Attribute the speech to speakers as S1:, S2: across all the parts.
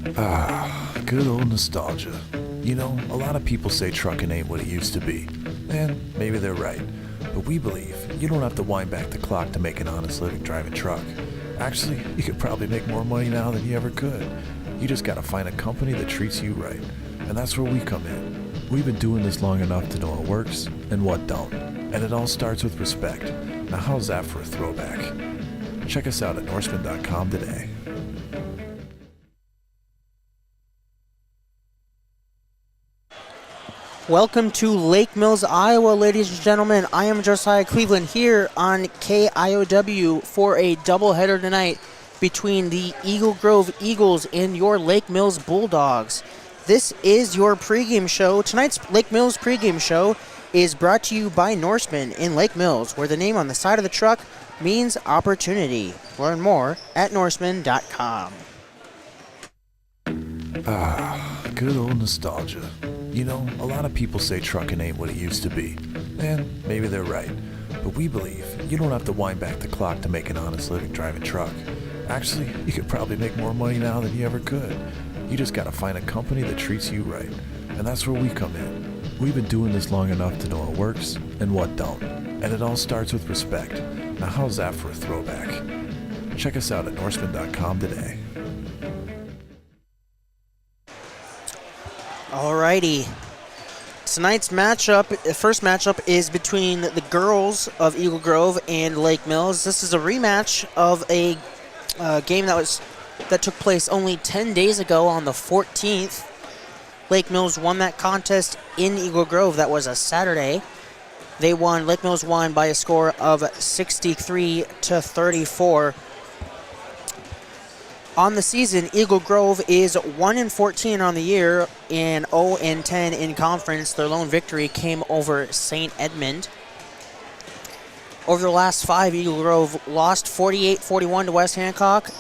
S1: Good old nostalgia. You know, a lot of people say trucking ain't what it used to be. And maybe they're right. But we believe you don't have to wind back the clock to make an honest living driving truck. Actually, you could probably make more money now than you ever could. You just gotta find a company that treats you right. And that's where we come in. We've been doing this long enough to know what works and what don't. And it all starts with respect. Now how's that for a throwback? Check us out at Norseman.com today.
S2: Welcome to Lake Mills, Iowa, ladies and gentlemen. I am Josiah Cleveland here on KIOW for a doubleheader tonight between the Eagle Grove Eagles and your Lake Mills Bulldogs. This is your pregame show. Tonight's Lake Mills pregame show is brought to you by Norseman in Lake Mills, where the name on the side of the truck means opportunity. Learn more at Norseman.com.
S1: Good old nostalgia. You know, a lot of people say trucking ain't what it used to be. And maybe they're right. But we believe you don't have to wind back the clock to make an honest living driving truck. Actually, you could probably make more money now than you ever could. You just gotta find a company that treats you right. And that's where we come in. We've been doing this long enough to know what works and what don't. And it all starts with respect. Now how's that for a throwback? Check us out at Norseman.com today.
S2: Alrighty. Tonight's matchup, the first matchup is between the girls of Eagle Grove and Lake Mills. This is a rematch of a game that took place only 10 days ago on the 14th. Lake Mills won that contest in Eagle Grove. That was a Saturday. Lake Mills won by a score of 63-34. On the season, Eagle Grove is 1-14 on the year and 0-10 in conference. Their lone victory came over St. Edmund. Over the last 5, Eagle Grove lost 48-41 to West Hancock.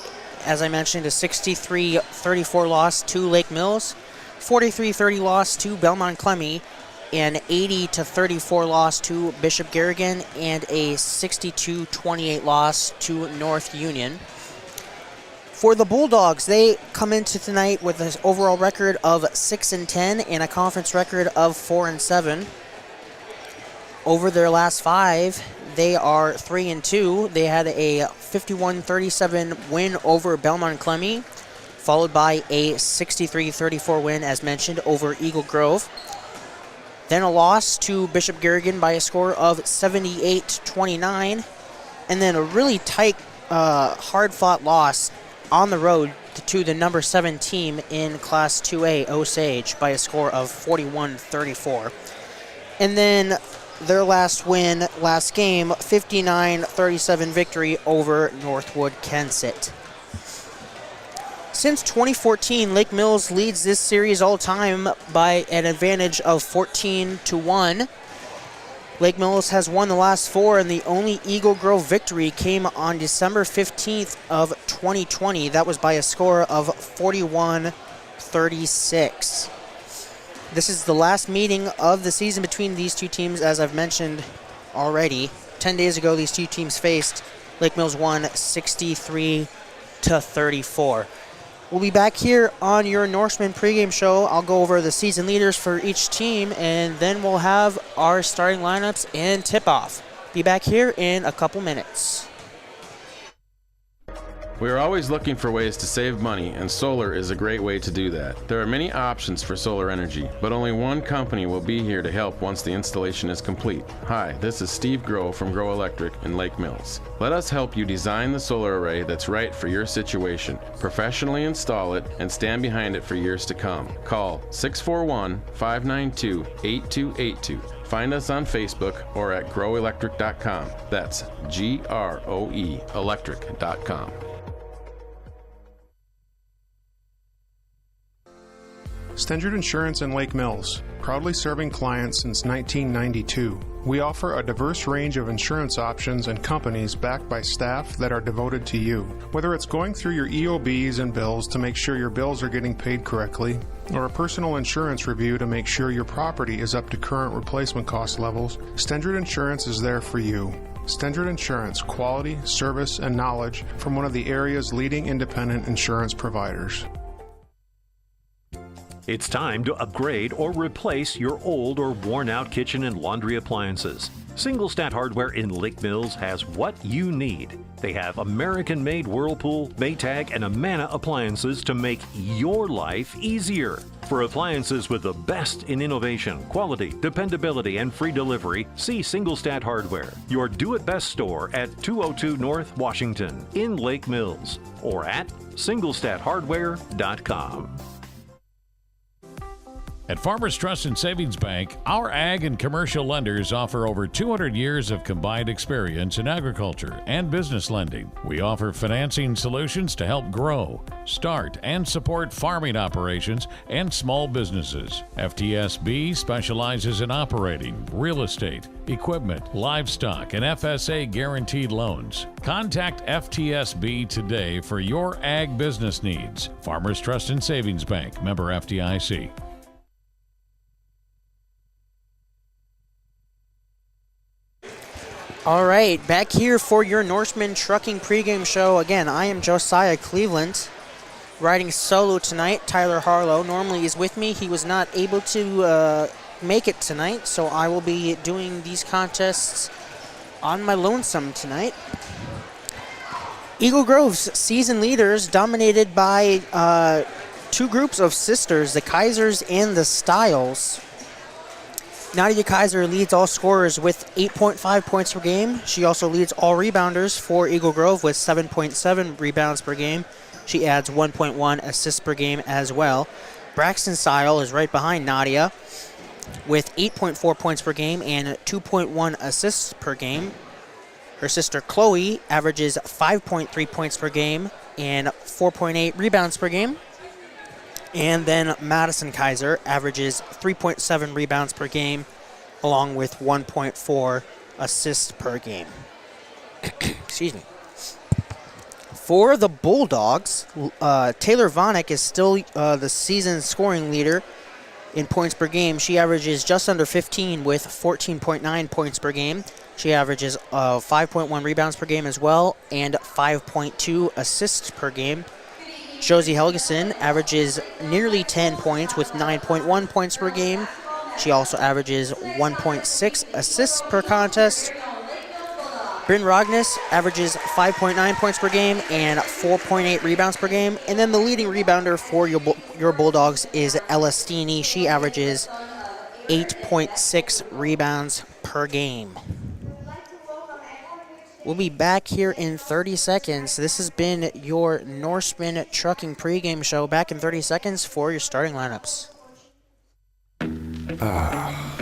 S2: As I mentioned, a 63-34 loss to Lake Mills, 43-30 loss to Belmont Clemmy, an 80-34 loss to Bishop Garrigan, and a 62-28 loss to North Union. For the Bulldogs, they come into tonight with an overall record of 6-10 and a conference record of 4-7. Over their last 5, they are 3-2. They had a 51-37 win over Belmont Clemmy, followed by a 63-34 win, as mentioned, over Eagle Grove. Then a loss to Bishop Garrigan by a score of 78-29, and then a really tight, hard-fought loss on the road to the number 7 team in Class 2A, Osage, by a score of 41-34. And then their last win, last game, 59-37 victory over Northwood Kensett. Since 2014, Lake Mills leads this series all time by an advantage of 14-1. Lake Mills has won the last 4, and the only Eagle Grove victory came on December 15th of 2020. That was by a score of 41-36. This is the last meeting of the season between these two teams, as I've mentioned already. 10 days ago, these two teams faced. Lake Mills won 63-34. We'll be back here on your Norseman pregame show. I'll go over the season leaders for each team, and then we'll have our starting lineups and tip-off. Be back here in a couple minutes.
S3: We are always looking for ways to save money, and solar is a great way to do that. There are many options for solar energy, but only one company will be here to help once the installation is complete. Hi, this is Steve Groh from Groh Electric in Lake Mills. Let us help you design the solar array that's right for your situation, professionally install it, and stand behind it for years to come. Call 641-592-8282. Find us on Facebook or at growelectric.com. That's Groe electric.com.
S4: Stendrud Insurance in Lake Mills, proudly serving clients since 1992. We offer a diverse range of insurance options and companies backed by staff that are devoted to you. Whether it's going through your EOBs and bills to make sure your bills are getting paid correctly, or a personal insurance review to make sure your property is up to current replacement cost levels, Stendrud Insurance is there for you. Stendrud Insurance, quality, service, and knowledge from one of the area's leading independent insurance providers.
S5: It's time to upgrade or replace your old or worn-out kitchen and laundry appliances. Singlestat Hardware in Lake Mills has what you need. They have American-made Whirlpool, Maytag, and Amana appliances to make your life easier. For appliances with the best in innovation, quality, dependability, and free delivery, see Singlestat Hardware, your do-it-best store at 202 North Washington in Lake Mills, or at singlestathardware.com.
S6: At Farmers Trust and Savings Bank, our ag and commercial lenders offer over 200 years of combined experience in agriculture and business lending. We offer financing solutions to help grow, start, and support farming operations and small businesses. FTSB specializes in operating, real estate, equipment, livestock, and FSA guaranteed loans. Contact FTSB today for your ag business needs. Farmers Trust and Savings Bank, member FDIC.
S2: All right, back here for your Norseman Trucking pregame show. Again, I am Josiah Cleveland, riding solo tonight. Tyler Harlow normally is with me. He was not able to make it tonight, so I will be doing these contests on my lonesome tonight. Eagle Grove's season leaders dominated by two groups of sisters, the Kaisers and the Styles. Nadia Kaiser leads all scorers with 8.5 points per game. She also leads all rebounders for Eagle Grove with 7.7 rebounds per game. She adds 1.1 assists per game as well. Braxton Style is right behind Nadia with 8.4 points per game and 2.1 assists per game. Her sister Chloe averages 5.3 points per game and 4.8 rebounds per game. And then Madison Kaiser averages 3.7 rebounds per game, along with 1.4 assists per game. Excuse me. For the Bulldogs, Taylor Vonick is still the season scoring leader in points per game. She averages just under 15 with 14.9 points per game. She averages 5.1 rebounds per game as well and 5.2 assists per game. Josie Helgeson averages nearly 10 points with 9.1 points per game. She also averages 1.6 assists per contest. Bryn Rognes averages 5.9 points per game and 4.8 rebounds per game. And then the leading rebounder for your Bulldogs is Ella Steeney. She averages 8.6 rebounds per game. We'll be back here in 30 seconds. This has been your Norseman Trucking pregame show. Back in 30 seconds for your starting lineups.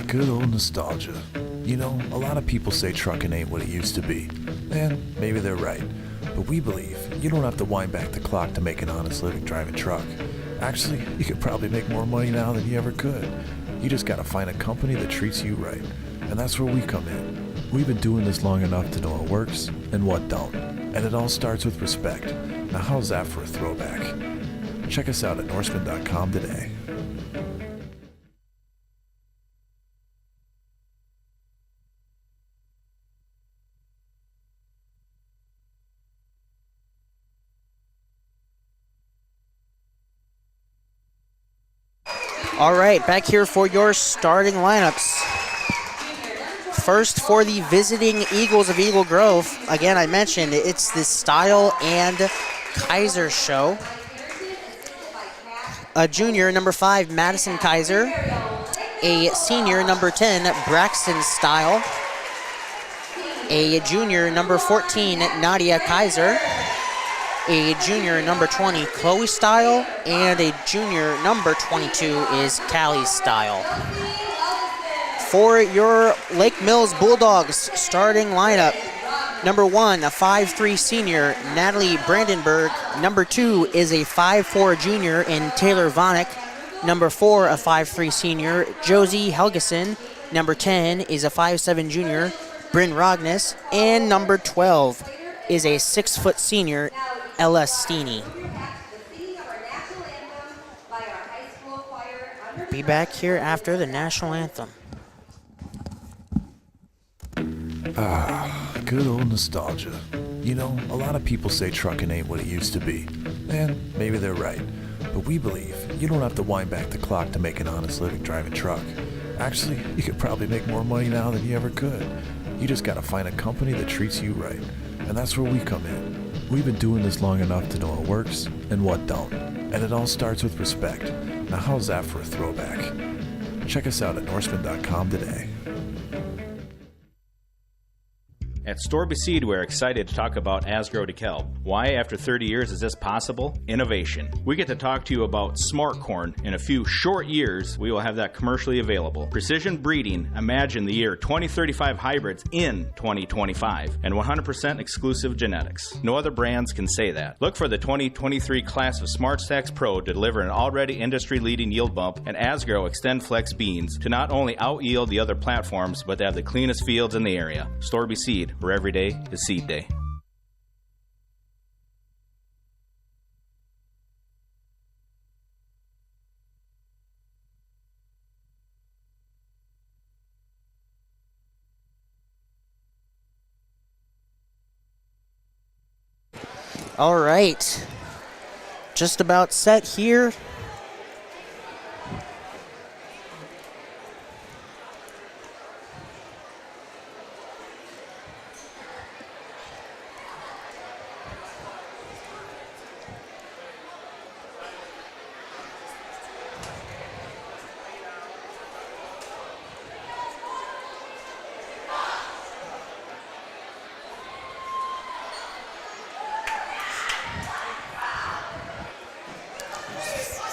S1: Good old nostalgia. You know, a lot of people say trucking ain't what it used to be. And maybe they're right. But we believe you don't have to wind back the clock to make an honest living driving truck. Actually, you could probably make more money now than you ever could. You just gotta find a company that treats you right. And that's where we come in. We've been doing this long enough to know what works and what don't. And it all starts with respect. Now how's that for a throwback? Check us out at Norseman.com today.
S2: All right, back here for your starting lineups. First, for the visiting Eagles of Eagle Grove, again, I mentioned it's the Style and Kaiser show. A junior, number 5, Madison Kaiser. A senior, number 10, Braxton Style. A junior, number 14, Nadia Kaiser. A junior, number 20, Chloe Style. And a junior, number 22, is Callie Style. For your Lake Mills Bulldogs starting lineup, number 1, a 5'3 senior, Natalie Brandenburg. Number 2 is a 5'4 junior in Taylor Vonick. Number 4, a 5'3 senior, Josie Helgeson. Number 10 is a 5'7 junior, Bryn Rognes. And number 12 is a 6' senior, Ella Steeney. Be back here after the national anthem.
S1: Good old nostalgia. You know, a lot of people say trucking ain't what it used to be. And maybe they're right. But we believe you don't have to wind back the clock to make an honest living driving truck. Actually, you could probably make more money now than you ever could. You just gotta find a company that treats you right. And that's where we come in. We've been doing this long enough to know what works and what don't. And it all starts with respect. Now how's that for a throwback? Check us out at Norseman.com today.
S7: At Storby Seed, we're excited to talk about Asgrow DeKalb. Why, after 30 years, is this possible? Innovation. We get to talk to you about smart corn. In a few short years, we will have that commercially available. Precision breeding. Imagine the year 2035 hybrids in 2025. And 100% exclusive genetics. No other brands can say that. Look for the 2023 class of Smart Stacks Pro to deliver an already industry-leading yield bump and Asgrow Extend Flex beans to not only out-yield the other platforms, but to have the cleanest fields in the area. Storby Seed, where every day is seed day.
S2: All right. Just about set here.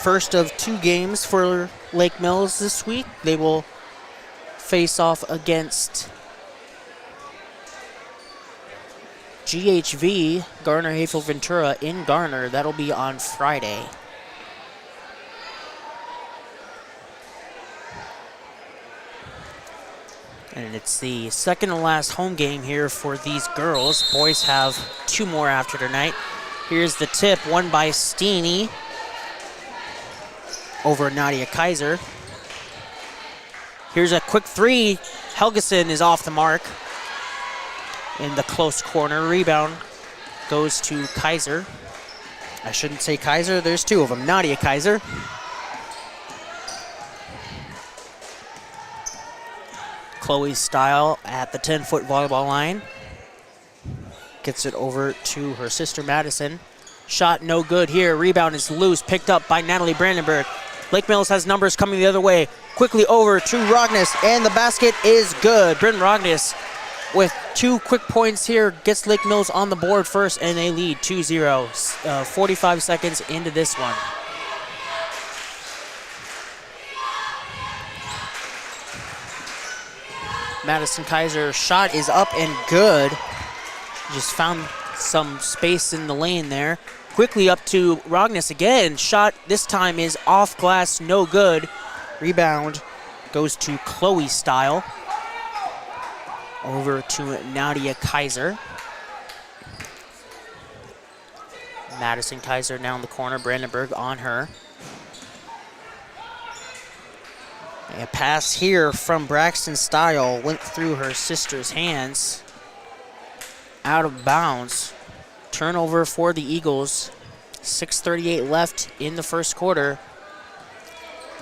S2: First of two games for Lake Mills this week. They will face off against GHV, Garner Hayfield Ventura, in Garner. That'll be on Friday. And it's the second to last home game here for these girls. Boys have two more after tonight. Here's the tip, won by Steeny over Nadia Kaiser. Here's a quick three. Helgeson is off the mark in the close corner. Rebound goes to Kaiser. I shouldn't say Kaiser, there's two of them. Nadia Kaiser. Chloe Style at the 10-foot volleyball line. Gets it over to her sister Madison. Shot no good here. Rebound is loose, picked up by Natalie Brandenburg. Lake Mills has numbers coming the other way. Quickly over to Rognes, and the basket is good. Bryn Rognes with 2 quick points here gets Lake Mills on the board first, and they lead 2-0. 45 seconds into this one. Madison Kaiser shot is up and good. Just found some space in the lane there. Quickly up to Rognes again. Shot this time is off glass, no good. Rebound goes to Chloe Style. Over to Nadia Kaiser. Madison Kaiser now in the corner. Brandenburg on her. A pass here from Braxton Style went through her sister's hands. Out of bounds. Turnover for the Eagles. 6:38 left in the first quarter.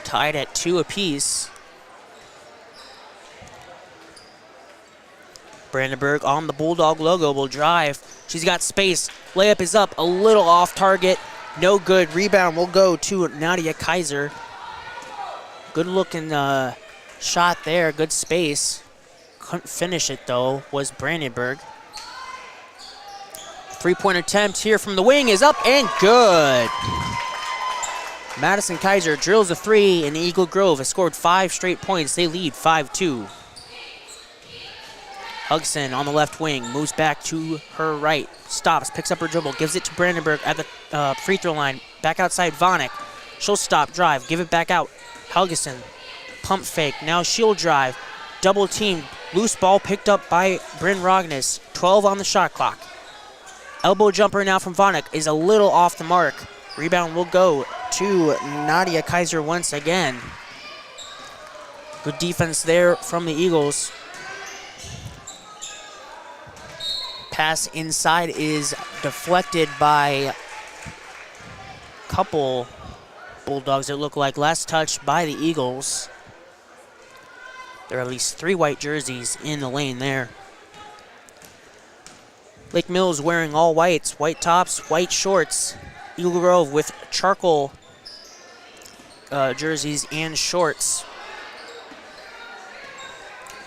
S2: Tied at 2 apiece. Brandenburg on the Bulldog logo will drive. She's got space. Layup is up, a little off target. No good. Rebound will go to Nadia Kaiser. Good looking shot there, good space. Couldn't finish it though, was Brandenburg. 3-point attempt here from the wing is up and good. Madison Kaiser drills a 3, and Eagle Grove has scored 5 straight points. They lead 5-2. Hugson on the left wing, moves back to her right, stops, picks up her dribble, gives it to Brandenburg at the free throw line. Back outside, Vonik. She'll stop, drive, give it back out. Helgeson, pump fake, now she'll drive. Double team, loose ball picked up by Bryn Rognes. 12 on the shot clock. Elbow jumper now from Vonik is a little off the mark. Rebound will go to Nadia Kaiser once again. Good defense there from the Eagles. Pass inside is deflected by a couple Bulldogs, it looked like. Last touch by the Eagles. There are at least 3 white jerseys in the lane there. Lake Mills wearing all whites, white tops, white shorts. Eagle Grove with charcoal jerseys and shorts.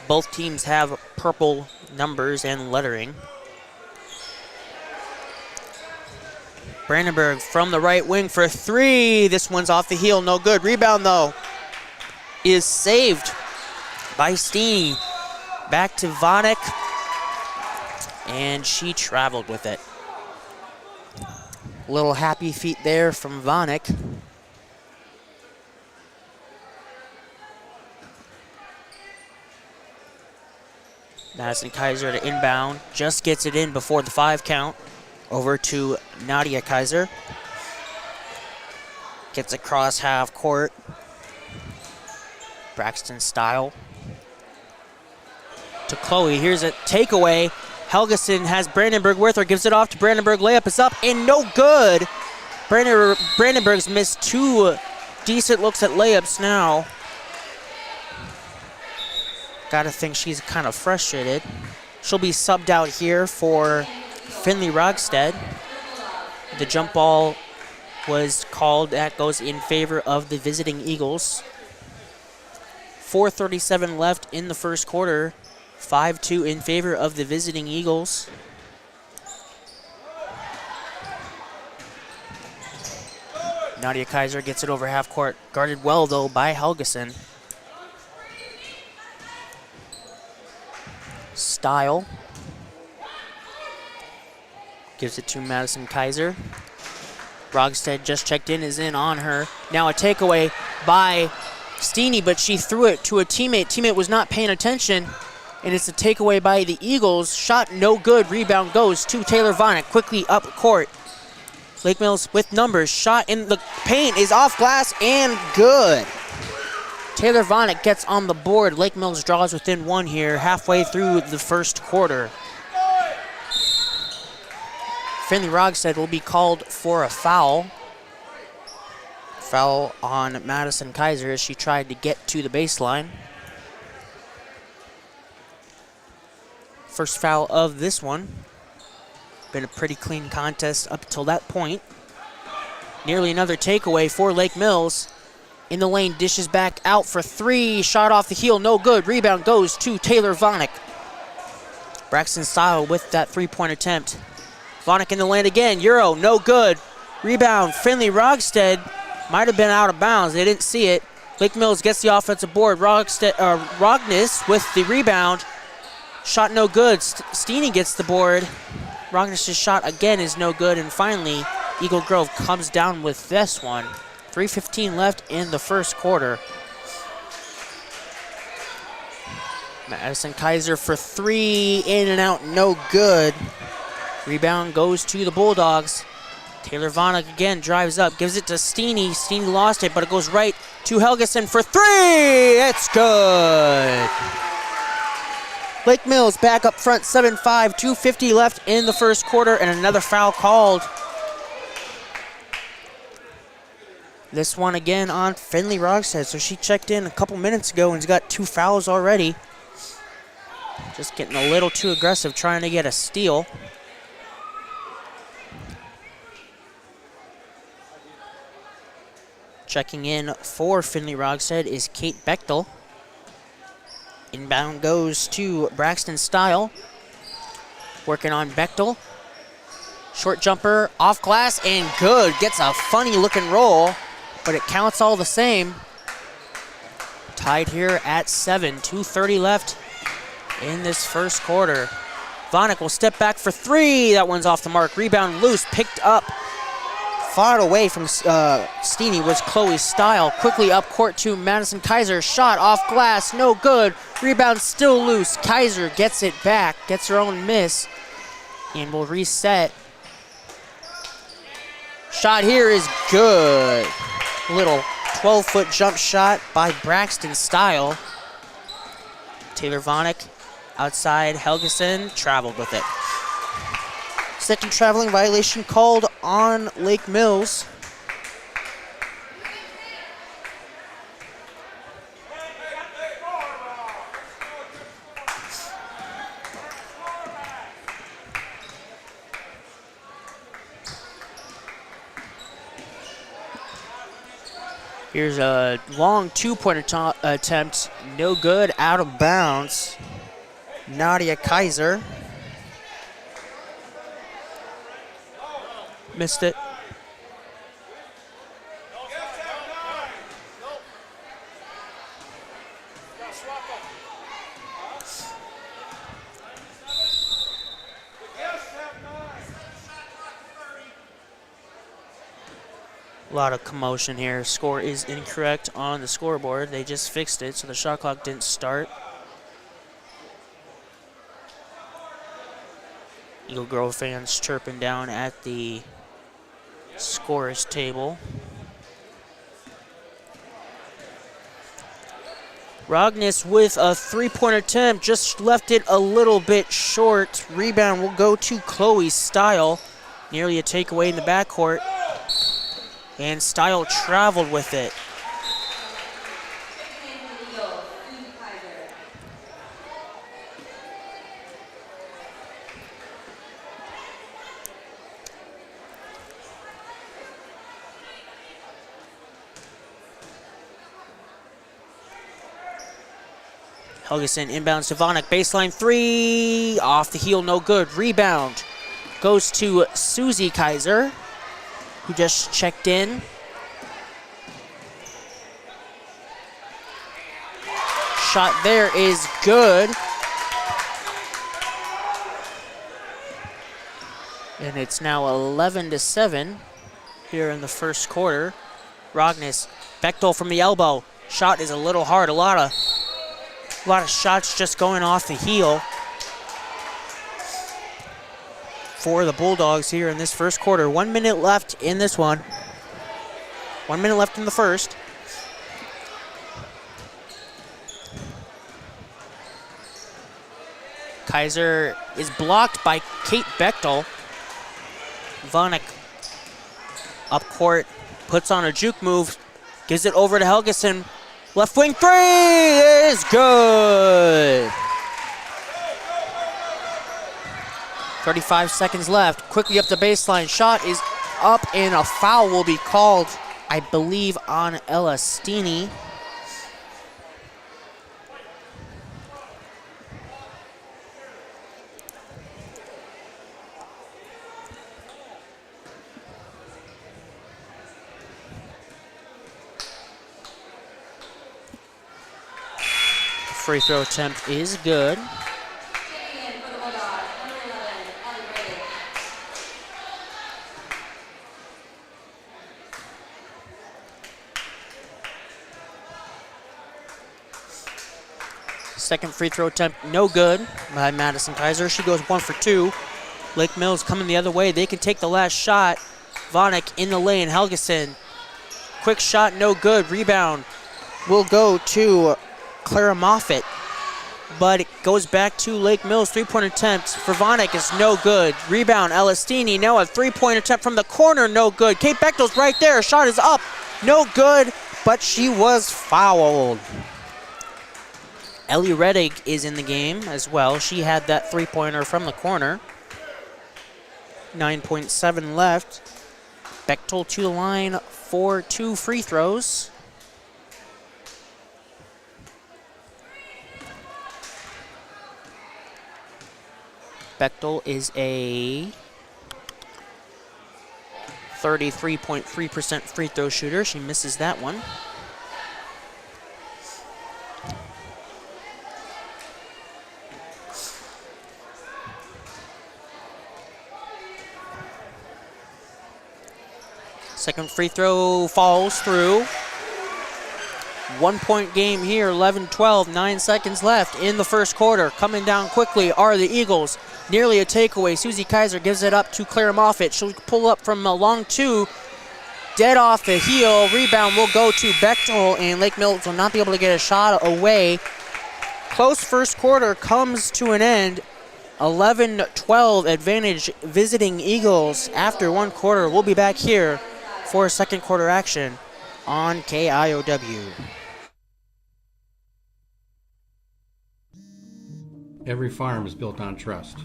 S2: Both teams have purple numbers and lettering. Brandenburg from the right wing for 3. This one's off the heel, no good. Rebound, though, is saved by Steeny. Back to Vanek, and she traveled with it. Little happy feet there from Vanek. Madison Kaiser to inbound, just gets it in before the 5 count. Over to Nadia Kaiser. Gets across half court. Braxton Style to Chloe. Here's a takeaway. Helgeson has Brandenburg with her, gives it off to Brandenburg. Layup is up and no good. Brandenburg's missed 2 decent looks at layups now. Gotta think she's kind of frustrated. She'll be subbed out here for Finley Rogstead. The jump ball was called. That goes in favor of the visiting Eagles. 4:37 left in the first quarter. 5-2 in favor of the visiting Eagles. Nadia Kaiser gets it over half court. Guarded well, though, by Helgeson. Style. Gives it to Madison Kaiser. Rogstead just checked in, is in on her. Now a takeaway by Steeny, but she threw it to a teammate. Teammate was not paying attention, and it's a takeaway by the Eagles. Shot no good. Rebound goes to Taylor Vanek. Quickly up court. Lake Mills with numbers. Shot in the paint is off glass and good. Taylor Vanek gets on the board. Lake Mills draws within 1 here, halfway through the first quarter. Finley Rogstead will be called for a foul. Foul on Madison Kaiser as she tried to get to the baseline. First foul of this one. Been a pretty clean contest up till that point. Nearly another takeaway for Lake Mills. In the lane, dishes back out for 3. Shot off the heel, no good. Rebound goes to Taylor Vanek. Braxton Style with that 3-point attempt. Vanek in the lane again. Euro, no good. Rebound, Finley Rogstead. Might have been out of bounds. They didn't see it. Lake Mills gets the offensive board. Rognes with the rebound. Shot no good. Steeny gets the board. Rognes' shot again is no good. And finally, Eagle Grove comes down with this one. 3:15 left in the first quarter. Madison Kaiser for 3. In and out, no good. Rebound goes to the Bulldogs. Taylor Vanek again drives up, gives it to Steeny. Steeny lost it, but it goes right to Helgeson for 3. It's good. Lake Mills back up front, 7-5, 2:50 left in the first quarter, and another foul called. This one again on Finley Rogstead. So she checked in a couple minutes ago and has got 2 fouls already. Just getting a little too aggressive, trying to get a steal. Checking in for Finley Rogstead is Kate Bechtel. Inbound goes to Braxton Style. Working on Bechtel. Short jumper, off glass, and good. Gets a funny looking roll, but it counts all the same. Tied here at 7, 2:30 left in this first quarter. Vanek will step back for 3. That one's off the mark. Rebound loose, picked up. Far away from Steeny was Chloe Style. Quickly up court to Madison Kaiser. Shot off glass, no good. Rebound still loose. Kaiser gets it back, gets her own miss, and will reset. Shot here is good. Little 12-foot jump shot by Braxton Style. Taylor Vanek outside. Helgeson traveled with it. Second traveling violation called on Lake Mills. Here's a long two-point attempt. No good, out of bounds. Nadia Kaiser missed it. A lot of commotion here. Score is incorrect on the scoreboard. They just fixed it, so the shot clock didn't start. Eagle Grove fans chirping down at the scorers table. Rogness with a three-point attempt, just left it a little bit short. Rebound will go to Chloe Style. Nearly a takeaway in the backcourt. And Style traveled with it. Helgeson inbounds to Vonek, baseline three, off the heel, no good. Rebound goes to Susie Kaiser, who just checked in. Shot there is good. And it's now 11-7 here in the first quarter. Rogness, Bechtel from the elbow. Shot is a little hard, a lot of shots just going off the heel for the Bulldogs here in this first quarter. 1 minute left in this one. 1 minute left in the first. Kaiser is blocked by Kate Bechtel. Vonek up court, puts on a juke move, gives it over to Helgeson. Left wing three is good. 35 seconds left. Quickly up the baseline. Shot is up and a foul will be called, I believe, on Elastini. Free throw attempt is good. Second free throw attempt, no good by Madison Kaiser. She goes 1 for 2. Lake Mills coming the other way. They can take the last shot. Vonek in the lane. Helgeson. Quick shot, no good. Rebound will go to Clara Moffitt, but it goes back to Lake Mills. Three-point attempt for Vonek is no good. Rebound, Elastini. Now a three-point attempt from the corner, no good. Kate Bechtel's right there. Shot is up, no good, but she was fouled. Ellie Reddig is in the game as well. She had that three-pointer from the corner. 9.7 left. Bechtel to the line for 2 free throws. Bechtel is a 33.3% free throw shooter. She misses that one. Second free throw falls through. 1 point game here, 11-12, 9 seconds left in the first quarter. Coming down quickly are the Eagles. Nearly a takeaway. Susie Kaiser gives it up to Clara Moffitt. She'll pull up from a long 2. Dead off the heel. Rebound will go to Bechtel, and Lake Mills will not be able to get a shot away. Close first quarter comes to an end. 11-12 advantage visiting Eagles after 1 quarter. We'll be back here for second quarter action on KIOW.
S8: Every farm is built on trust.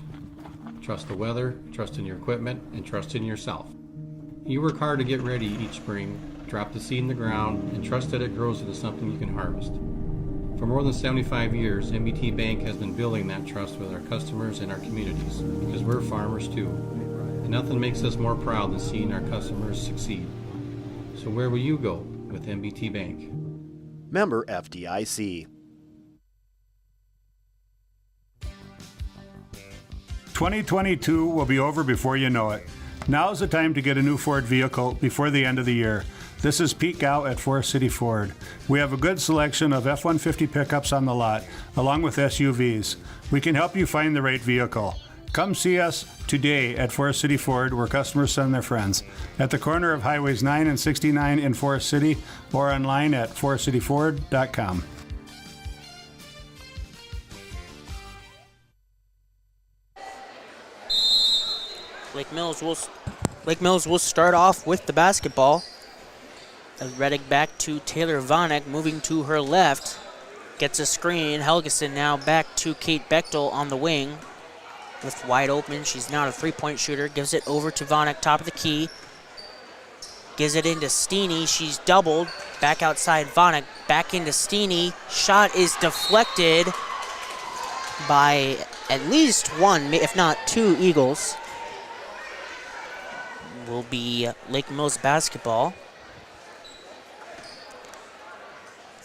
S8: Trust the weather, trust in your equipment, and trust in yourself. You work hard to get ready each spring. Drop the seed in the ground and trust that it grows into something you can harvest. For more than 75 years, MBT Bank has been building that trust with our customers and our communities, because we're farmers too. And nothing makes us more proud than seeing our customers succeed. So where will you go with MBT Bank?
S9: Member FDIC.
S10: 2022 will be over before you know it. Now's the time to get a new Ford vehicle before the end of the year. This is Pete Gow at Forest City Ford. We have a good selection of F-150 pickups on the lot, along with SUVs. We can help you find the right vehicle. Come see us today at Forest City Ford, where customers send their friends, at the corner of Highways 9 and 69 in Forest City, or online at forestcityford.com.
S2: Lake Mills will start off with the basketball. Reddick back to Taylor Vanek, moving to her left. Gets a screen. Helgeson now back to Kate Bechtel on the wing. With wide open, she's not a three-point shooter. Gives it over to Vanek, top of the key. Gives it into Steeney. She's doubled. Back outside Vanek. Back into Steeney. Shot is deflected by at least one, if not two, Eagles. Will be Lake Mills basketball.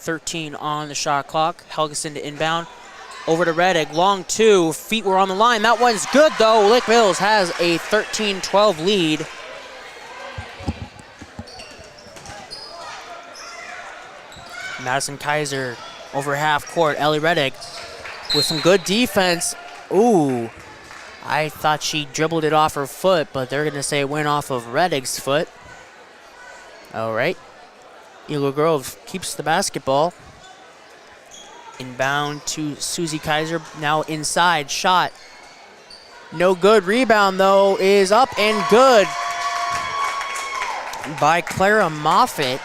S2: 13 on the shot clock. Helgeson to inbound. Over to Reddick. Long two. Feet were on the line. That one's good, though. Lake Mills has a 13-12 lead. Madison Kaiser over half court. Ellie Reddick with some good defense. Ooh. I thought she dribbled it off her foot, but they're going to say it went off of Reddick's foot. All right. Eagle Grove keeps the basketball. Inbound to Susie Kaiser. Now inside. Shot. No good. Rebound, though, is up and good by Clara Moffitt.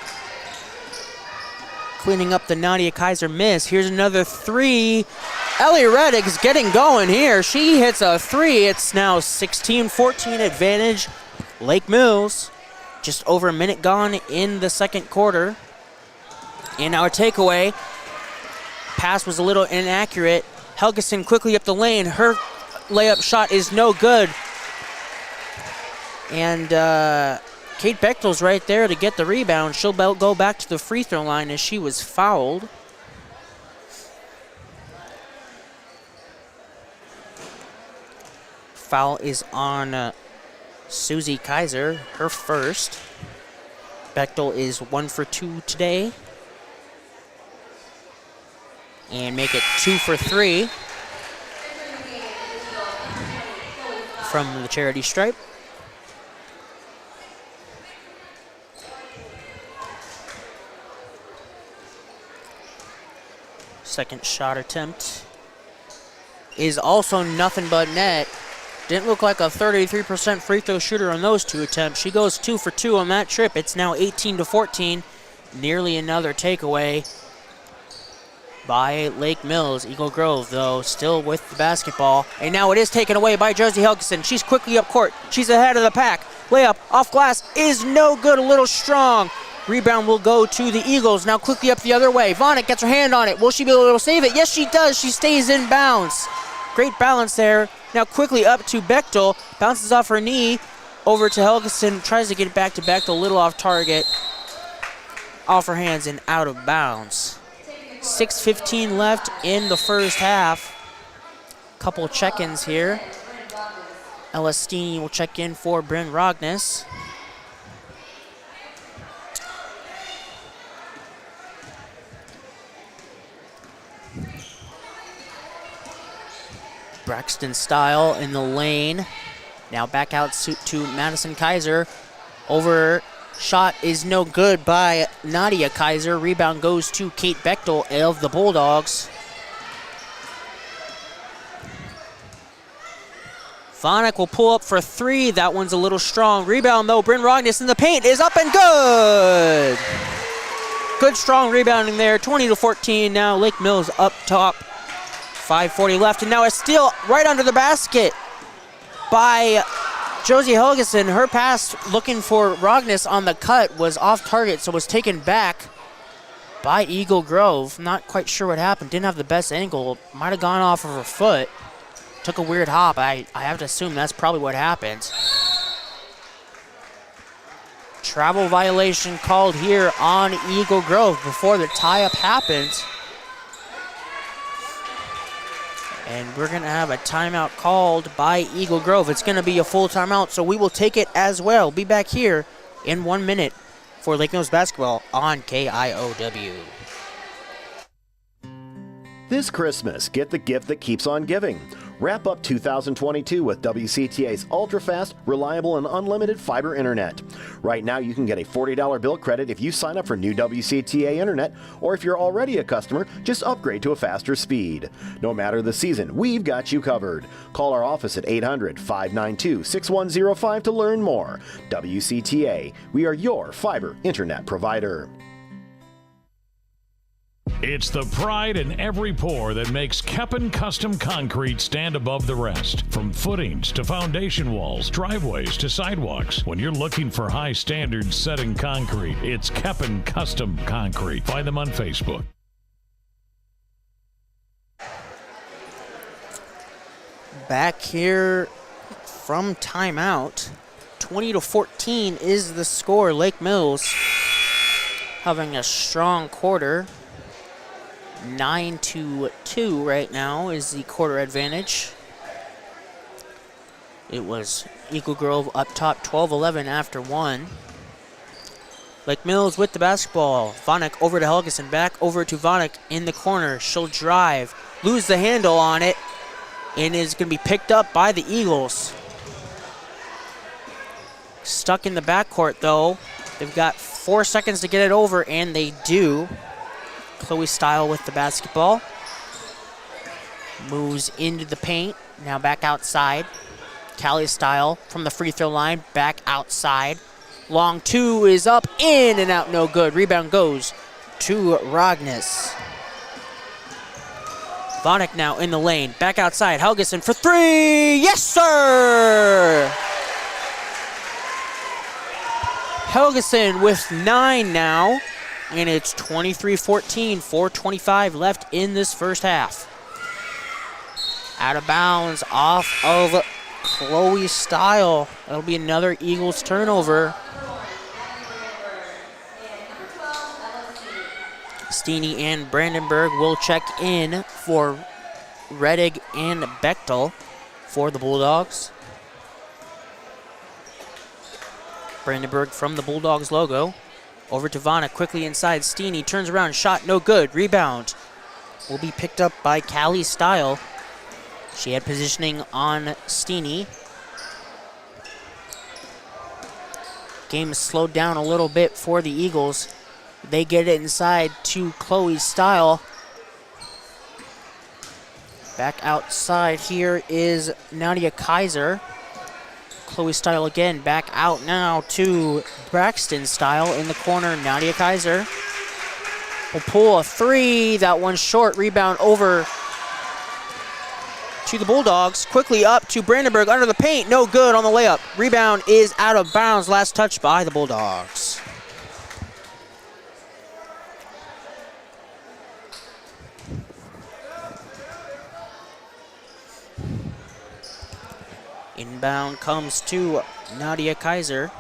S2: Cleaning up the Nadia Kaiser miss. Here's another three. Ellie Reddick's getting going here. She hits a three. It's now 16-14 advantage. Lake Mills. Just over a minute gone in the second quarter. And our takeaway. Pass was a little inaccurate. Helgeson quickly up the lane. Her layup shot is no good. And Kate Bechtel's right there to get the rebound. She'll go back to the free throw line as she was fouled. Foul is on Susie Kaiser, her first. Bechtel is 1 for 2 today. And make it 2 for 3 from the charity stripe. Second shot attempt is also nothing but net. Didn't look like a 33% free throw shooter on those two attempts. She goes 2 for 2 on that trip. It's now 18-14. Nearly another takeaway by Lake Mills. Eagle Grove, though, still with the basketball. And now it is taken away by Josie Helgeson. She's quickly up court. She's ahead of the pack. Layup off glass is no good, a little strong. Rebound will go to the Eagles. Now quickly up the other way. Vanek gets her hand on it. Will she be able to save it? Yes, she does. She stays in bounds. Great balance there. Now quickly up to Bechtel. Bounces off her knee. Over to Helgeson. Tries to get it back to Bechtel. A little off target. Off her hands and out of bounds. 6:15 left in the first half. Couple check-ins here. Ella Steeney will check in for Bryn Rognes. Braxton Style in the lane. Now back out to Madison Kaiser. Over shot is no good by Nadia Kaiser. Rebound goes to Kate Bechtel of the Bulldogs. Vanek will pull up for three. That one's a little strong. Rebound though, Bryn Rognes in the paint is up and good. Good strong rebounding there. 20-14 now. Lake Mills up top. 5:40 left, and now a steal right under the basket by Josie Helgeson, her pass looking for Rogness on the cut was off target, so was taken back by Eagle Grove. Not quite sure what happened. Didn't have the best angle. Might have gone off of her foot. Took a weird hop. I have to assume that's probably what happened. Travel violation called here on Eagle Grove before the tie-up happens. And we're going to have a timeout called by Eagle Grove. It's going to be a full timeout, so we will take it as well. Be back here in 1 minute for Lake Mills basketball on KIOW.
S9: This Christmas, get the gift that keeps on giving. Wrap up 2022 with WCTA's ultra-fast, reliable, and unlimited fiber internet. Right now, you can get a $40 bill credit if you sign up for new WCTA internet, or if you're already a customer, just upgrade to a faster speed. No matter the season, we've got you covered. Call our office at 800-592-6105 to learn more. WCTA, we are your fiber internet provider.
S6: It's the pride in every pour that makes Keppen Custom Concrete stand above the rest. From footings to foundation walls, driveways to sidewalks. When you're looking for high standards setting concrete, it's Keppen Custom Concrete. Find them on Facebook.
S2: Back here from timeout, 20-14 is the score. Lake Mills having a strong quarter. 9-2 right now is the quarter advantage. It was Eagle Grove up top 12-11 after 1. Lake Mills with the basketball. Vonek over to Helgeson, back over to Vonek in the corner. She'll drive, lose the handle on it, and is going to be picked up by the Eagles. Stuck in the backcourt though. They've got 4 seconds to get it over, and they do. Chloe Style with the basketball. Moves into the paint. Now back outside. Callie Style from the free throw line. Back outside. Long two is up, in and out, no good. Rebound goes to Rogness. Vonek now in the lane. Back outside. Helgeson for three. Yes, sir! Helgeson with 9 now. And it's 23-14, 4:25 left in this first half. Out of bounds off of Chloe Style. That'll be another Eagles turnover. Steeny and Brandenburg will check in for Rettig and Bechtel for the Bulldogs. Brandenburg from the Bulldogs logo. Over to Vonek, quickly inside. Steeny turns around, shot no good. Rebound will be picked up by Callie Style. She had positioning on Steeny. Game is slowed down a little bit for the Eagles. They get it inside to Chloe Style. Back outside here is Nadia Kaiser. Chloe Style again, back out now to Braxton Style in the corner. Nadia Kaiser will pull a three. That one's short. Rebound over to the Bulldogs. Quickly up to Brandenburg under the paint. No good on the layup. Rebound is out of bounds. Last touch by the Bulldogs. Inbound comes to Nadia Kaiser.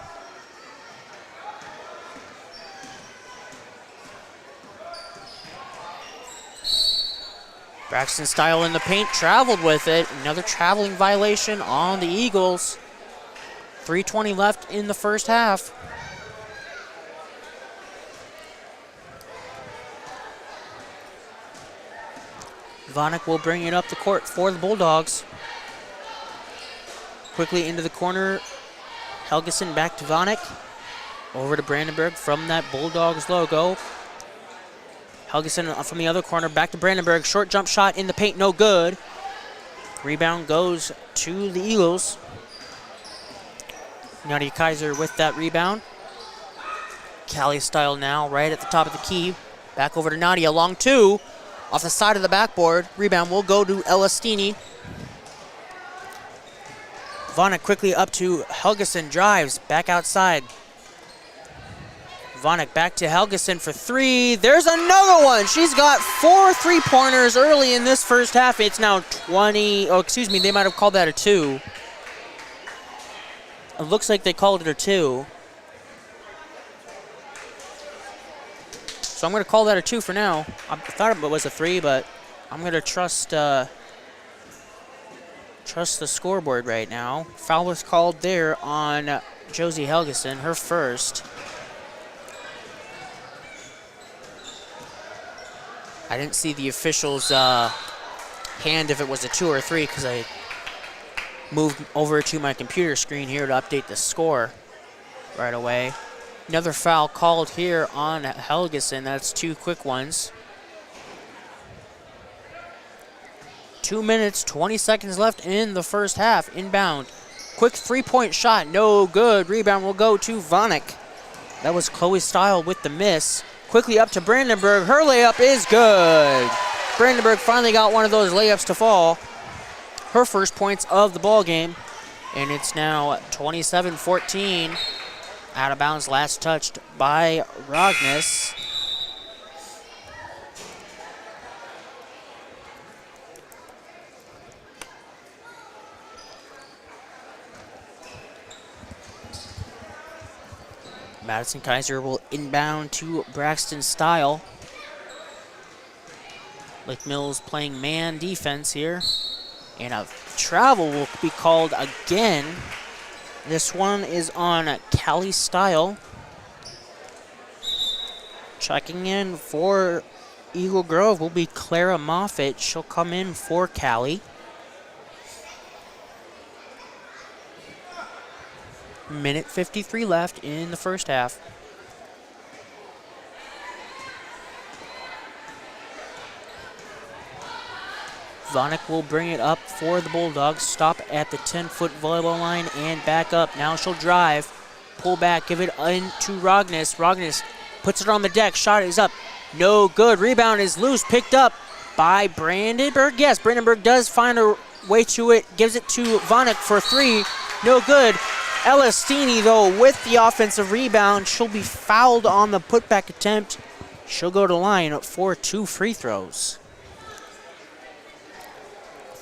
S2: Braxton Style in the paint, traveled with it. Another traveling violation on the Eagles. 3:20 left in the first half. Vonek will bring it up the court for the Bulldogs. Quickly into the corner. Helgeson back to Vonek. Over to Brandenburg from that Bulldogs logo. Helgeson from the other corner, back to Brandenburg. Short jump shot in the paint, no good. Rebound goes to the Eagles. Nadia Kaiser with that rebound. Callie Style now right at the top of the key. Back over to Nadia, long two. Off the side of the backboard. Rebound will go to Ella Steeny. Vonek quickly up to Helgeson, drives back outside. Vonek back to Helgeson for three. There's another one. She's got 4 3-pointers early in this first half. It's now 20. Oh, excuse me. They might have called that a 2. It looks like they called it a 2. So I'm going to call that a 2 for now. I thought it was a 3, but I'm going to trust the scoreboard right now. Foul was called there on Josie Helgeson, her first. I didn't see the official's hand if it was a 2 or a 3 because I moved over to my computer screen here to update the score right away. Another foul called here on Helgeson. That's 2 quick ones. 2 minutes, 20 seconds left in the first half. Inbound. Quick 3-point shot. No good. Rebound will go to Vonek. That was Chloe Style with the miss. Quickly up to Brandenburg. Her layup is good. Brandenburg finally got one of those layups to fall. Her first points of the ball game. And it's now 27-14. Out of bounds, last touched by Rognes. Madison Kaiser will inbound to Braxton Style. Lake Mills playing man defense here. And a travel will be called again. This one is on Callie Style. Checking in for Eagle Grove will be Clara Moffitt. She'll come in for Callie. Minute 53 left in the first half. Vonek will bring it up for the Bulldogs. Stop at the 10-foot volleyball line and back up. Now she'll drive, pull back, give it into Rognes. Rognes puts it on the deck. Shot is up. No good. Rebound is loose. Picked up by Brandenburg. Yes, Brandenburg does find a way to it. Gives it to Vonek for 3. No good. Elistini, though, with the offensive rebound. She'll be fouled on the putback attempt. She'll go to line for 2 free throws.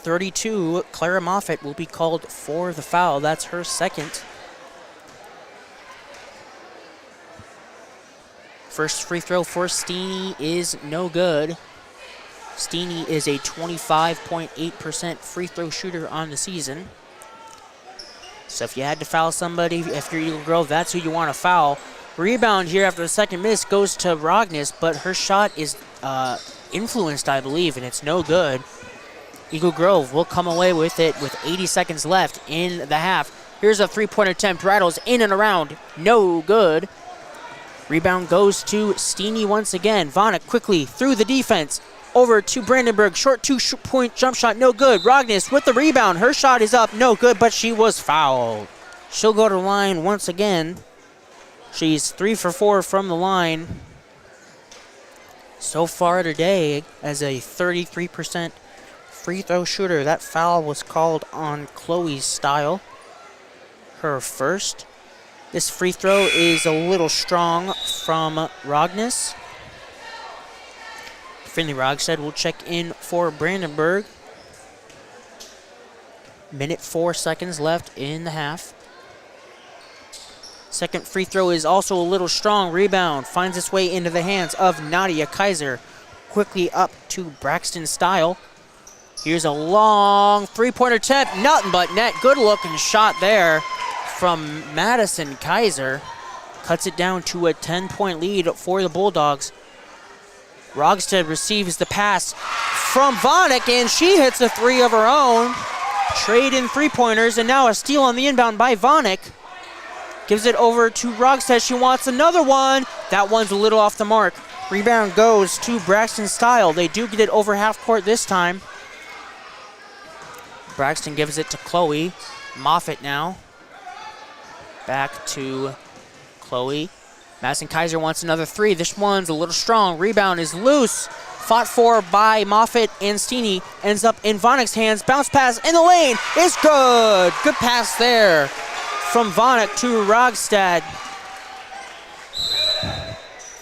S2: 32, Clara Moffitt will be called for the foul. That's her second. First free throw for Steeny is no good. Steeny is a 25.8% free throw shooter on the season. So if you had to foul somebody, if you're Eagle Grove, that's who you want to foul. Rebound here after the second miss goes to Rognes, but her shot is influenced, I believe, and it's no good. Eagle Grove will come away with it with 80 seconds left in the half. Here's a 3-point attempt. Rattles in and around. No good. Rebound goes to Steeny once again. Vonek quickly through the defense. Over to Brandenburg. Short 2-point jump shot. No good. Rognes with the rebound. Her shot is up. No good, but she was fouled. She'll go to the line once again. She's 3 for 4 from the line. So far today, as a 33% free throw shooter, that foul was called on Chloe Style. Her first. This free throw is a little strong from Rognes. Finley Rogstad will check in for Brandenburg. Minute 4 seconds left in the half. Second free throw is also a little strong. Rebound finds its way into the hands of Nadia Kaiser. Quickly up to Braxton Style. Here's a long 3-pointer attempt. Nothing but net. Good looking shot there from Madison Kaiser. Cuts it down to a 10-point lead for the Bulldogs. Rogstad receives the pass from Vonek, and she hits a 3 of her own. Trade in 3-pointers, and now a steal on the inbound by Vonek. Gives it over to Rogstad. She wants another one. That one's a little off the mark. Rebound goes to Braxton Style. They do get it over half court this time. Braxton gives it to Chloe. Moffitt now. Back to Chloe. Madison Kaiser wants another 3. This one's a little strong. Rebound is loose. Fought for by Moffitt and Steeny. Ends up in Vonek's hands. Bounce pass in the lane. It's good. Good pass there from Vonek to Rogstad.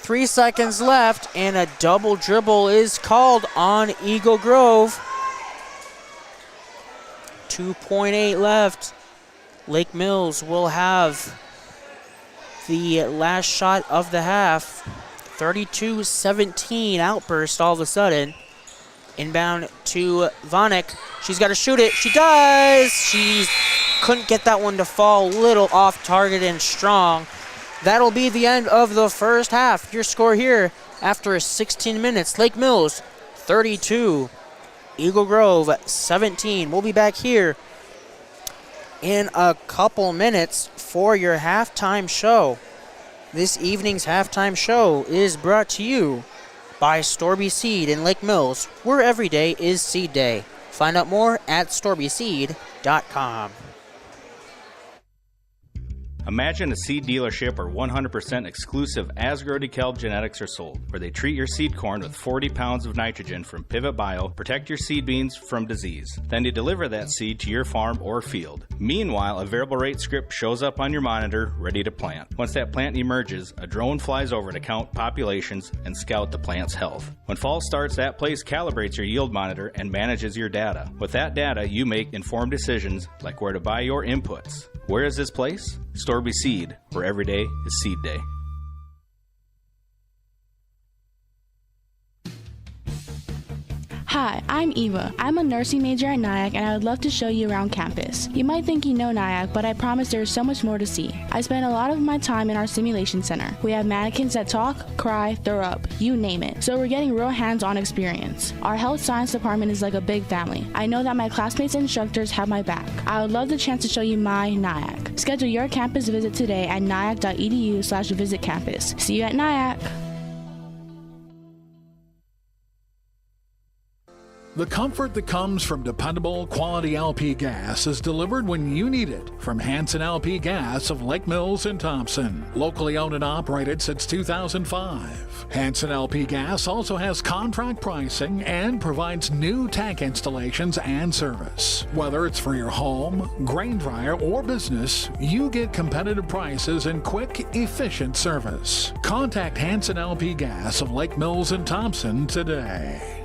S2: 3 seconds left, and a double dribble is called on Eagle Grove. 2.8 left. Lake Mills will have the last shot of the half. 32-17 outburst all of a sudden. Inbound to Vonek. She's got to shoot it. She does. She couldn't get that one to fall. Little off target and strong. That'll be the end of the first half. Your score here after 16 minutes. Lake Mills 32. Eagle Grove 17. We'll be back here in a couple minutes for your halftime show. This evening's halftime show is brought to you by Storby Seed in Lake Mills, where every day is seed day. Find out more at storbyseed.com.
S7: Imagine a seed dealership where 100% exclusive Asgrow DeKalb genetics are sold, where they treat your seed corn with 40 pounds of nitrogen from Pivot Bio, protect your seed beans from disease. Then they deliver that seed to your farm or field. Meanwhile, a variable rate script shows up on your monitor, ready to plant. Once that plant emerges, a drone flies over to count populations and scout the plant's health. When fall starts, that place calibrates your yield monitor and manages your data. With that data, you make informed decisions like where to buy your inputs. Where is this place? Storby Seed, where every day is seed day.
S11: Hi, I'm Eva. I'm a nursing major at NIAC and I would love to show you around campus. You might think you know NIAC, but I promise there is so much more to see. I spend a lot of my time in our simulation center. We have mannequins that talk, cry, throw up, you name it. So we're getting real hands-on experience. Our health science department is like a big family. I know that my classmates and instructors have my back. I would love the chance to show you my NIAC. Schedule your campus visit today at niac.edu/visitcampus. See you at NIAC.
S12: The comfort that comes from dependable, quality LP gas is delivered when you need it from Hanson LP Gas of Lake Mills and Thompson. Locally owned and operated since 2005. Hanson LP Gas also has contract pricing and provides new tank installations and service. Whether it's for your home, grain dryer, or business, you get competitive prices and quick, efficient service. Contact Hanson LP Gas of Lake Mills and Thompson today.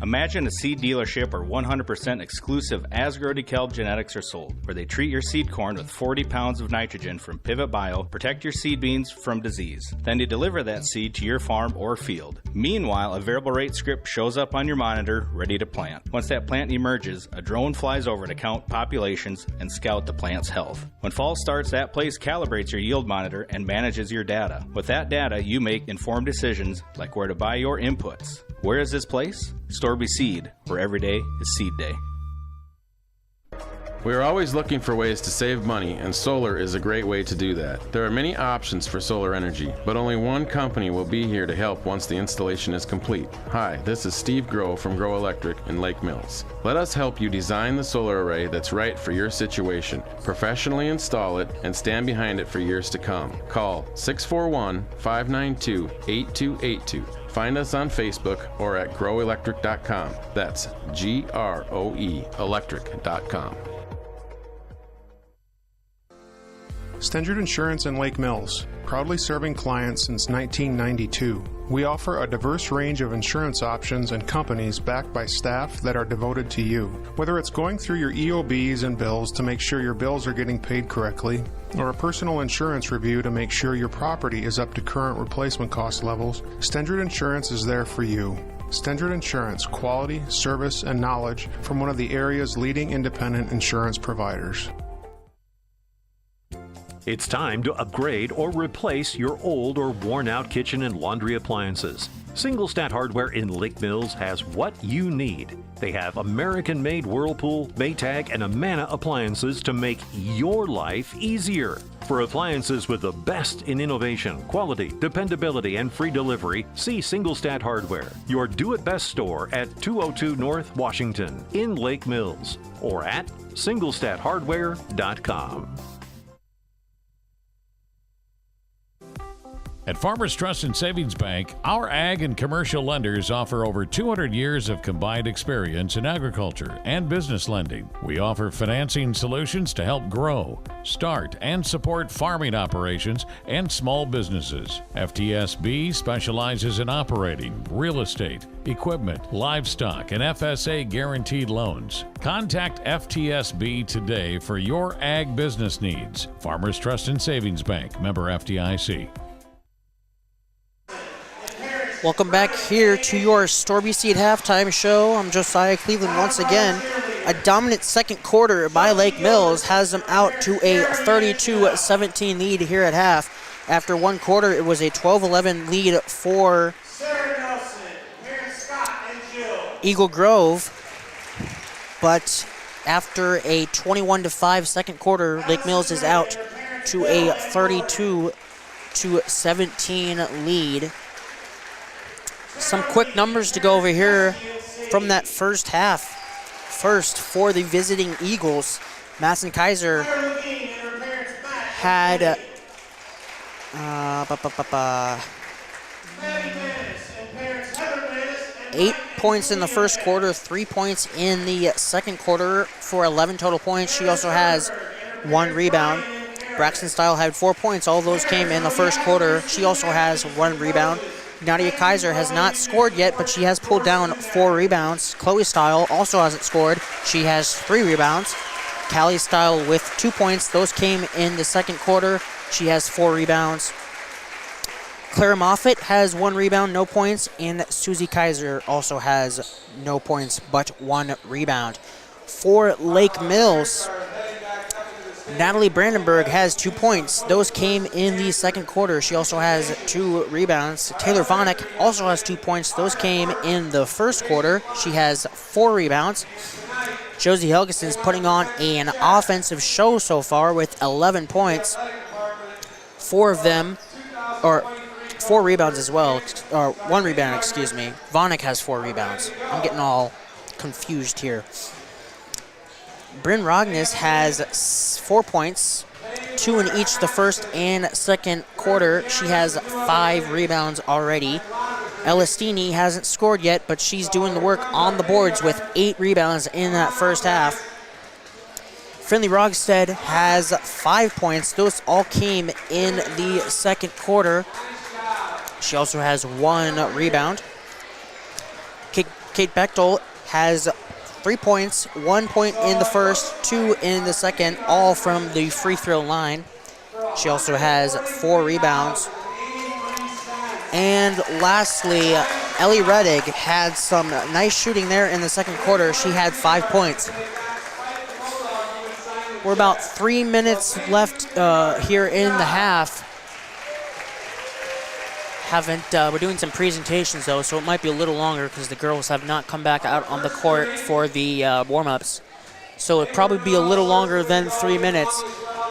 S7: Imagine a seed dealership where 100% exclusive Asgrow DeKalb genetics are sold, where they treat your seed corn with 40 pounds of nitrogen from Pivot Bio, protect your seed beans from disease. Then they deliver that seed to your farm or field. Meanwhile, a variable rate script shows up on your monitor, ready to plant. Once that plant emerges, a drone flies over to count populations and scout the plant's health. When fall starts, that place calibrates your yield monitor and manages your data. With that data, you make informed decisions like where to buy your inputs. Where is this place? Storby Seed, where every day is seed day.
S3: We are always looking for ways to save money, and solar is a great way to do that. There are many options for solar energy, but only one company will be here to help once the installation is complete. Hi, this is Steve Groh from Grow Electric in Lake Mills. Let us help you design the solar array that's right for your situation, professionally install it, and stand behind it for years to come. Call 641-592-8282. Find us on Facebook or at growelectric.com. That's GROE electric.com.
S4: Stendard Insurance in Lake Mills, proudly serving clients since 1992. We offer a diverse range of insurance options and companies backed by staff that are devoted to you. Whether it's going through your EOBs and bills to make sure your bills are getting paid correctly, or a personal insurance review to make sure your property is up to current replacement cost levels, Stendard Insurance is there for you. Stendard Insurance, quality, service, and knowledge from one of the area's leading independent insurance providers.
S5: It's time to upgrade or replace your old or worn-out kitchen and laundry appliances. Singlestat Hardware in Lake Mills has what you need. They have American-made Whirlpool, Maytag, and Amana appliances to make your life easier. For appliances with the best in innovation, quality, dependability, and free delivery, see Singlestat Hardware, your do-it-best store at 202 North Washington in Lake Mills, or at singlestathardware.com.
S6: At Farmers Trust and Savings Bank, our ag and commercial lenders offer over 200 years of combined experience in agriculture and business lending. We offer financing solutions to help grow, start, and support farming operations and small businesses. FTSB specializes in operating, real estate, equipment, livestock, and FSA guaranteed loans. Contact FTSB today for your ag business needs. Farmers Trust and Savings Bank, member FDIC.
S2: Welcome back here to your Storby Seed halftime show. I'm Josiah Cleveland once again. A dominant second quarter by Lake Mills has them out to a 32-17 lead here at half. After one quarter, it was a 12-11 lead for Eagle Grove. But after a 21-5 second quarter, Lake Mills is out to a 32-17 lead. Some quick numbers to go over here from that first half. First, for the visiting Eagles, Madison Kaiser had 8 points in the first quarter, 3 points in the second quarter for 11 total points. She also has 1 rebound. Braxton Style had 4 points. All those came in the first quarter. She also has 1 rebound. Nadia Kaiser has not scored yet, but she has pulled down 4 rebounds. Chloe Style also hasn't scored. She has 3 rebounds. Callie Style with 2 points. Those came in the second quarter. She has 4 rebounds. Clara Moffitt has 1 rebound, no points, and Susie Kaiser also has no points, but 1 rebound. For Lake Mills, Natalie Brandenburg has 2 points. Those came in the second quarter. She also has 2 rebounds. Taylor Vonick also has 2 points. Those came in the first quarter. She has 4 rebounds. Josie Helgeson's putting on an offensive show so far with 11 points. 4 of them, or 4 rebounds as well, or 1 rebound, excuse me. Vonick has 4 rebounds. I'm getting all confused here. Bryn Rognes has 4 points, 2 in each the first and second quarter. She has 5 rebounds already. Elistini hasn't scored yet, but she's doing the work on the boards with 8 rebounds in that first half. Finley Rogstead has 5 points. Those all came in the second quarter. She also has 1 rebound. Kate Bechtel has 3 points, 1 point in the first, 2 in the second, all from the free throw line. She also has 4 rebounds. And lastly, Ellie Reddig had some nice shooting there in the second quarter. She had 5 points. We're about 3 minutes left here in the half. We're doing some presentations though, so it might be a little longer because the girls have not come back out on the court for the warm-ups. So it'll probably be a little longer than 3 minutes.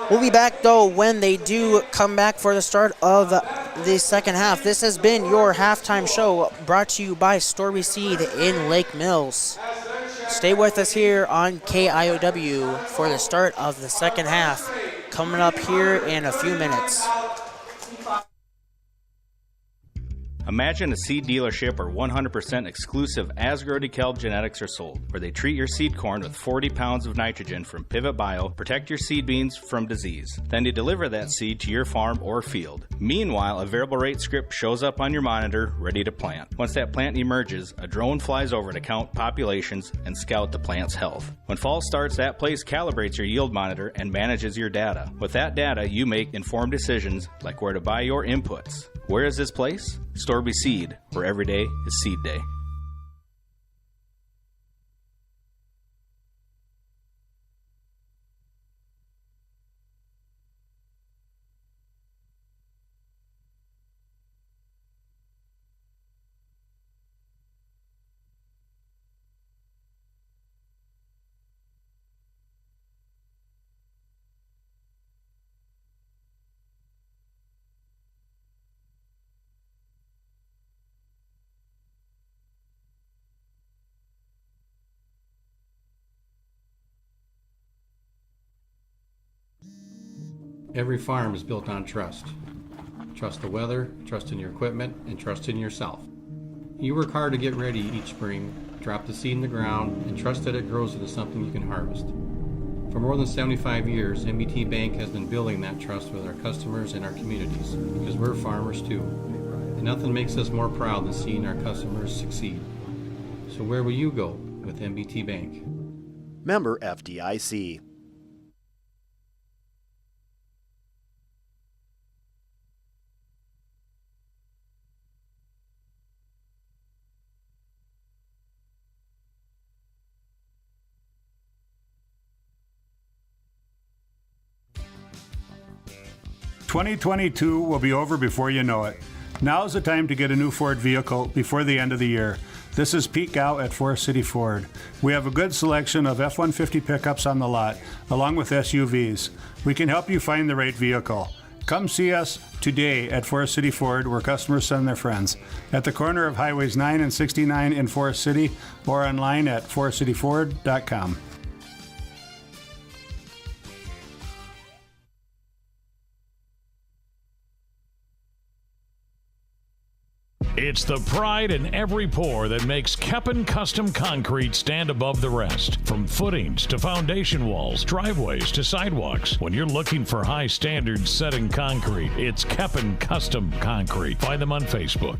S2: We'll be back though when they do come back for the start of the second half. This has been your halftime show brought to you by Storby Seed in Lake Mills. Stay with us here on KIOW for the start of the second half. Coming up here in a few minutes.
S7: Imagine a seed dealership where 100% exclusive Asgrow DeKalb genetics are sold, where they treat your seed corn with 40 pounds of nitrogen from Pivot Bio, protect your seed beans from disease. Then they deliver that seed to your farm or field. Meanwhile, a variable rate script shows up on your monitor, ready to plant. Once that plant emerges, a drone flies over to count populations and scout the plant's health. When fall starts, that place calibrates your yield monitor and manages your data. With that data, you make informed decisions like where to buy your inputs. Where is this place? Storby Seed, where every day is seed day.
S8: Every farm is built on trust. Trust the weather, trust in your equipment, and trust in yourself. You work hard to get ready each spring, drop the seed in the ground, and trust that it grows into something you can harvest. For more than 75 years, MBT Bank has been building that trust with our customers and our communities, because we're farmers too. And nothing makes us more proud than seeing our customers succeed. So where will you go with MBT Bank?
S9: Member FDIC.
S10: "2022 will be over before you know it. Now's the time to get a new Ford vehicle before the end of the year. This is Pete Gow at Forest City Ford. We have a good selection of F-150 pickups on the lot, along with SUVs. We can help you find the right vehicle. Come see us today at Forest City Ford, where customers send their friends, at the corner of Highways 9 and 69 in Forest City, or online at forestcityford.com.
S6: It's the pride in every pour that makes Keppen Custom Concrete stand above the rest. From footings to foundation walls, driveways to sidewalks. When you're looking for high standards set in concrete, it's Keppen Custom Concrete. Find them on Facebook.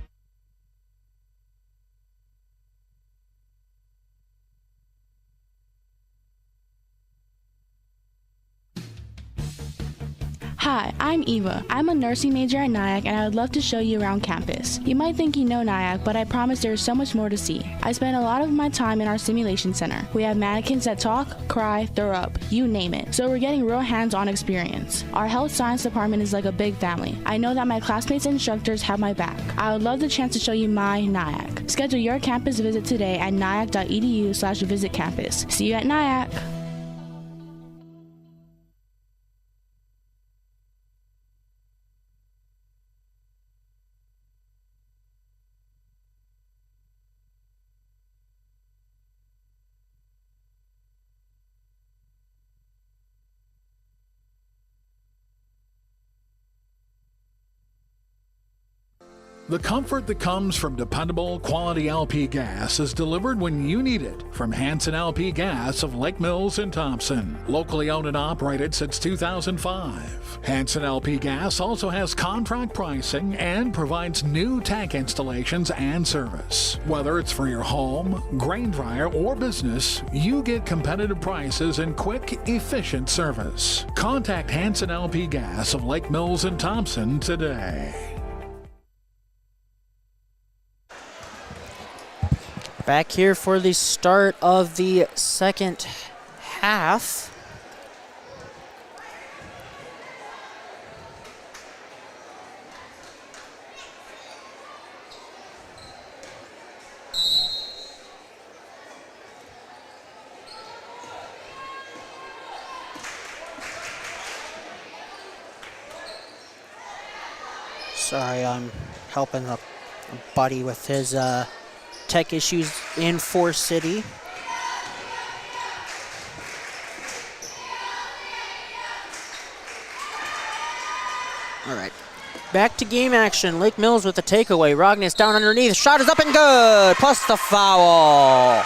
S11: Hi, I'm Eva. I'm a nursing major at Nyack and I would love to show you around campus. You might think you know Nyack, but I promise there is so much more to see. I spend a lot of my time in our simulation center. We have mannequins that talk, cry, throw up, you name it. So we're getting real hands-on experience. Our health science department is like a big family. I know that my classmates and instructors have my back. I would love the chance to show you my Nyack. Schedule your campus visit today at nyack.edu/visitcampus. See you at Nyack.
S12: The comfort that comes from dependable, quality LP gas is delivered when you need it from Hanson LP Gas of Lake Mills and Thompson. Locally owned and operated since 2005. Hanson LP Gas also has contract pricing and provides new tank installations and service. Whether it's for your home, grain dryer, or business, you get competitive prices and quick, efficient service. Contact Hanson LP Gas of Lake Mills and Thompson today.
S2: Back here for the start of the second half. Sorry, I'm helping a buddy with his tech issues in Forest City. All right. Back to game action. Lake Mills with the takeaway. Rogness down underneath. Shot is up and good. Plus the foul.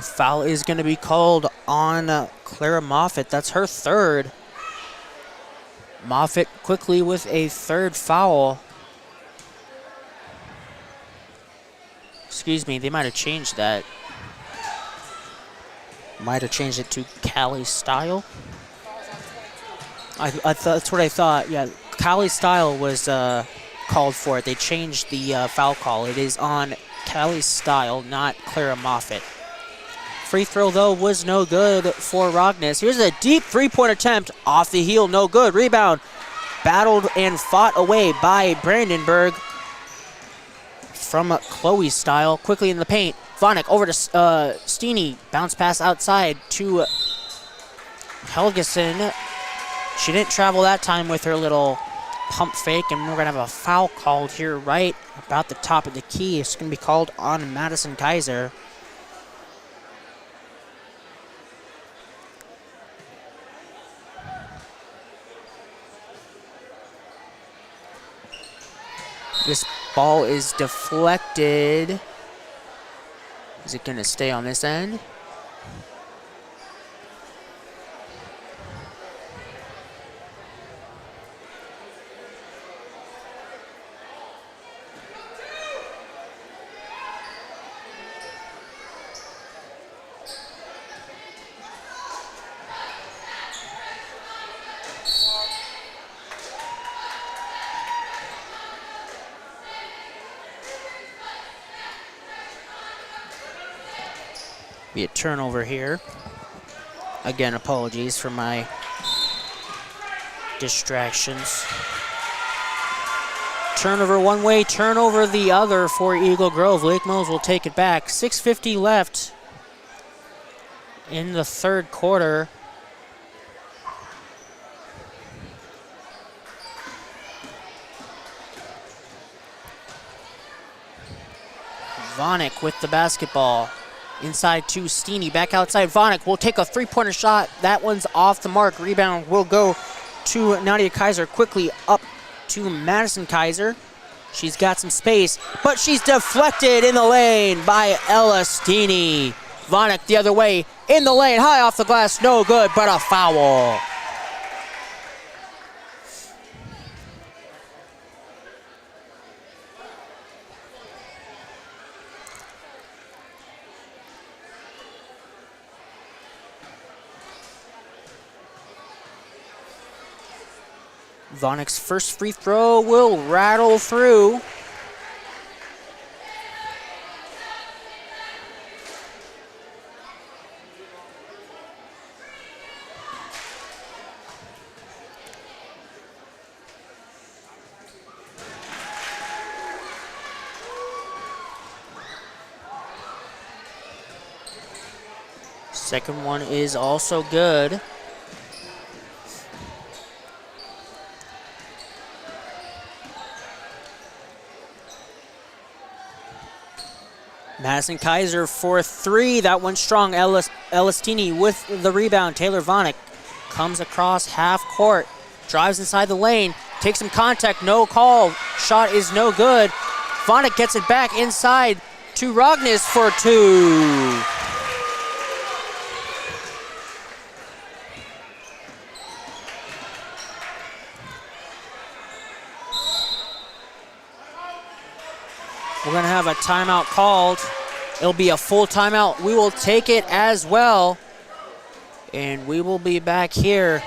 S2: Foul is going to be called on Clara Moffitt. That's her third. Moffitt quickly with a third foul. Excuse me, they might have changed that. Might have changed it to Callie Style. That's what I thought. Yeah, Callie Style was called for it. They changed the foul call. It is on Callie Style, not Clara Moffitt. Free throw, though, was no good for Rogness. Here's a deep three-point attempt. Off the heel, no good. Rebound. Battled and fought away by Brandenburg from Chloe Style. Quickly in the paint. Vonik over to Steeny. Bounce pass outside to Helgeson. She didn't travel that time with her little pump fake, and we're going to have a foul called here right about the top of the key. It's going to be called on Madison Kaiser. This ball is deflected. Is it going to stay on this end? Be a turnover here. Again, apologies for my distractions. Turnover one way, turnover the other for Eagle Grove. Lake Mills will take it back. 6:50 left in the third quarter. Vonick with the basketball. Inside to Steeny, back outside. Vonick will take a three-pointer shot. That one's off the mark. Rebound will go to Nadia Kaiser. Quickly up to Madison Kaiser. She's got some space, but she's deflected in the lane by Ella Steeny. Vonick the other way in the lane. High off the glass, no good, but a foul. Vonick's first free throw will rattle through. Second one is also good. Madison Kaiser for three. That one's strong. Elistini with the rebound. Taylor Vonick comes across half court. Drives inside the lane. Takes some contact. No call. Shot is no good. Vonick gets it back inside to Rognes for two. We're going to have a timeout called. It'll be a full timeout. We will take it as well. And we will be back here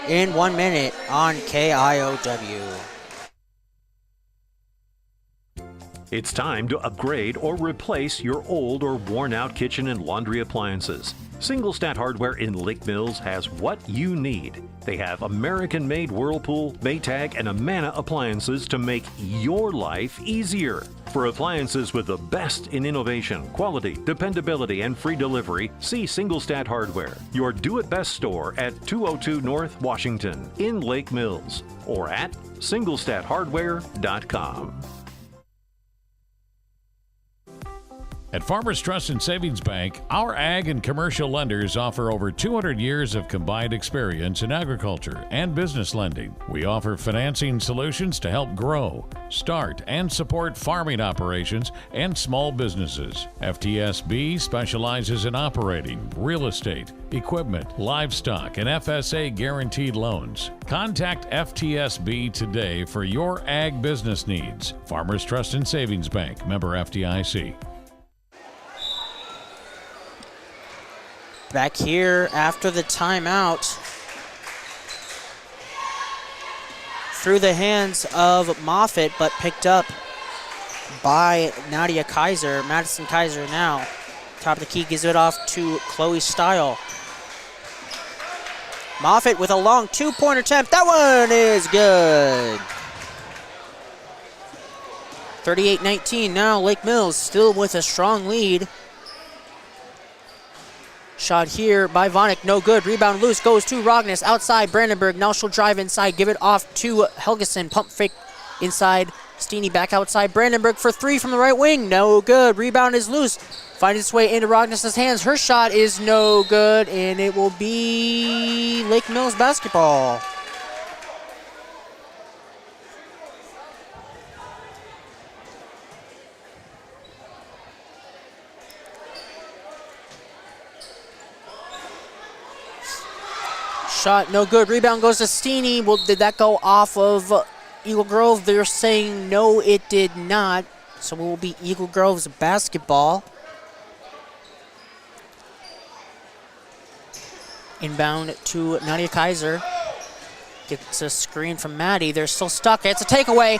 S2: in 1 minute on KIOW.
S5: It's time to upgrade or replace your old or worn-out kitchen and laundry appliances. Single Stat Hardware in Lake Mills has what you need. They have American-made Whirlpool, Maytag, and Amana appliances to make your life easier. For appliances with the best in innovation, quality, dependability, and free delivery, see Single Stat Hardware, your do-it-best store at 202 North Washington in Lake Mills, or at singlestathardware.com.
S6: At Farmers Trust and Savings Bank, our ag and commercial lenders offer over 200 years of combined experience in agriculture and business lending. We offer financing solutions to help grow, start, and support farming operations and small businesses. FTSB specializes in operating, real estate, equipment, livestock, and FSA guaranteed loans. Contact FTSB today for your ag business needs. Farmers Trust and Savings Bank, member FDIC.
S2: Back here after the timeout. Through the hands of Moffitt, but picked up by Nadia Kaiser. Madison Kaiser now. Top of the key, gives it off to Chloe Style. Moffitt with a long two-pointer attempt. That one is good. 38-19 now. Lake Mills still with a strong lead. Shot here by Vonick, no good. Rebound loose, goes to Rognes outside Brandenburg. Now she'll drive inside, give it off to Helgeson. Pump fake inside. Steeny back outside. Brandenburg for three from the right wing, no good. Rebound is loose, finds its way into Rognes' hands. Her shot is no good, and it will be Lake Mills basketball. shot, no good. Rebound goes to Steeney. Well, did that go off of Eagle Grove? They're saying no, it did not. So it will be Eagle Grove's basketball. Inbound to Nadia Kaiser. Gets a screen from Maddie. They're still stuck. It's a takeaway.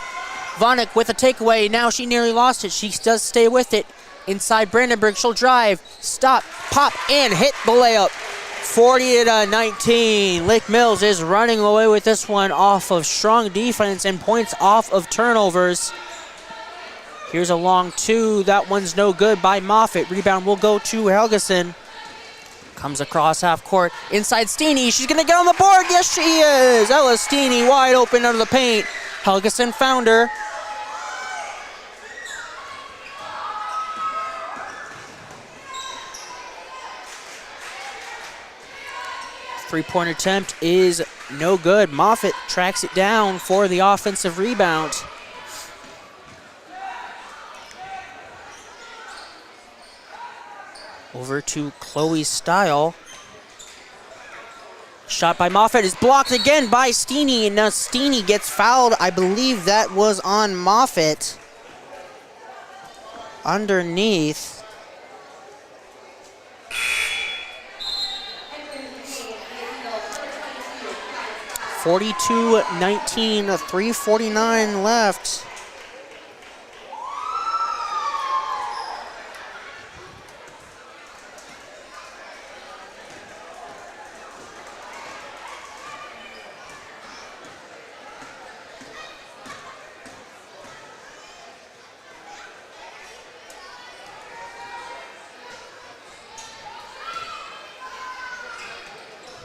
S2: Vonik with a takeaway. Now she nearly lost it. She does stay with it. Inside Brandenburg. She'll drive. Stop. Pop. And hit the layup. 40-19. Lake Mills is running away with this one off of strong defense and points off of turnovers. Here's a long two. That one's no good by Moffitt. Rebound will go to Helgeson. Comes across half court. Inside Steeney. She's going to get on the board. Yes, she is. Ella Steeney wide open under the paint. Helgeson found her. Three-point attempt is no good. Moffitt tracks it down for the offensive rebound. Over to Chloe Style. Shot by Moffitt is blocked again by Steeney, and now Steeney gets fouled. I believe that was on Moffitt. Underneath. (42-19), 3:49 left.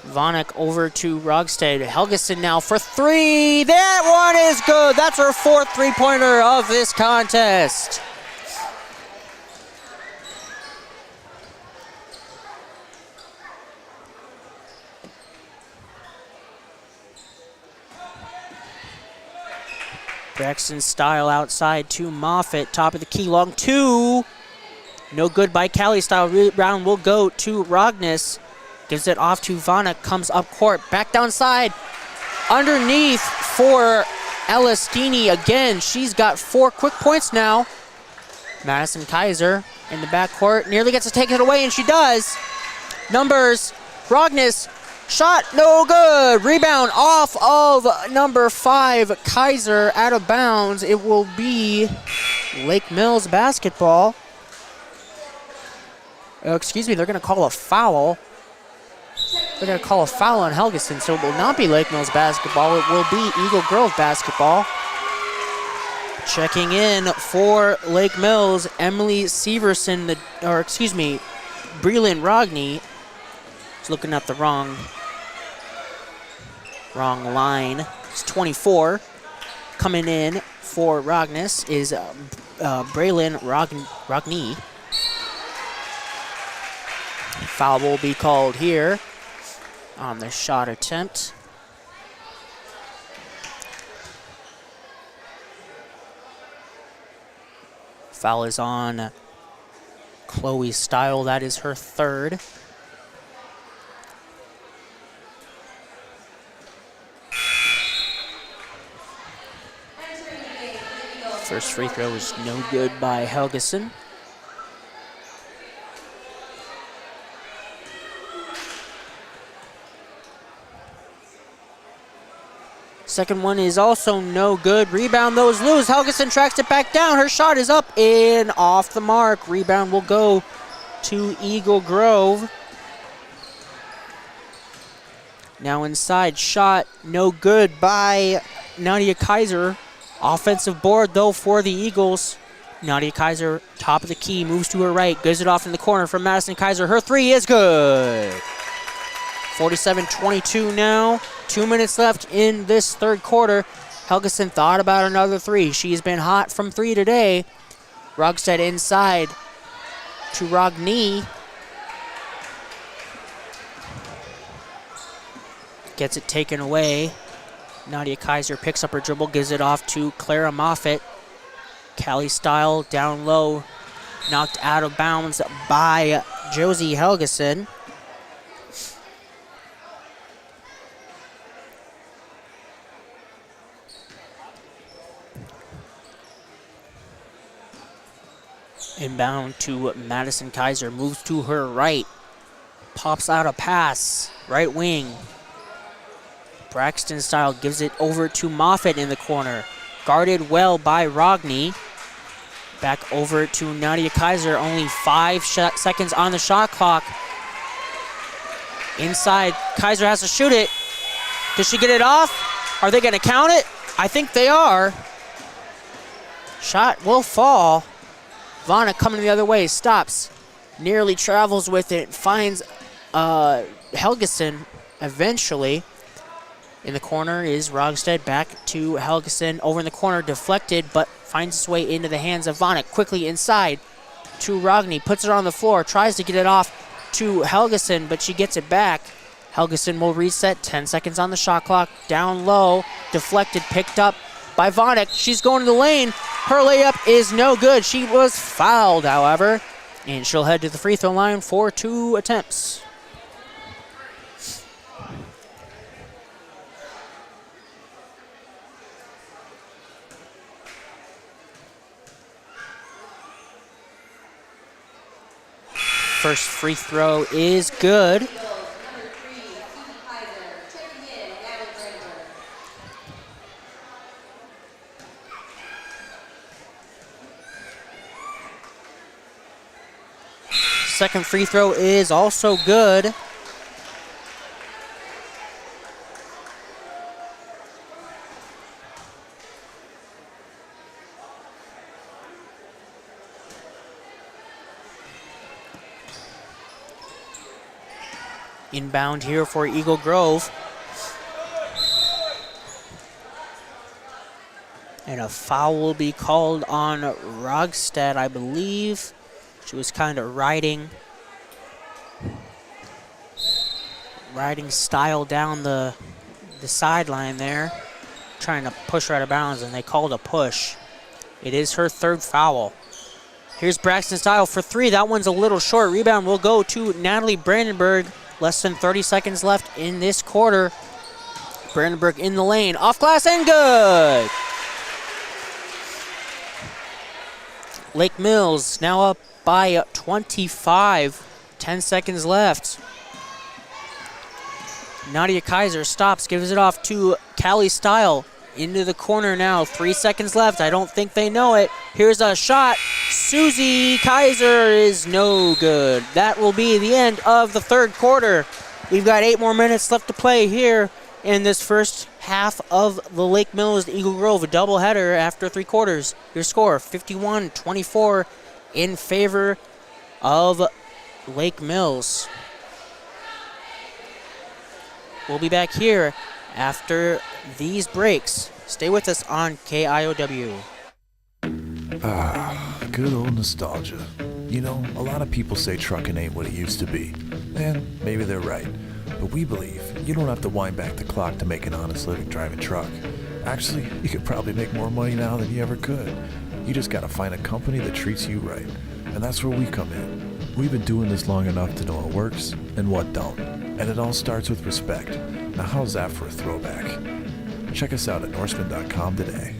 S2: Vonik over to Rogstad. Helgeson now for three. That one is good. That's her fourth three-pointer of this contest. Braxton Style outside to Moffitt. Top of the key, long two. No good by Callie Style. Rebound will go to Rognus. Gives it off to Vonik, comes up court, back downside. Underneath for Ella Steeney again. She's got 4 quick points now. Madison Kaiser in the backcourt, nearly gets to take it away, and she does. Numbers, Rognus, shot, no good. Rebound off of number 5, Kaiser, out of bounds. It will be Lake Mills basketball. Excuse me, they're gonna call a foul. They're going to call a foul on Helgeson, so it will not be Lake Mills basketball. It will be Eagle Grove basketball. Checking in for Lake Mills, Emily Severson, Breland Rogney. Is looking at the wrong line. It's 24. Coming in for Rognus is Breland Rogney. Foul will be called here on the shot attempt. Foul is on Chloe Style. That is her third. First free throw is no good by Helgeson. Second one is also no good. Rebound, those lose. Helgeson tracks it back down. Her shot is up and off the mark. Rebound will go to Eagle Grove. Now inside, shot no good by Nadia Kaiser. Offensive board though for the Eagles. Nadia Kaiser, top of the key, moves to her right, gives it off in the corner from Madison Kaiser. Her three is good. 47-22 now. 2 minutes left in this third quarter. Helgeson thought about another three. She's been hot from three today. Rogstad inside to Rogney. Gets it taken away. Nadia Kaiser picks up her dribble, gives it off to Clara Moffitt. Callie Style down low, knocked out of bounds by Josie Helgeson. Inbound to Madison Kaiser, moves to her right, pops out a pass, right wing. Braxton Style gives it over to Moffitt in the corner. Guarded well by Rogny. Back over to Nadia Kaiser, only 5 seconds on the shot clock. Inside, Kaiser has to shoot it. Does she get it off? Are they gonna count it? I think they are. Shot will fall. Vonna coming the other way, stops. Nearly travels with it, finds Helgeson eventually. In the corner is Rogstad, back to Helgeson, over in the corner, deflected, but finds its way into the hands of Vonnet. Quickly inside to Rogny, puts it on the floor, tries to get it off to Helgeson, but she gets it back. Helgeson will reset, 10 seconds on the shot clock, down low, deflected, picked up by Vonnet. She's going to the lane. Her layup is no good. She was fouled, however, and she'll head to the free throw line for 2 attempts. First free throw is good. Second free throw is also good. Inbound here for Eagle Grove. And a foul will be called on Rogstad, I believe. She was kind of riding Style down the sideline there, trying to push her out of bounds, and they called a push. It is her 3rd foul. Here's Braxton Style for 3. That one's a little short. Rebound will go to Natalie Brandenburg. Less than 30 seconds left in this quarter. Brandenburg in the lane. Off glass and good. Lake Mills now up by 25. 10 seconds left. Nadia Kaiser stops, gives it off to Callie Style. Into the corner now. 3 seconds left. I don't think they know it. Here's a shot. Susie Kaiser is no good. That will be the end of the 3rd quarter. We've got 8 more minutes left to play here in this first half of the Lake Mills Eagle Grove, a doubleheader after 3 quarters. Your score, 51-24 in favor of Lake Mills. We'll be back here after these breaks. Stay with us on KIOW.
S1: Good old nostalgia. You know, a lot of people say trucking ain't what it used to be. And maybe they're right. But we believe you don't have to wind back the clock to make an honest living driving truck. Actually, you could probably make more money now than you ever could. You just gotta find a company that treats you right. And that's where we come in. We've been doing this long enough to know what works and what don't. And it all starts with respect. Now how's that for a throwback? Check us out at Norseman.com today.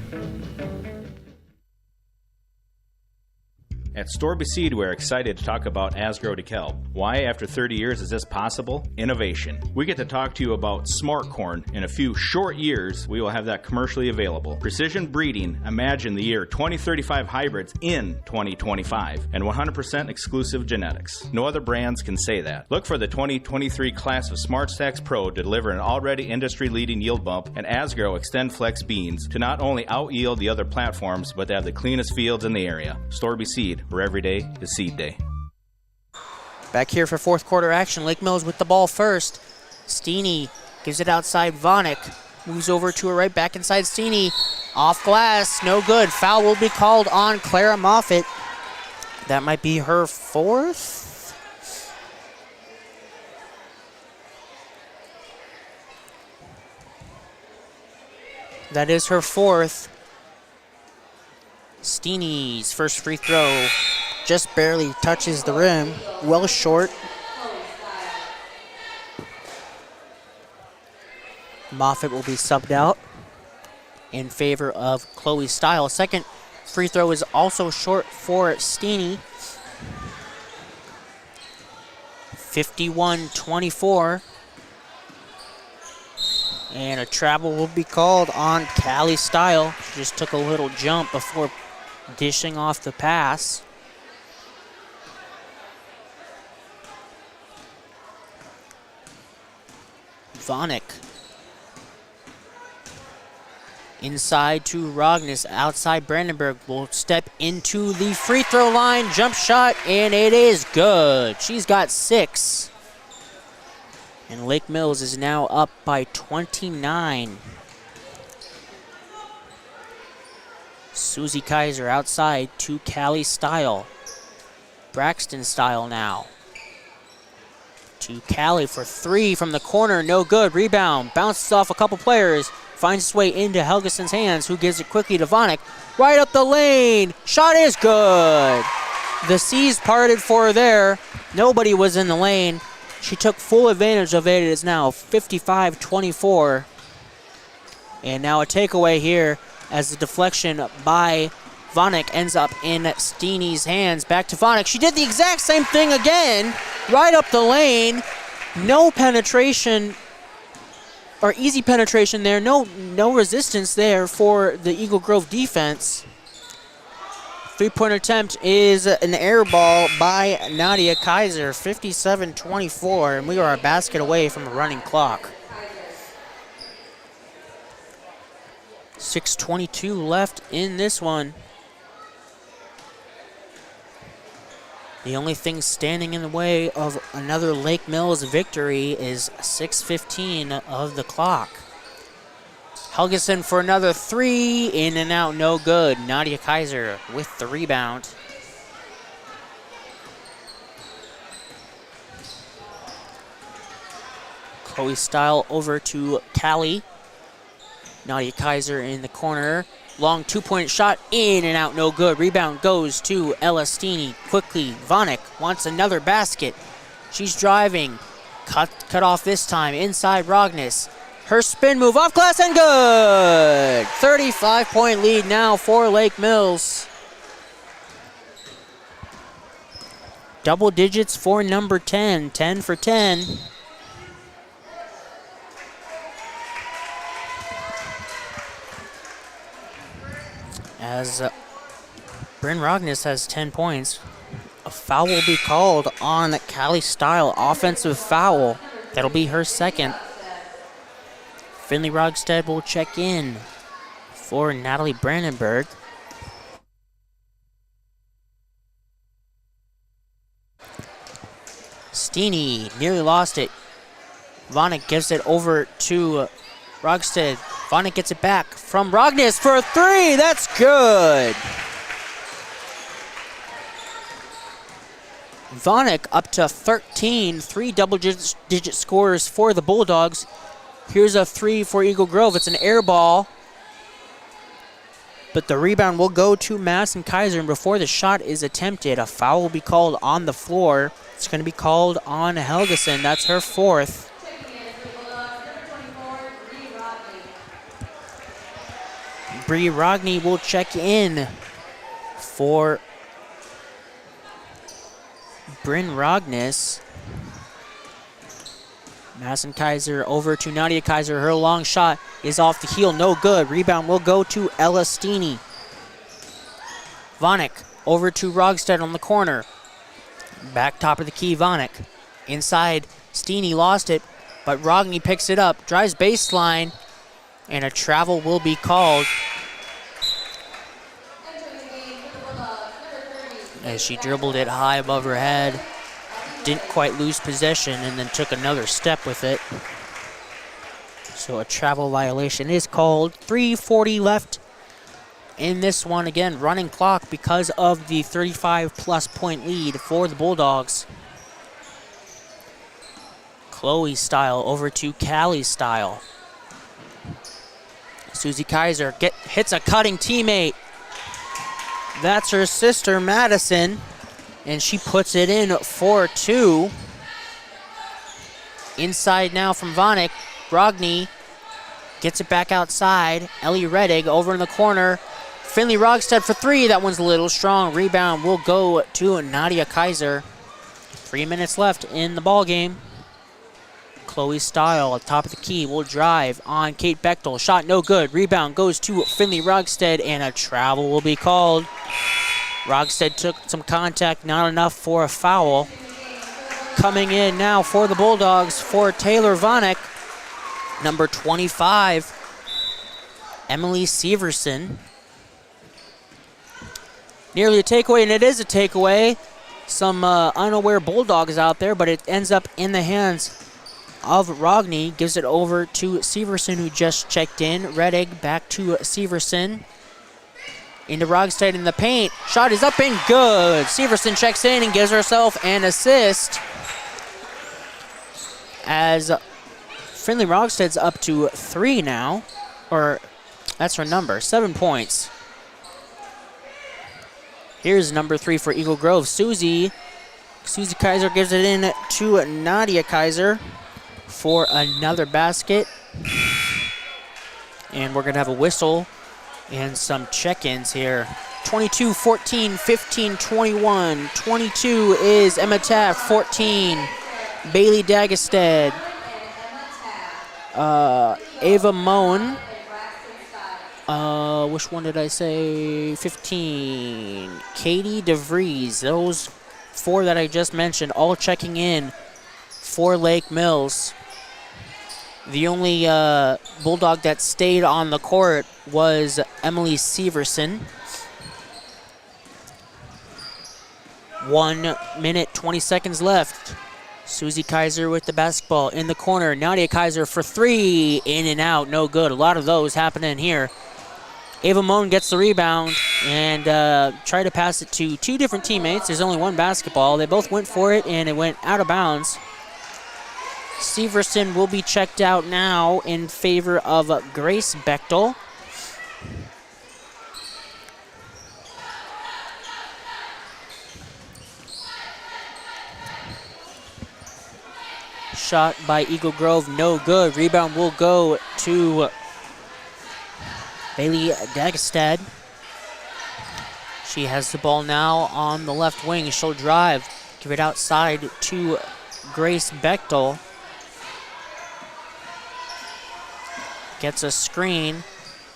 S7: At Storby Seed, we're excited to talk about Asgrow DeKalb. Why, after 30 years, is this possible? Innovation. We get to talk to you about smart corn. In a few short years, we will have that commercially available. Precision breeding. Imagine the year 2035 hybrids in 2025. And 100% exclusive genetics. No other brands can say that. Look for the 2023 class of SmartStax Pro to deliver an already industry-leading yield bump and Asgrow Extend Flex beans to not only out-yield the other platforms, but to have the cleanest fields in the area. Storby Seed, where every day is seed day.
S2: Back here for 4th quarter action. Lake Mills with the ball first. Steeney gives it outside Vonnick. Moves over to her right, back inside Steeney. Off glass, no good. Foul will be called on Clara Moffitt. That might be her 4th. That is her 4th. Steeney's first free throw just barely touches the rim. Well short. Moffitt will be subbed out in favor of Chloe Style. Second free throw is also short for Steeney. 51-24. And a travel will be called on Callie Style. She just took a little jump before dishing off the pass. Vonick. Inside to Rognus, outside Brandenburg will step into the free throw line, jump shot, and it is good. She's got 6. And Lake Mills is now up by 29. Susie Kaiser outside to Callie Style. Braxton Style now. To Callie for 3 from the corner, no good. Rebound, bounces off a couple players. Finds its way into Helgeson's hands, who gives it quickly to Vonick. Right up the lane. Shot is good. The seas parted for her there. Nobody was in the lane. She took full advantage of it. It is now 55-24. And now a takeaway here as the deflection by Vonick ends up in Steeny's hands. Back to Vonick. She did the exact same thing again. Right up the lane. No penetration, or easy penetration there. No resistance there for the Eagle Grove defense. Three-point attempt is an air ball by Nadia Kaiser, 57-24, and we are a basket away from a running clock. 6:22 left in this one. The only thing standing in the way of another Lake Mills victory is 6:15 of the clock. Helgeson for another 3, in and out, no good. Nadia Kaiser with the rebound. Chloe Style over to Callie. Nadia Kaiser in the corner. Long 2-point shot, in and out, no good. Rebound goes to Ella Steeny. Quickly, Vonick wants another basket. She's driving. Cut off this time. Inside Rognus. Her spin move off glass and good. 35-point lead now for Lake Mills. Double digits for number 10. 10 for 10. As Bryn Rognus has 10 points, a foul will be called on Callie Style. Offensive foul. That'll be her second. Finley Rogstead will check in for Natalie Brandenburg. Steeny nearly lost it. Vonick gives it over to Rogstead. Vonick gets it back from Rognus for a 3. That's good. Vonick up to 13. 3 double-digit scores for the Bulldogs. Here's a 3 for Eagle Grove. It's an air ball. But the rebound will go to Madison Kaiser. And before the shot is attempted, a foul will be called on the floor. It's going to be called on Helgeson. That's her 4th. Bree Rogney will check in for Bryn Rognus. Madison Kaiser over to Nadia Kaiser. Her long shot is off the heel, no good. Rebound will go to Ella Steeny. Vonick over to Rogstead on the corner. Back top of the key, Vonick. Inside, Steeny lost it, but Rogney picks it up, drives baseline, and a travel will be called as she dribbled it high above her head. Didn't quite lose possession and then took another step with it. So a travel violation is called. 3:40 left in this one. Again, running clock because of the 35-plus point lead for the Bulldogs. Chloe Style over to Callie Style. Susie Kaiser hits a cutting teammate. That's her sister, Madison, and she puts it in for 2. Inside now from Vonick. Rogney gets it back outside. Ellie Reddig over in the corner. Finley Rogstead for 3. That one's a little strong. Rebound will go to Nadia Kaiser. 3 minutes left in the ball game. Chloe Style at top of the key will drive on Kate Bechtel. Shot no good. Rebound goes to Finley Rogstead, and a travel will be called. Rogstead took some contact, not enough for a foul. Coming in now for the Bulldogs for Taylor Vanek, number 25, Emily Severson. Nearly a takeaway, and it is a takeaway. Some unaware Bulldogs out there, but it ends up in the hands of Rogney. Gives it over to Severson, who just checked in. Reddig back to Severson. Into Rogstead in the paint. Shot is up and good. Severson checks in and gives herself an assist. As Finley Rogstead's up to 3 now. Or, that's her number, 7 points. Here's number 3 for Eagle Grove, Susie. Susie Kaiser gives it in to Nadia Kaiser for another basket. And we're going to have a whistle and some check-ins here. 22, 14, 15, 21. 22 is Emma Taft, 14, Bailey Dagestad. Ava Moen. Which one did I say? 15. Katie DeVries. Those 4 that I just mentioned, all checking in for Lake Mills. The only Bulldog that stayed on the court was Emily Severson. 1 minute, 20 seconds left. Susie Kaiser with the basketball in the corner. Nadia Kaiser for 3. In and out, no good. A lot of those happening here. Ava Moen gets the rebound and tried to pass it to 2 different teammates. There's only 1 basketball. They both went for it, and it went out of bounds. Severson will be checked out now in favor of Grace Bechtel. Shot by Eagle Grove, no good. Rebound will go to Bailey Dagestad. She has the ball now on the left wing. She'll drive, give it outside to Grace Bechtel. Gets a screen,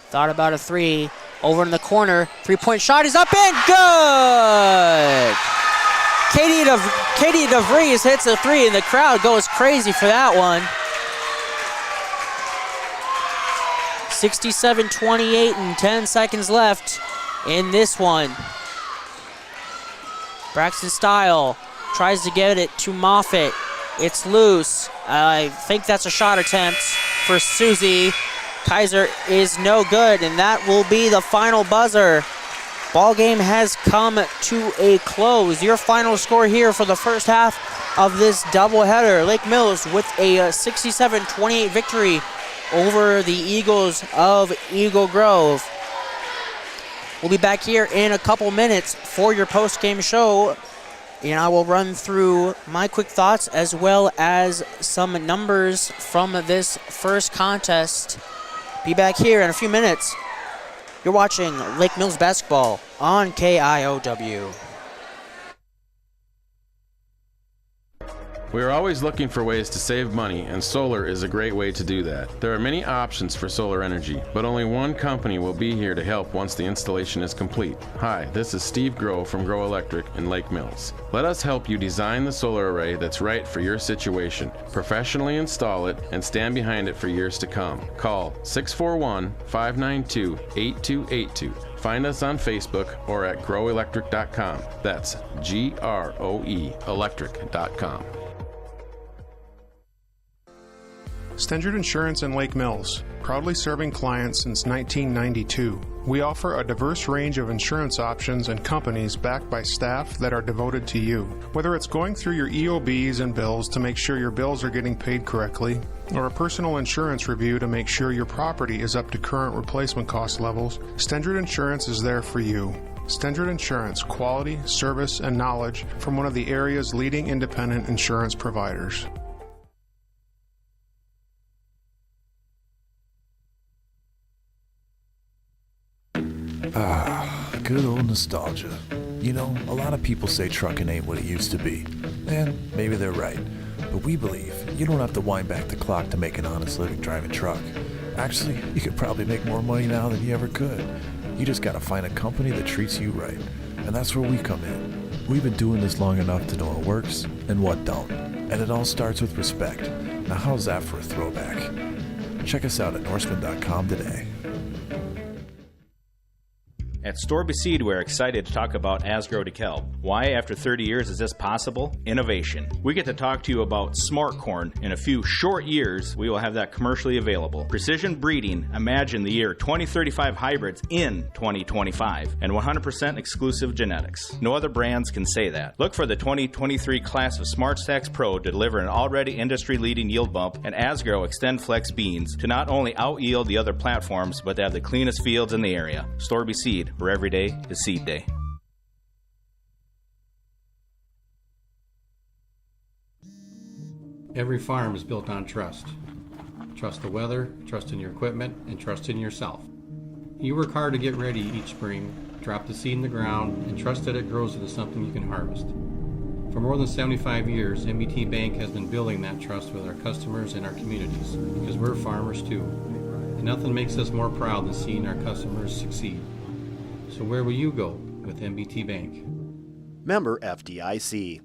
S2: thought about a 3. Over in the corner, 3-point shot is up and good! Katie DeVries hits a 3 and the crowd goes crazy for that one. 67-28 and 10 seconds left in this one. Braxton Style tries to get it to Moffitt. It's loose. I think that's a shot attempt for Susie. Kaiser is no good, and that will be the final buzzer. Ball game has come to a close. Your final score here for the first half of this doubleheader. Lake Mills with a 67-28 victory over the Eagles of Eagle Grove. We'll be back here in a couple minutes for your post-game show, and I will run through my quick thoughts as well as some numbers from this first contest. Be back here in a few minutes. You're watching Lake Mills basketball on KIOW.
S3: We are always looking for ways to save money, and solar is a great way to do that. There are many options for solar energy, but only one company will be here to help once the installation is complete. Hi, this is Steve Groh from Grow Electric in Lake Mills. Let us help you design the solar array that's right for your situation, professionally install it, and stand behind it for years to come. Call 641-592-8282. Find us on Facebook or at growelectric.com. That's GROE electric.com.
S4: Stengert Insurance in Lake Mills, proudly serving clients since 1992. We offer a diverse range of insurance options and companies backed by staff that are devoted to you. Whether it's going through your EOBs and bills to make sure your bills are getting paid correctly, or a personal insurance review to make sure your property is up to current replacement cost levels, Stengert Insurance is there for you. Stengert Insurance, quality, service, and knowledge from one of the area's leading independent insurance providers.
S1: Good old nostalgia. You know, a lot of people say trucking ain't what it used to be. And maybe they're right. But we believe you don't have to wind back the clock to make an honest living driving truck. Actually, you could probably make more money now than you ever could. You just gotta find a company that treats you right. And that's where we come in. We've been doing this long enough to know what works and what don't. And it all starts with respect. Now how's that for a throwback? Check us out at Norseman.com today.
S7: At Storby Seed, we're excited to talk about Asgrow DeKalb. Why, after 30 years, is this possible? Innovation. We get to talk to you about smart corn. In a few short years, we will have that commercially available. Precision breeding. Imagine the year 2035 hybrids in 2025. And 100% exclusive genetics. No other brands can say that. Look for the 2023 class of SmartStax Pro to deliver an already industry-leading yield bump and Asgrow Extend Flex beans to not only out-yield the other platforms, but to have the cleanest fields in the area. Storby Seed, where every day is seed day.
S8: Every farm is built on trust. Trust the weather, trust in your equipment, and trust in yourself. You work hard to get ready each spring, drop the seed in the ground, and trust that it grows into something you can harvest. For more than 75 years, MBT Bank has been building that trust with our customers and our communities, because we're farmers too. And nothing makes us more proud than seeing our customers succeed. So where will you go with MBT Bank?
S9: Member FDIC.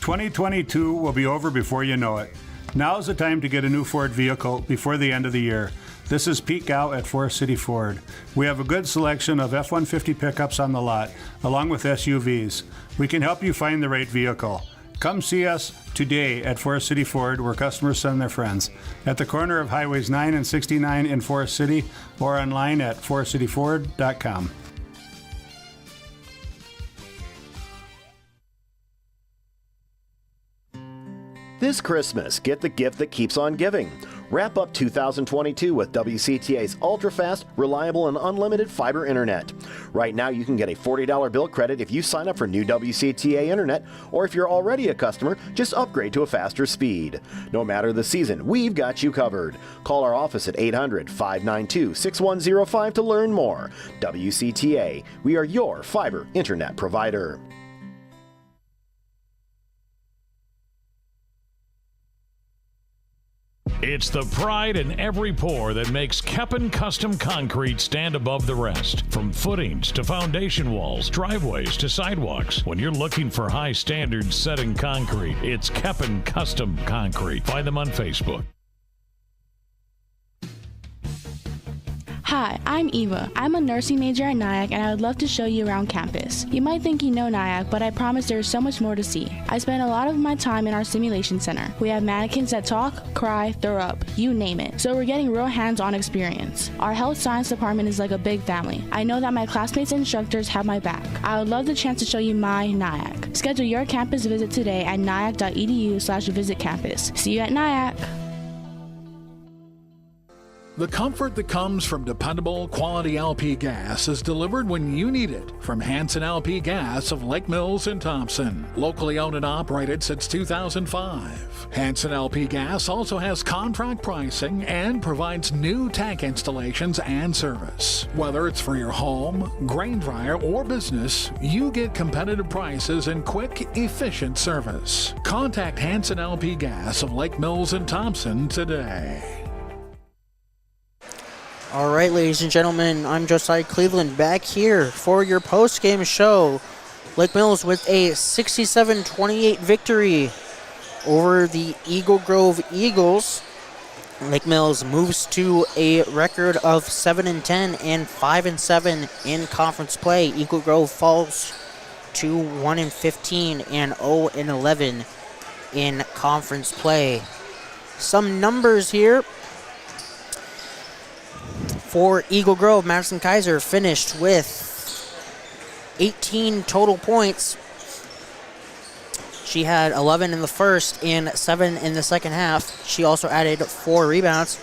S10: "2022 will be over before you know it. Now's the time to get a new Ford vehicle before the end of the year. This is Pete Gow at Forest City Ford. We have a good selection of F-150 pickups on the lot, along with SUVs. We can help you find the right vehicle. Come see us today at Forest City Ford, where customers send their friends, at the corner of Highways 9 and 69 in Forest City, or online at forestcityford.com.
S9: This Christmas, get the gift that keeps on giving. Wrap up 2022 with WCTA's ultra-fast, reliable, and unlimited fiber internet. Right now, you can get a $40 bill credit if you sign up for new WCTA internet, or if you're already a customer, just upgrade to a faster speed. No matter the season, we've got you covered. Call our office at 800-592-6105 to learn more. WCTA, we are your fiber internet provider.
S6: It's the pride in every pour that makes Keppen Custom Concrete stand above the rest. From footings to foundation walls, driveways to sidewalks. When you're looking for high standards set in concrete, it's Keppen Custom Concrete. Find them on Facebook.
S11: Hi, I'm Eva. I'm a nursing major at Nyack, and I would love to show you around campus. You might think you know Nyack, but I promise there is so much more to see. I spend a lot of my time in our simulation center. We have mannequins that talk, cry, throw up, you name it. So we're getting real hands-on experience. Our health science department is like a big family. I know that my classmates and instructors have my back. I would love the chance to show you my Nyack. Schedule your campus visit today at nyack.edu/visitcampus. See you at Nyack.
S12: The comfort that comes from dependable, quality LP gas is delivered when you need it from Hanson LP Gas of Lake Mills and Thompson. Locally owned and operated since 2005. Hanson LP Gas also has contract pricing and provides new tank installations and service. Whether it's for your home, grain dryer, or business, you get competitive prices and quick, efficient service. Contact Hanson LP Gas of Lake Mills and Thompson today.
S2: All right, ladies and gentlemen, I'm Josiah Cleveland back here for your post-game show. Lake Mills with a 67-28 victory over the Eagle Grove Eagles. Lake Mills moves to a record of 7-10 and 5-7 in conference play. Eagle Grove falls to 1-15 and 0-11 in conference play. Some numbers here. For Eagle Grove, Madison Kaiser finished with 18 total points. She had 11 in the first and 7 in the second half. She also added 4 rebounds.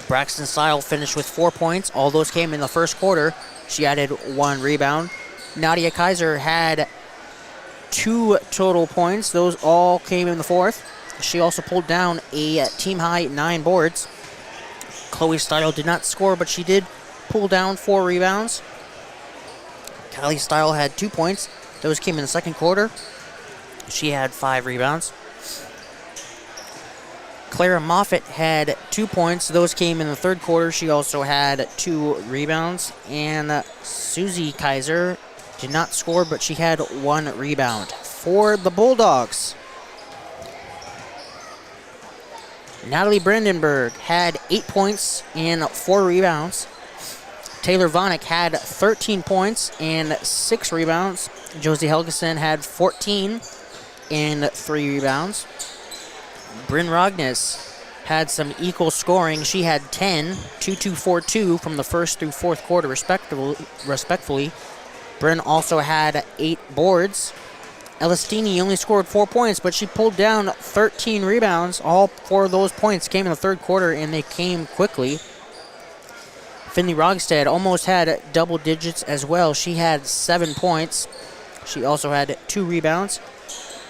S2: Braxton Style finished with 4 points. All those came in the first quarter. She added 1 rebound. Nadia Kaiser had 2 total points. Those all came in the fourth. She also pulled down a team-high 9 boards. Chloe Style did not score, but she did pull down 4 rebounds. Kylie Style had 2 points. Those came in the second quarter. She had 5 rebounds. Clara Moffitt had 2 points. Those came in the third quarter. She also had 2 rebounds. And Susie Kaiser did not score, but she had 1 rebound. For the Bulldogs, Natalie Brandenburg had 8 points and 4 rebounds. Taylor Vonick had 13 points and 6 rebounds. Josie Helgeson had 14 and 3 rebounds. Bryn Rognes had some equal scoring. She had 10, 2-2-4-2 from the first through fourth quarter respectfully. Bryn also had 8 boards. Elistini only scored 4 points, but she pulled down 13 rebounds. All 4 of those points came in the third quarter, and they came quickly. Finley Rogstad almost had double digits as well. She had 7 points. She also had 2 rebounds.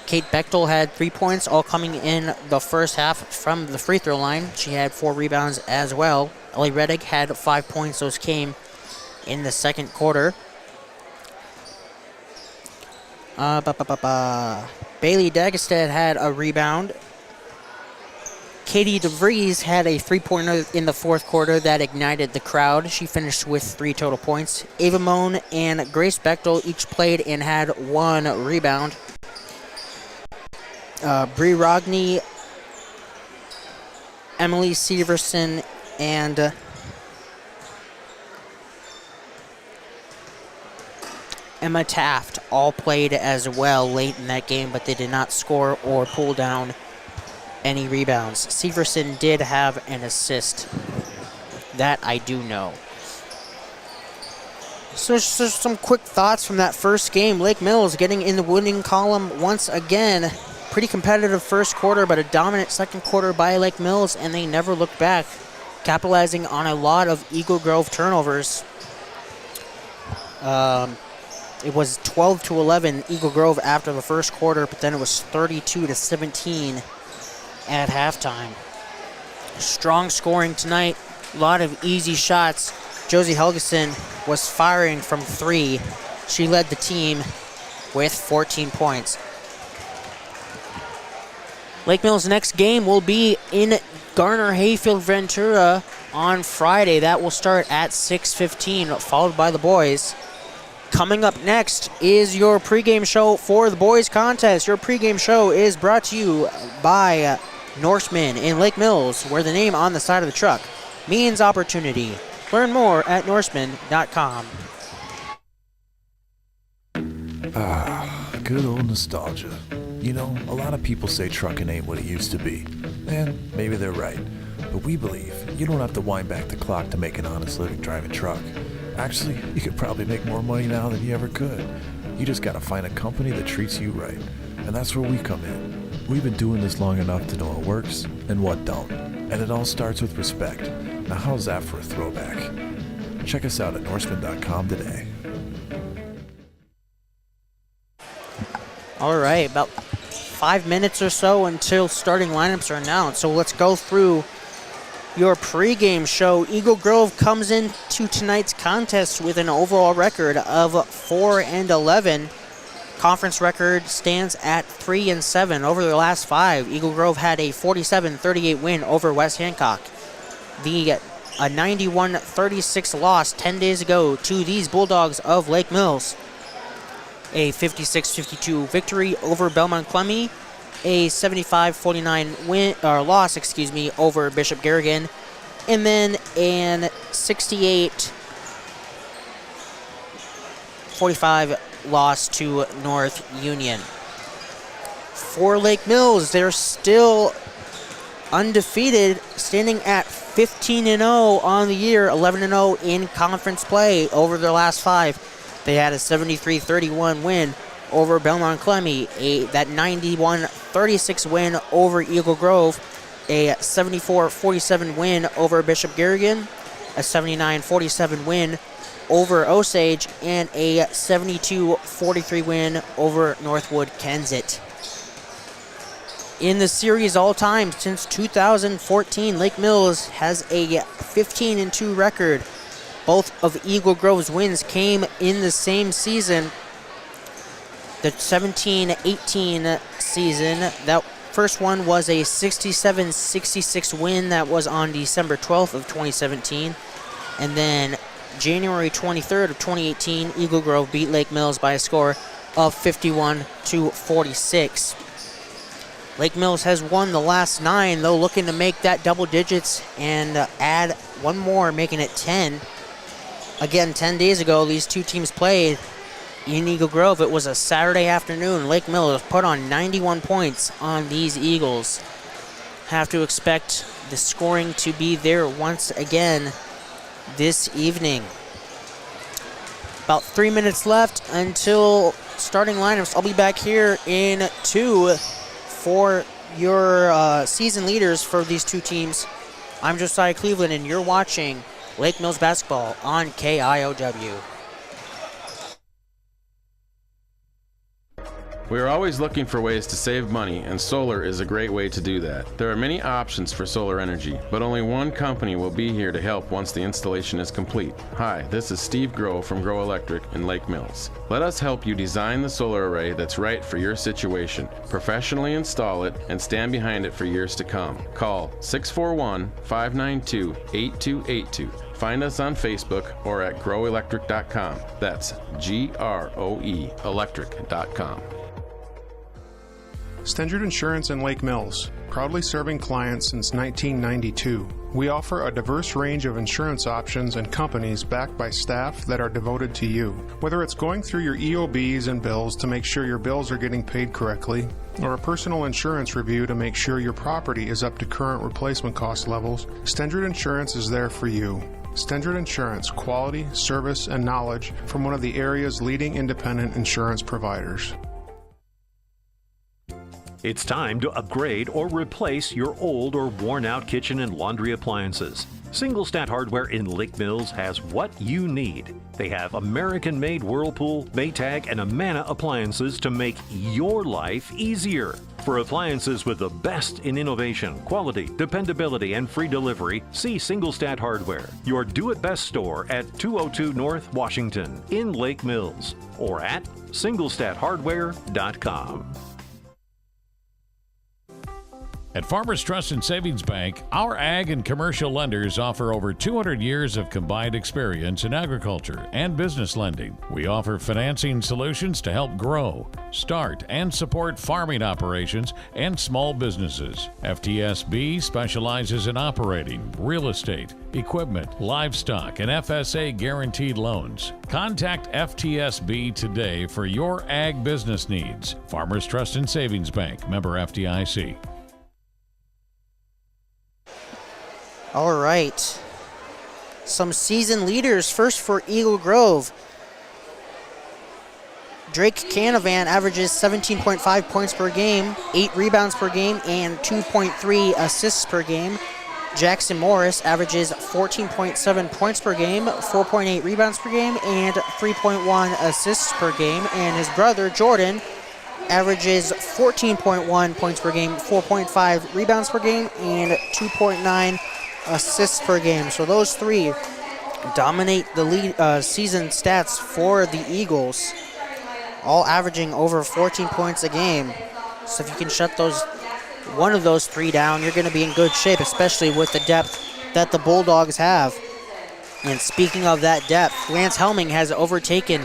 S2: Kate Bechtel had 3 points, all coming in the first half from the free throw line. She had 4 rebounds as well. Ellie Reddick had 5 points. Those came in the second quarter. Bailey Dagestad had a rebound. Katie DeVries had a 3-pointer in the fourth quarter that ignited the crowd. She finished with 3 total points. Ava Moan and Grace Bechtel each played and had 1 rebound. Bree Rogney, Emily Severson, and Emma Taft all played as well late in that game, but they did not score or pull down any rebounds. Severson did have an assist. That I do know. So some quick thoughts from that first game. Lake Mills getting in the winning column once again. Pretty competitive first quarter, but a dominant second quarter by Lake Mills, and they never looked back, capitalizing on a lot of Eagle Grove turnovers. It was 12-11 Eagle Grove after the first quarter, but then it was 32-17 at halftime. Strong scoring tonight, a lot of easy shots. Josie Helgeson was firing from 3. She led the team with 14 points. Lake Mills' next game will be in Garner Hayfield Ventura on Friday. That will start at 6:15, followed by the boys. Coming up next is your pregame show for the boys contest. Your pregame show is brought to you by Norseman in Lake Mills, where the name on the side of the truck means opportunity. Learn more at norseman.com.
S1: Good old nostalgia. You know, a lot of people say trucking ain't what it used to be. And maybe they're right. But we believe you don't have to wind back the clock to make an honest living driving truck. Actually, you could probably make more money now than you ever could. You just gotta find a company that treats you right. And that's where we come in. We've been doing this long enough to know what works and what don't. And it all starts with respect. Now how's that for a throwback? Check us out at Norseman.com today.
S2: All right, about 5 minutes or so until starting lineups are announced. So let's go through your pregame show. Eagle Grove comes into tonight's contest with an overall record of 4-11. Conference record stands at 3-7. Over the last 5, Eagle Grove had a 47-38 win over West Hancock. A 91-36 loss 10 days ago to these Bulldogs of Lake Mills. A 56-52 victory over Belmont Clemmy, a 75-49 loss over Bishop Garrigan, and then an 68-45 loss to North Union. For Lake Mills, they're still undefeated, standing at 15-0 on the year, 11-0 in conference play over their last 5. They had a 73-31 win over Belmont Clemmy, that 91-36 win over Eagle Grove, a 74-47 win over Bishop Garrigan, a 79-47 win over Osage, and a 72-43 win over Northwood Kensett. in the series all time since 2014. Lake Mills has a 15-2 record. Both of Eagle Grove's wins came in the same season, the 17-18 season. That first one was a 67-66 win that was on December 12th of 2017. And then January 23rd of 2018, Eagle Grove beat Lake Mills by a score of 51-46. Lake Mills has won the last 9, though, looking to make that double digits and add one more, making it 10. Again, 10 days ago, these two teams played in Eagle Grove. It was a Saturday afternoon. Lake Mills put on 91 points on these Eagles. Have to expect the scoring to be there once again this evening. About 3 minutes left until starting lineups. I'll be back here in 2 for your season leaders for these two teams. I'm Josiah Cleveland, and you're watching Lake Mills basketball on KIOW.
S3: We are always looking for ways to save money, and solar is a great way to do that. There are many options for solar energy, but only one company will be here to help once the installation is complete. Hi, this is Steve Groh from Groh Electric in Lake Mills. Let us help you design the solar array that's right for your situation, professionally install it, and stand behind it for years to come. Call 641-592-8282. Find us on Facebook or at growelectric.com. That's G-R-O-E electric.com.
S4: Stendrud Insurance in Lake Mills, proudly serving clients since 1992. We offer a diverse range of insurance options and companies backed by staff that are devoted to you. Whether it's going through your EOBs and bills to make sure your bills are getting paid correctly, or a personal insurance review to make sure your property is up to current replacement cost levels, Stendrud Insurance is there for you. Stendrud Insurance, quality, service, and knowledge from one of the area's leading independent insurance providers.
S5: It's time to upgrade or replace your old or worn-out kitchen and laundry appliances. Singlestat Hardware in Lake Mills has what you need. They have American-made Whirlpool, Maytag, and Amana appliances to make your life easier. For appliances with the best in innovation, quality, dependability, and free delivery, see Singlestat Hardware, your do-it-best store at 202 North Washington in Lake Mills, or at singlestathardware.com.
S6: At Farmers Trust and Savings Bank, our ag and commercial lenders offer over 200 years of combined experience in agriculture and business lending. We offer financing solutions to help grow, start, and support farming operations and small businesses. FTSB specializes in operating, real estate, equipment, livestock, and FSA guaranteed loans. Contact FTSB today for your ag business needs. Farmers Trust and Savings Bank, member FDIC.
S2: All right. Some season leaders. First for Eagle Grove. Drake Canavan averages 17.5 points per game, 8 rebounds per game, and 2.3 assists per game. Jackson Morris averages 14.7 points per game, 4.8 rebounds per game, and 3.1 assists per game. And his brother, Jordan, averages 14.1 points per game, 4.5 rebounds per game, and 2.9 assists per game. So those three dominate the lead, season stats for the Eagles, all averaging over 14 points a game. So if you can shut one of those three down, you're going to be in good shape, especially with the depth that the Bulldogs have. And speaking of that depth, Lance Helming has overtaken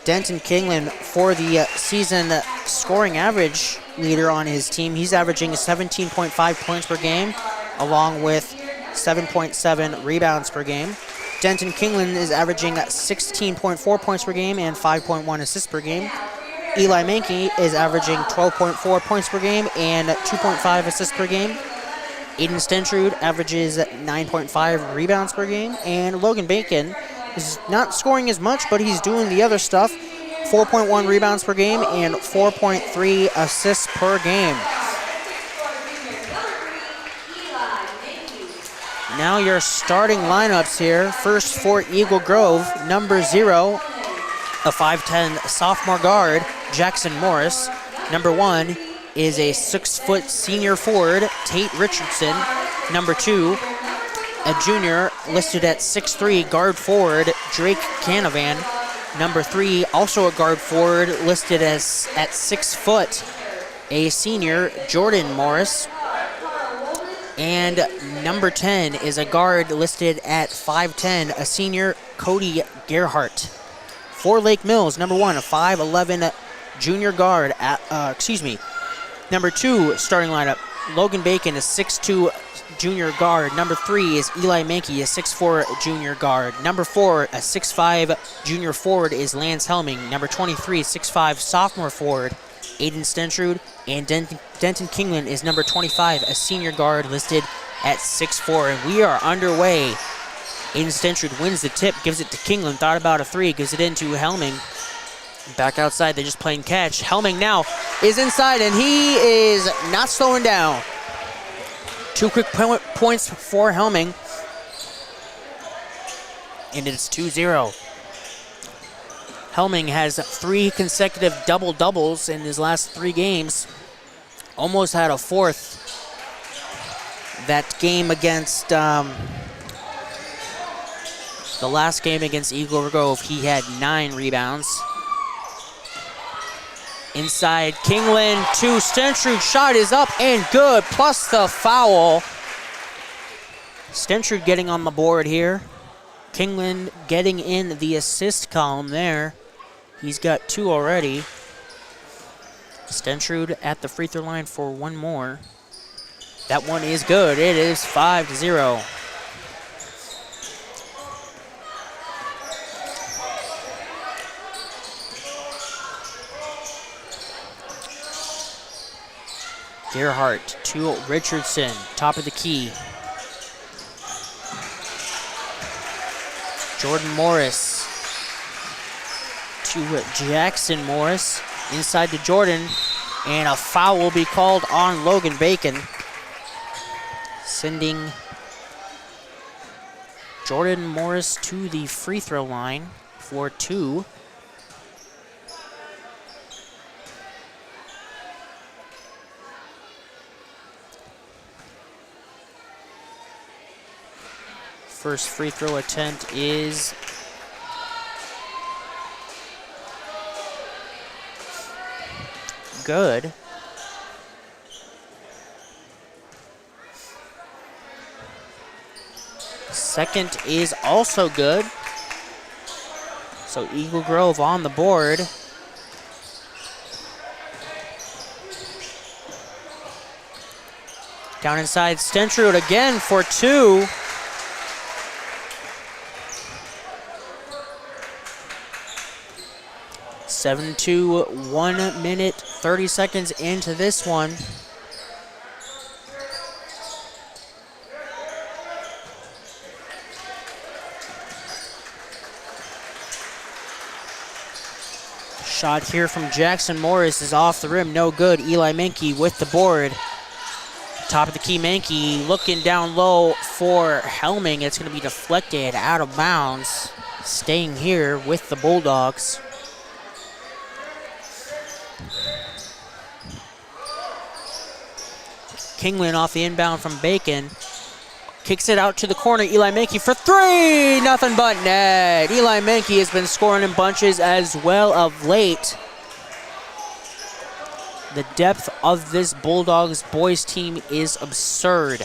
S2: Denton Kingland for the season scoring average leader on his team. He's averaging 17.5 points per game, along with 7.7 rebounds per game. Denton Kingland is averaging 16.4 points per game and 5.1 assists per game. Eli Mankey is averaging 12.4 points per game and 2.5 assists per game. Aiden Stentrud averages 9.5 rebounds per game. And Logan Bacon is not scoring as much, but he's doing the other stuff. 4.1 rebounds per game and 4.3 assists per game. Now your starting lineups here. First for Eagle Grove, number 0, a 5'10 sophomore guard, Jackson Morris. Number 1, is a 6-foot senior forward, Tate Richardson. Number 2, a junior listed at 6'3", guard forward, Drake Canavan. Number 3, also a guard forward, listed as at 6 foot, a senior, Jordan Morris. And number 10 is a guard listed at 5'10", a senior, Cody Gerhart. For Lake Mills, number 1, a 5'11", junior guard. Number 2, starting lineup, Logan Bacon, a 6'2", junior guard. Number 3 is Eli Mankey, a 6'4", junior guard. Number 4, a 6'5", junior forward is Lance Helming. Number 23, 6'5", sophomore forward, Aiden Stentrud. And Denton Kingland is number 25, a senior guard listed at 6'4". And we are underway. Aiden Stentrud wins the tip, gives it to Kingland. Thought about a 3, gives it into Helming. Back outside, they're just playing catch. Helming now is inside, and he is not slowing down. 2 quick points for Helming. And it's 2-0. Helming has 3 consecutive double-doubles in his last 3 games. Almost had a 4th. That game against, the last game against Eagle Grove, he had 9 rebounds. Inside, Kingland to Stentrud. Shot is up and good, plus the foul. Stentrud getting on the board here. Kingland getting in the assist column there. He's got 2 already. Stentrud at the free throw line for 1 more. That one is good. It is 5-0. Gerhart to Richardson, top of the key. Jordan Morris to Jackson Morris, inside to Jordan, and a foul will be called on Logan Bacon, sending Jordan Morris to the free throw line for 2. First free throw attempt is good. Second is also good. So Eagle Grove on the board. Down inside, Stentrud again for 2. Seven to 1 minute, 30 seconds into this one. Shot here from Jackson Morris is off the rim, no good. Eli Mankey with the board. Top of the key, Mankey looking down low for Helming. It's going to be deflected out of bounds. Staying here with the Bulldogs. Kingland off the inbound from Bacon. Kicks it out to the corner. Eli Mankey for 3. Nothing but net. Eli Mankey has been scoring in bunches as well of late. The depth of this Bulldogs boys team is absurd.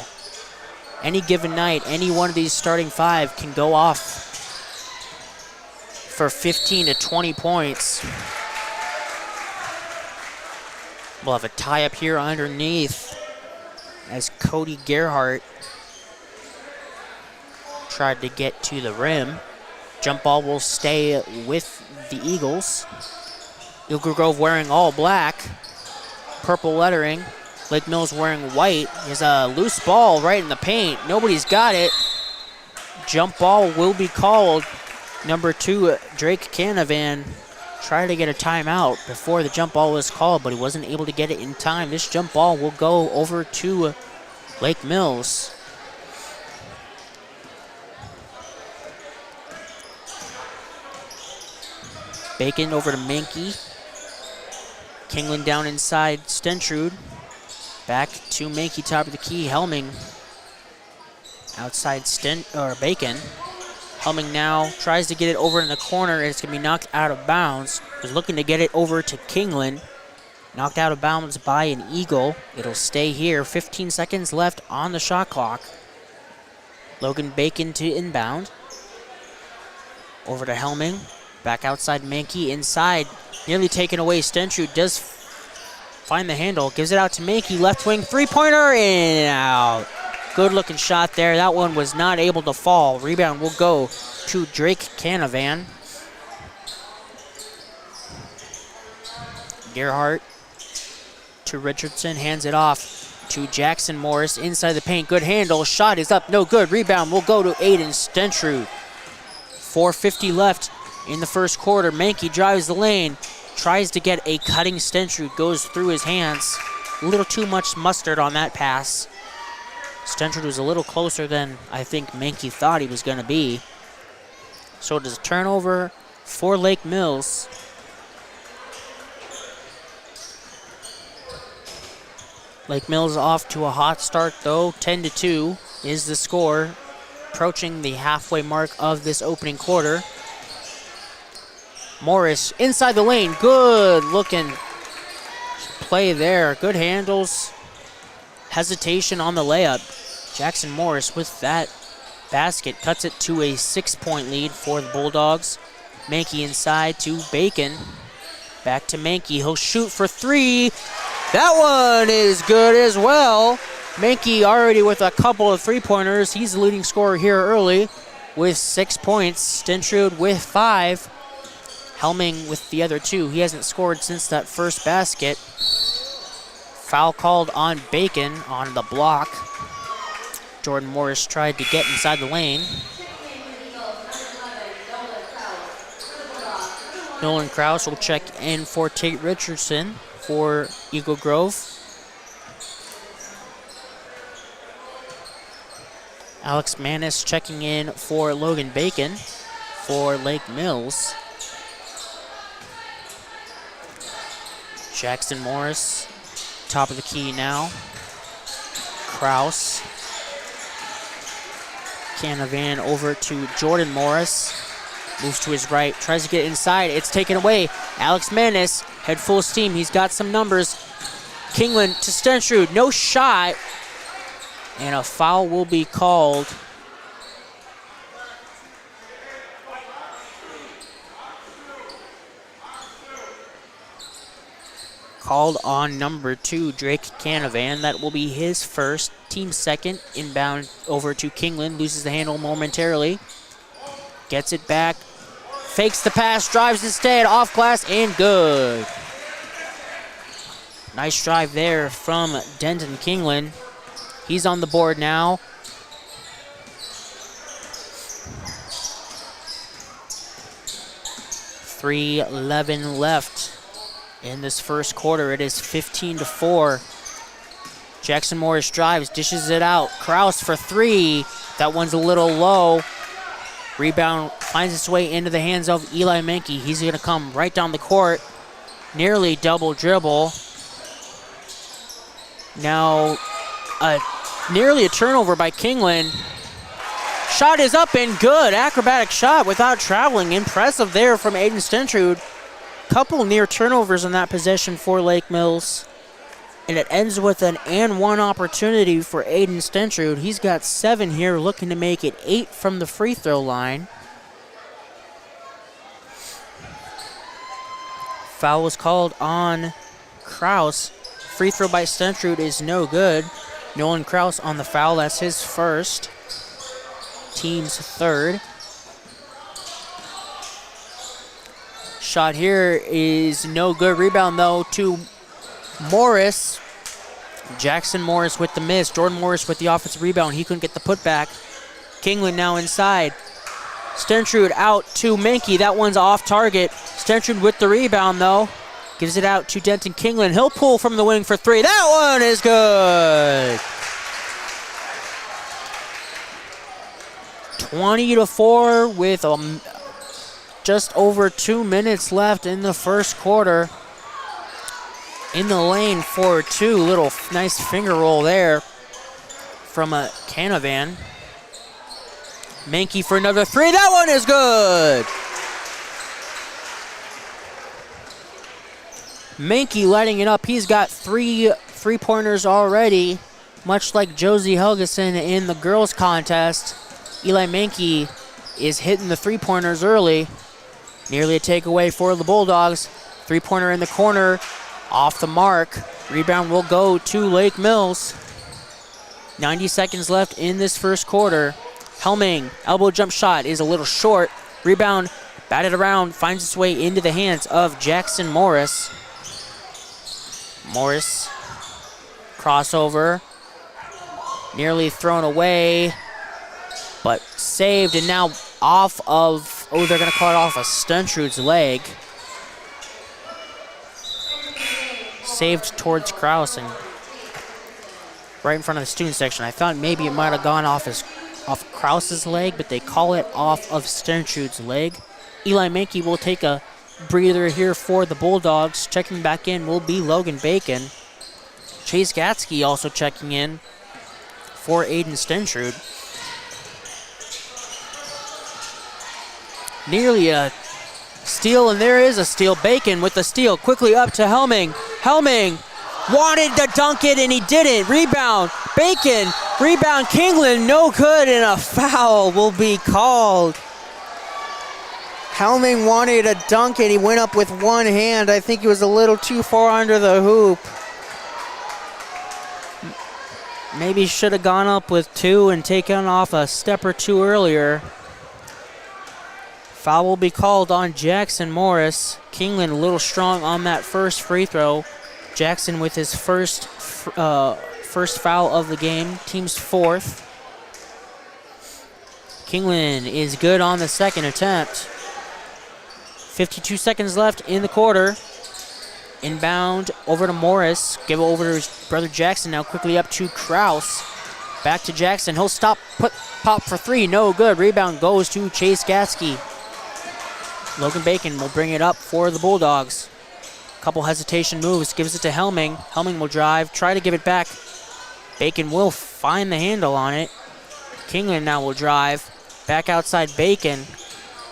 S2: Any given night, any one of these starting 5 can go off for 15 to 20 points. We'll have a tie up here underneath as Cody Gerhart tried to get to the rim. Jump ball will stay with the Eagles. Eagle Grove wearing all black, purple lettering. Lake Mills wearing white. There's a loose ball right in the paint. Nobody's got it. Jump ball will be called. Number 2, Drake Canavan tried to get a timeout before the jump ball was called, but he wasn't able to get it in time. This jump ball will go over to Lake Mills. Bacon over to Mankey. Kingland down inside Stentrud. Back to Mankey, top of the key. Helming outside Bacon. Helming now tries to get it over in the corner, and it's going to be knocked out of bounds. Was looking to get it over to Kingland. Knocked out of bounds by an Eagle. It'll stay here. 15 seconds left on the shot clock. Logan Bacon to inbound. Over to Helming. Back outside Mankey. Inside. Nearly taken away. Stentrud does find the handle. Gives it out to Mankey. Left wing three-pointer. In and out. Good looking shot there. That one was not able to fall. Rebound will go to Drake Canavan. Gerhardt to Richardson. Hands it off to Jackson Morris. Inside the paint. Good handle. Shot is up. No good. Rebound will go to Aiden Stentrud. 4:50 left in the first quarter. Mankey drives the lane. Tries to get a cutting Stentrud. Goes through his hands. A little too much mustard on that pass. Stentrud was a little closer than I think Mankey thought he was going to be. So it is a turnover for Lake Mills. Lake Mills off to a hot start though. 10-2 is the score. Approaching the halfway mark of this opening quarter. Morris inside the lane. Good looking play there. Good handles. Hesitation on the layup. Jackson Morris with that basket cuts it to a 6-point lead for the Bulldogs. Mankey inside to Bacon. Back to Mankey. He'll shoot for three. That one is good as well. Mankey already with a couple of three-pointers. He's the leading scorer here early with 6 points. Stentrud with 5. Helming with the other 2. He hasn't scored since that first basket. Foul called on Bacon on the block. Jordan Morris tried to get inside the lane. Nolan Krause will check in for Tate Richardson for Eagle Grove. Alex Manis checking in for Logan Bacon for Lake Mills. Jackson Morris, top of the key now. Krause. Canavan over to Jordan Morris. Moves to his right, tries to get inside. It's taken away. Alex Manis, head full steam. He's got some numbers. Kingland to Stentrud, no shot. And a foul will be called. Called on number 2, Drake Canavan. That will be his first, team second. Inbound over to Kingland, loses the handle momentarily. Gets it back, fakes the pass, drives instead, off glass, and good. Nice drive there from Denton Kingland. He's on the board now. .3:11 left in this first quarter. It is 15-4. Jackson Morris drives, dishes it out. Krause for 3. That one's a little low. Rebound finds its way into the hands of Eli Mankey. He's going to come right down the court. Nearly double dribble. Now, nearly a turnover by Kingland. Shot is up and good. Acrobatic shot without traveling. Impressive there from Aiden Stentrud. Couple near turnovers in that possession for Lake Mills. And it ends with an and one opportunity for Aiden Stentrud. He's got 7 here, looking to make it 8 from the free throw line. Foul was called on Krause. Free throw by Stentrud is no good. Nolan Krause on the foul, that's his first. Team's third. Shot here is no good. Rebound though to Morris. Jackson Morris with the miss. Jordan Morris with the offensive rebound. He couldn't get the putback. Kingland now inside. Stentrud out to Mankey. That one's off target. Stentrud with the rebound though. Gives it out to Denton Kingland. He'll pull from the wing for 3. That one is good. 20-4 with just over 2 minutes left in the first quarter. in the lane for two. Little nice finger roll there from a Canavan. Mankey for another three. That one is good. Mankey lighting it up. He's got 3 3-pointers already, much like Josie Helgeson in the girls contest. Eli Mankey is hitting the 3-pointers early. Nearly a takeaway for the Bulldogs. 3-pointer in the corner, off the mark. Rebound will go to Lake Mills. 90 seconds left in this first quarter. Helming, elbow jump shot is a little short. Rebound batted around, finds its way into the hands of Jackson Morris. Morris, crossover, nearly thrown away, but saved, and now off of, they're gonna call it off of Stentrud's leg. Saved towards Kraus and right in front of the student section. I thought maybe it might have gone off Kraus's leg, but they call it off of Stentrud's leg. Eli Mankey will take a breather here for the Bulldogs. Checking back in will be Logan Bacon. Chase Gatsky also checking in for Aiden Stentrud. Nearly a steal, and there is a steal. Bacon with the steal, quickly up to Helming. Helming wanted to dunk it, and he didn't. Rebound, Bacon. Rebound, Kingland, no good, and a foul will be called. Helming wanted to dunk it. He went up with one hand. I think he was a little too far under the hoop. Maybe should have gone up with two and taken off a step or two earlier. Foul will be called on Jackson Morris. Kingland a little strong on that first free throw. Jackson with his first foul of the game, team's fourth. Kingland is good on the second attempt. 52 seconds left in the quarter. Inbound over to Morris. Give it over to his brother Jackson. Now quickly up to Kraus. Back to Jackson. He'll stop, pop for three. No good. Rebound goes to Chase Gatsky. Logan Bacon will bring it up for the Bulldogs. Couple hesitation moves. Gives it to Helming. Helming will drive. Try to give it back. Bacon will find the handle on it. Kingland now will drive. Back outside Bacon.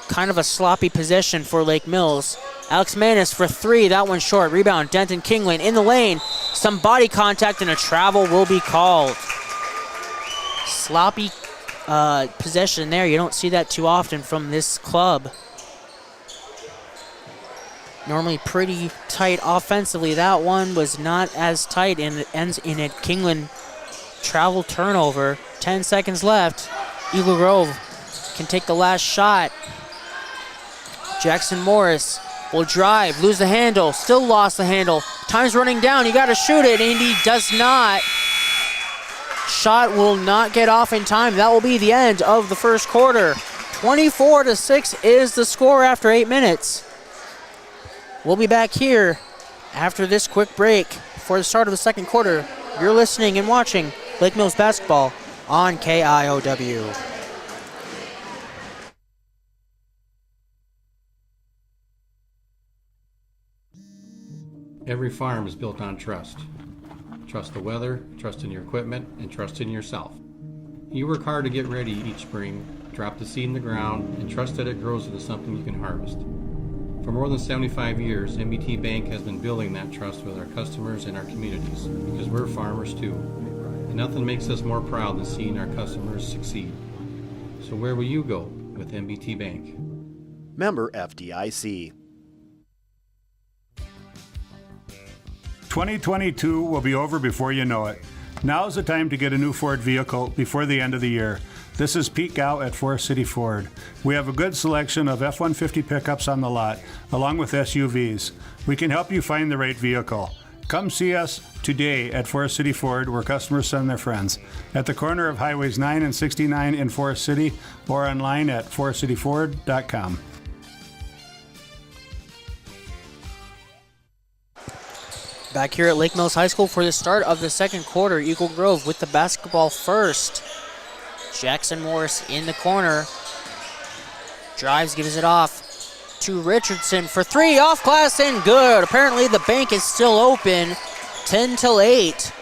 S2: Kind of a sloppy possession for Lake Mills. Alex Manis for three. That one short. Rebound. Denton Kingland in the lane. Some body contact and a travel will be called. Sloppy possession there. You don't see that too often from this club. Normally pretty tight offensively. That one was not as tight, and it ends in a Kingland travel turnover. 10 seconds left. Eagle Grove can take the last shot. Jackson Morris will drive, lose the handle, still lost the handle. Time's running down, you gotta shoot it, and he does not. Shot will not get off in time. That will be the end of the first quarter. 24-6 is the score after 8 minutes. We'll be back here after this quick break for the start of the second quarter. You're listening and watching Lake Mills basketball on KIOW.
S8: Every farm is built on trust. Trust the weather, trust in your equipment, and trust in yourself. You work hard to get ready each spring, drop the seed in the ground, and trust that it grows into something you can harvest. For more than 75 years, MBT Bank has been building that trust with our customers and our communities, because we're farmers too. And nothing makes us more proud than seeing our customers succeed. So where will you go with MBT Bank?
S9: Member FDIC.
S10: 2022 will be over before you know it. Now's the time to get a new Ford vehicle before the end of the year. This is Pete Gow at Forest City Ford. We have a good selection of F-150 pickups on the lot, along with SUVs. We can help you find the right vehicle. Come see us today at Forest City Ford, where customers send their friends, at the corner of Highways 9 and 69 in Forest City, or online at forestcityford.com.
S2: Back here at Lake Mills High School for the start of the second quarter. Eagle Grove with the basketball first. Jackson Morris in the corner. Drives, gives it off to Richardson for three, off glass and good. Apparently the bank is still open, 10 till 8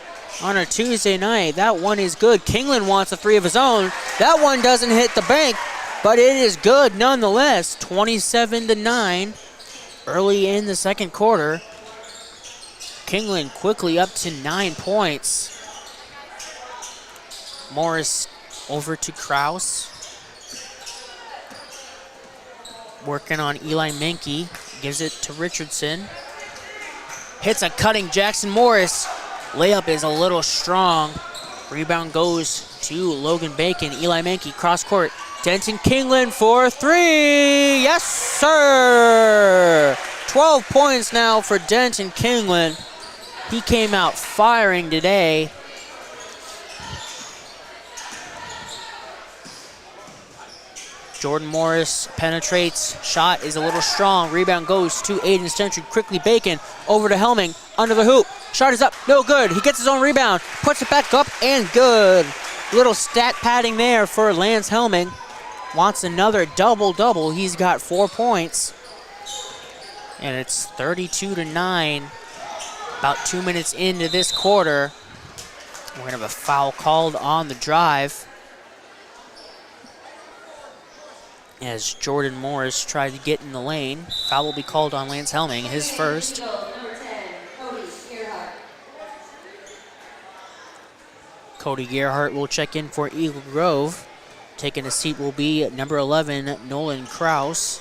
S2: on a Tuesday night. That one is good. Kingland wants a three of his own. That one doesn't hit the bank, but it is good nonetheless. 27-9 early in the second quarter. Kingland quickly up to 9 points. Morris over to Kraus. Working on Eli Menke. Gives it to Richardson. Hits a cutting Jackson Morris. Layup is a little strong. Rebound goes to Logan Bacon. Eli Menke cross court. Denton Kingland for three. Yes, sir. 12 points now for Denton Kingland. He came out firing today. Jordan Morris penetrates. Shot is a little strong. Rebound goes to Aiden Stentrud. Quickly Bacon over to Helming. Under the hoop. Shot is up. No good. He gets his own rebound. Puts it back up and good. Little stat padding there for Lance Helming. Wants another double-double. He's got 4 points. And it's 32-9. About 2 minutes into this quarter. We're going to have a foul called on the drive, as Jordan Morris tried to get in the lane. Foul will be called on Lance Helming, his first. Cody Gerhart will check in for Eagle Grove. Taking a seat will be number 11, Nolan Kraus.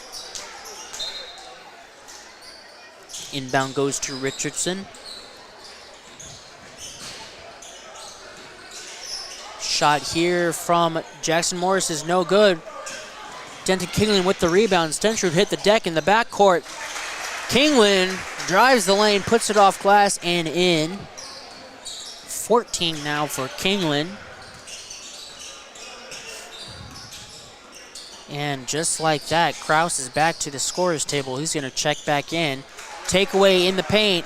S2: Inbound goes to Richardson. Shot here from Jackson Morris is no good. Denton Kingland with the rebound. Stentrud hit the deck in the backcourt. Kingland drives the lane, puts it off glass and in. 14 now for Kingland. And just like that, Kraus is back to the scorer's table. He's going to check back in. Takeaway in the paint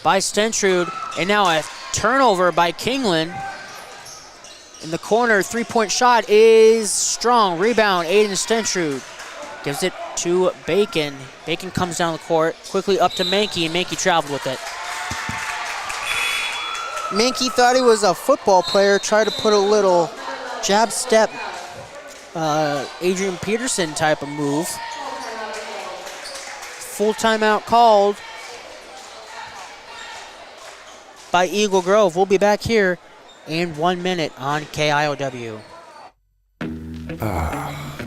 S2: by Stentrud. And now a turnover by Kingland. In the corner, three-point shot is strong. Rebound, Aiden Stentrud gives it to Bacon. Bacon comes down the court, quickly up to Menke, and Menke traveled with it. Menke thought he was a football player, tried to put a little jab step, Adrian Peterson type of move. Full timeout called by Eagle Grove. We'll be back here in 1 minute on KIOW.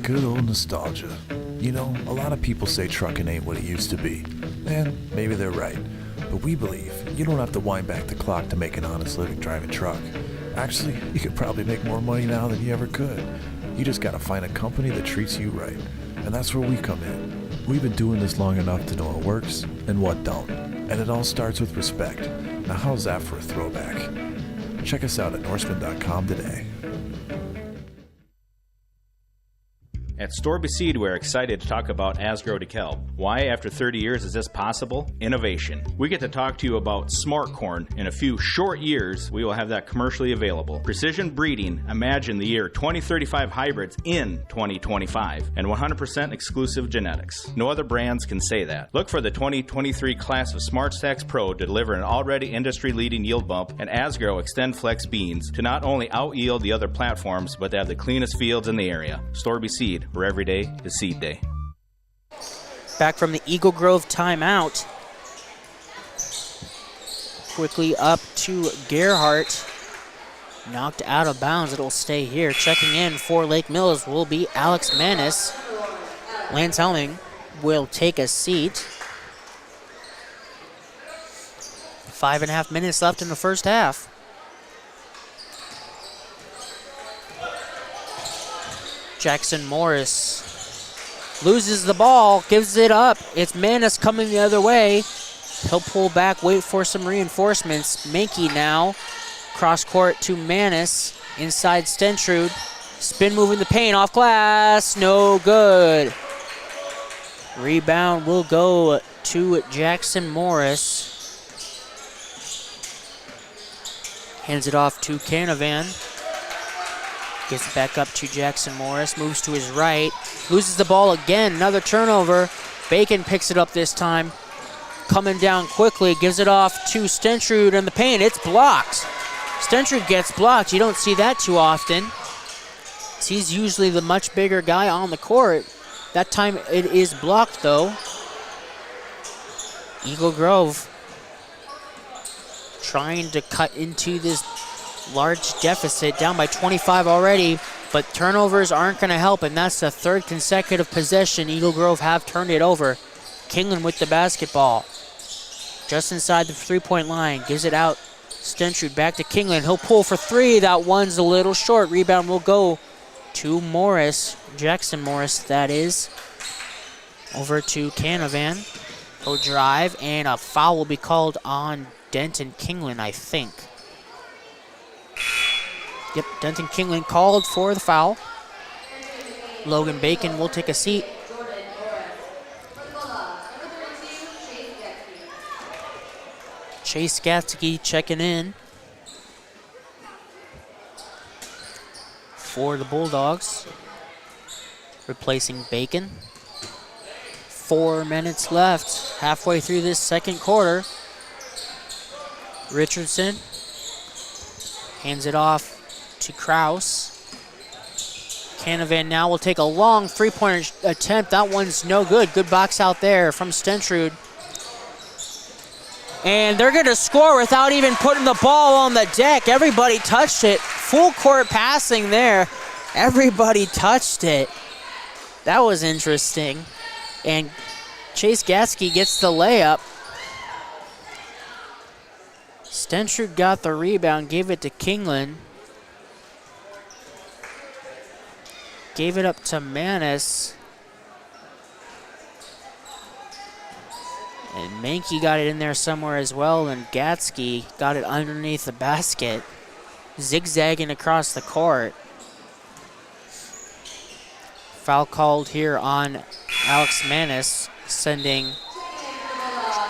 S1: Good old nostalgia. You know, a lot of people say trucking ain't what it used to be. And maybe they're right. But we believe you don't have to wind back the clock to make an honest living driving truck. Actually, you could probably make more money now than you ever could. You just gotta find a company that treats you right. And that's where we come in. We've been doing this long enough to know what works and what don't. And it all starts with respect. Now how's that for a throwback? Check us out at Norseman.com today.
S7: At Storby Seed, we're excited to talk about Asgrow DeKalb. Why, after 30 years, is this possible? Innovation. We get to talk to you about smart corn. In a few short years, we will have that commercially available. Precision breeding. Imagine the year 2035 hybrids in 2025. And 100% exclusive genetics. No other brands can say that. Look for the 2023 class of Smart Stacks Pro to deliver an already industry-leading yield bump and Asgrow Extend Flex beans to not only out-yield the other platforms, but to have the cleanest fields in the area. Storby Seed, where every day is seed day.
S2: Back from the Eagle Grove timeout. Quickly up to Gerhart. Knocked out of bounds. It'll stay here. Checking in for Lake Mills will be Alex Manis. Lance Helming will take a seat. 5.5 minutes left in the first half. Jackson Morris loses the ball, gives it up. It's Manis coming the other way. He'll pull back, wait for some reinforcements. Menke now, cross court to Manis, inside Stentrud. Spin move in the paint, off glass, no good. Rebound will go to Jackson Morris. Hands it off to Canavan. Gets it back up to Jackson Morris, moves to his right, loses the ball again, another turnover. Bacon picks it up this time. Coming down quickly, gives it off to Stentrud in the paint. It's blocked. Stentrud gets blocked. You don't see that too often. He's usually the much bigger guy on the court. That time it is blocked though. Eagle Grove trying to cut into this large deficit, down by 25 already, but turnovers aren't going to help, and that's the third consecutive possession Eagle Grove have turned it over. Kingland with the basketball. Just inside the three-point line, gives it out. Stentrud back to Kingland. He'll pull for three. That one's a little short. Rebound will go to Morris, Jackson Morris, that is. Over to Canavan. He'll drive, and a foul will be called on Denton Kingland, I think. Yep, Denton Kingland called for the foul. Logan Bacon will take a seat. Chase Gatsky checking in for the Bulldogs, replacing Bacon. 4 minutes left, halfway through this second quarter. Richardson hands it off to Kraus. Canavan now will take a long three-pointer attempt. That one's no good. Good box out there from Stentrud. And they're going to score without even putting the ball on the deck. Everybody touched it. Full court passing there. Everybody touched it. That was interesting. And Chase Gatsky gets the layup. Stentrud got the rebound, gave it to Kingland. Gave it up to Manis. And Mankey got it in there somewhere as well, and Gatsky got it underneath the basket, zigzagging across the court. Foul called here on Alex Manis, sending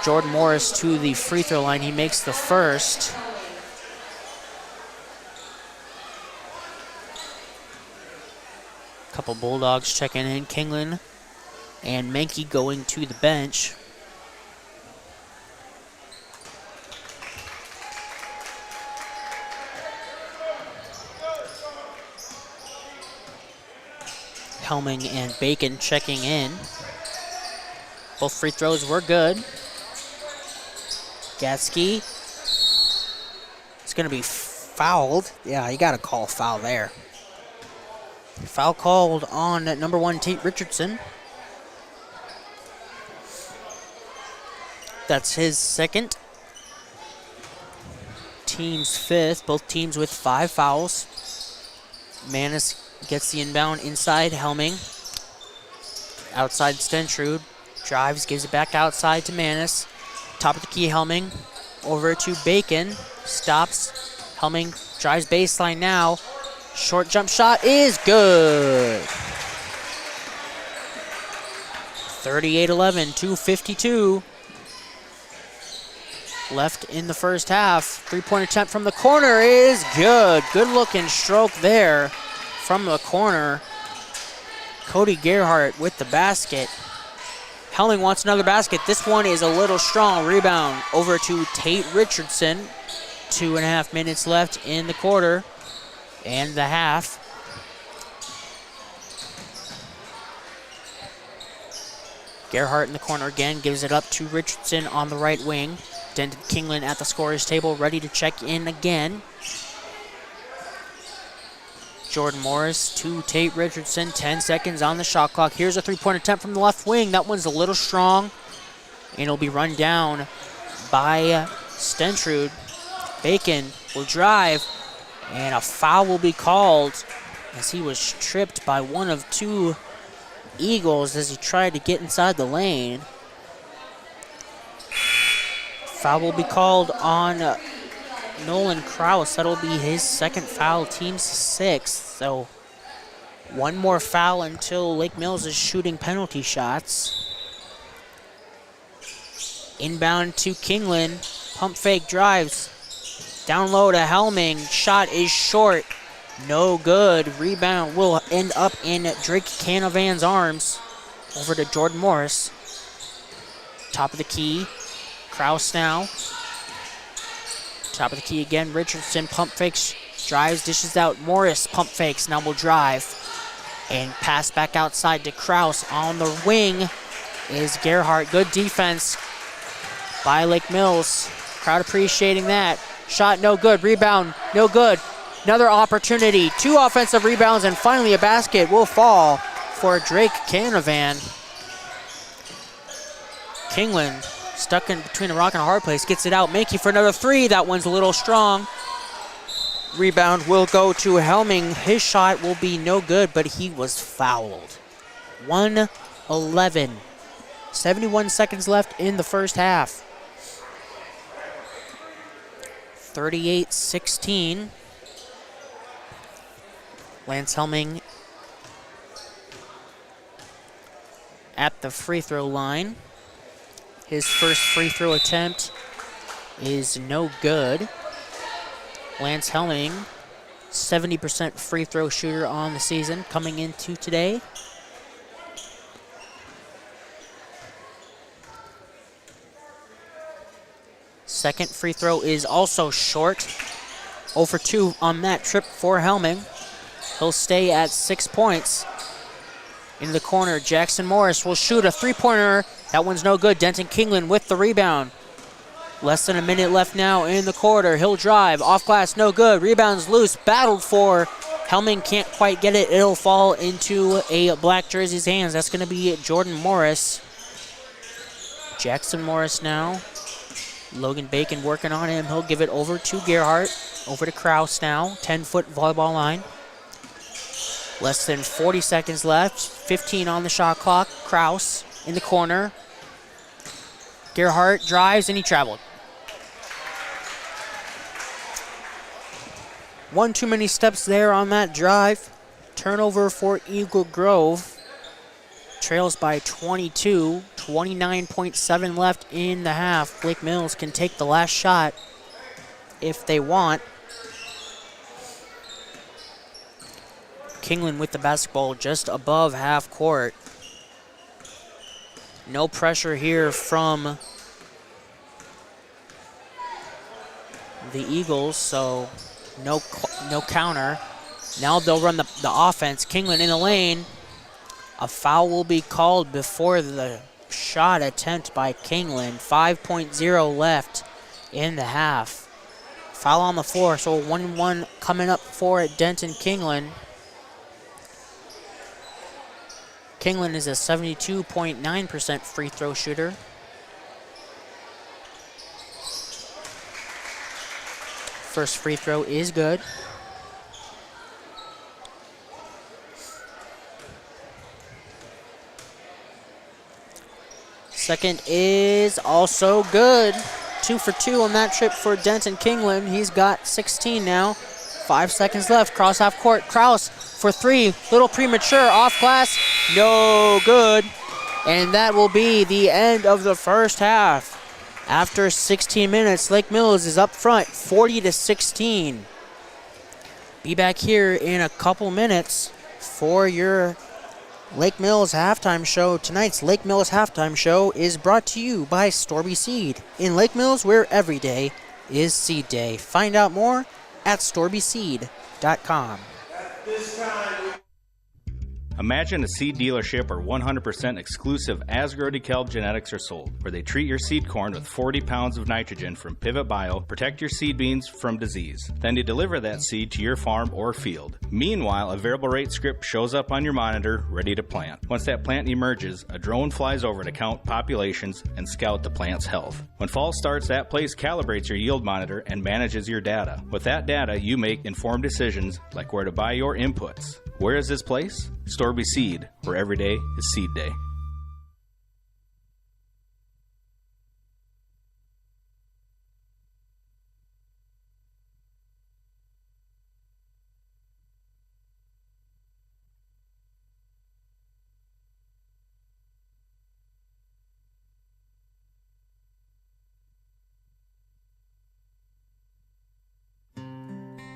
S2: Jordan Morris to the free throw line. He makes the first. Couple Bulldogs checking in. Kingland and Mankey going to the bench. Helming and Bacon checking in. Both free throws were good. Gatsky is going to be fouled. Yeah, you got to call a foul there. Foul called on number 1, Tate Richardson. That's his second. Team's fifth. Both teams with 5 fouls. Manis gets the inbound inside, Helming. Outside Stentrud. Drives, gives it back outside to Manis. Top of the key, Helming. Over to Bacon. Stops. Helming drives baseline now. Short jump shot is good. 38-11, 2:52 left in the first half. Three-point attempt from the corner is good. Good looking stroke there from the corner. Cody Gerhardt with the basket. Helming wants another basket. This one is a little strong. Rebound over to Tate Richardson. 2.5 minutes left in the quarter and the half. Gerhardt in the corner again, gives it up to Richardson on the right wing. Denton Kingland at the scorer's table, ready to check in again. Jordan Morris to Tate Richardson, 10 seconds on the shot clock. Here's a three-point attempt from the left wing. That one's a little strong, and it'll be run down by Stentrud. Bacon will drive, and a foul will be called as he was tripped by one of 2 Eagles as he tried to get inside the lane. Foul will be called on Nolan Kraus. That'll be his second foul, team's 6th. So one more foul until Lake Mills is shooting penalty shots. Inbound to Kingland. Pump fake drives. Down low to Helming. Shot is short. No good. Rebound will end up in Drake Canavan's arms. Over to Jordan Morris. top of the key. Kraus now. Top of the key again. Richardson pump fakes, drives, dishes out. Morris pump fakes, now will drive. And pass back outside to Kraus. On the wing is Gerhardt. Good defense by Lake Mills. Crowd appreciating that. Shot no good. Rebound no good. Another opportunity. 2 offensive rebounds and finally a basket will fall for Drake Canavan. Kingland stuck in between a rock and a hard place. Gets it out. Mankey for another 3. That one's a little strong. Rebound will go to Helming. His shot will be no good, but he was fouled. 1-11. 71 seconds left in the first half. 38-16. Lance Helming at the free throw line. His first free throw attempt is no good. Lance Helming, 70% free throw shooter on the season coming into today. Second free throw is also short. 0 for 2 on that trip for Helming. He'll stay at 6 points. In the corner, Jackson Morris will shoot a 3-pointer. That one's no good. Denton Kingland with the rebound. Less than a minute left now in the quarter. He'll drive. Off glass, no good. Rebounds loose. Battled for. Helming can't quite get it. It'll fall into a black jersey's hands. That's going to be Jordan Morris. Jackson Morris now. Logan Bacon working on him. He'll give it over to Gerhardt. Over to Kraus now. 10-foot volleyball line. Less than 40 seconds left. 15 on the shot clock. Kraus in the corner. Gerhardt drives and he traveled. One too many steps there on that drive. Turnover for Eagle Grove. Trails by 22. 29.7 left in the half. Lake Mills can take the last shot if they want. Kingland with the basketball just above half court. No pressure here from the Eagles, so no counter. Now they'll run the offense. Kingland in the lane. A foul will be called before the shot attempt by Kingland. 5.0 left in the half. Foul on the floor, so 1-1 coming up for Denton Kingland. Kingland is a 72.9% free throw shooter. First free throw is good. Second is also good. 2 for 2 on that trip for Denton Kingland. He's got 16 now. 5 seconds left. Cross half court. Kraus for 3. Little premature. Off glass. No good. And that will be the end of the first half. After 16 minutes, Lake Mills is up front, 40-16. Be back here in a couple minutes for your Lake Mills halftime show. Tonight's Lake Mills halftime show is brought to you by Storby Seed. In Lake Mills, where every day is seed day. Find out more at storbyseed.com.
S8: At this time,
S7: Imagine a seed dealership where 100% exclusive Asgrow DeKalb genetics are sold, where they treat your seed corn with 40 pounds of nitrogen from Pivot Bio, protect your seed beans from disease. Then they deliver that seed to your farm or field. Meanwhile, a variable rate script shows up on your monitor, ready to plant. Once that plant emerges, a drone flies over to count populations and scout the plant's health. When fall starts, that place calibrates your yield monitor and manages your data. With that data, you make informed decisions like where to buy your inputs. Where is this place? Storby Seed, where every day is seed day.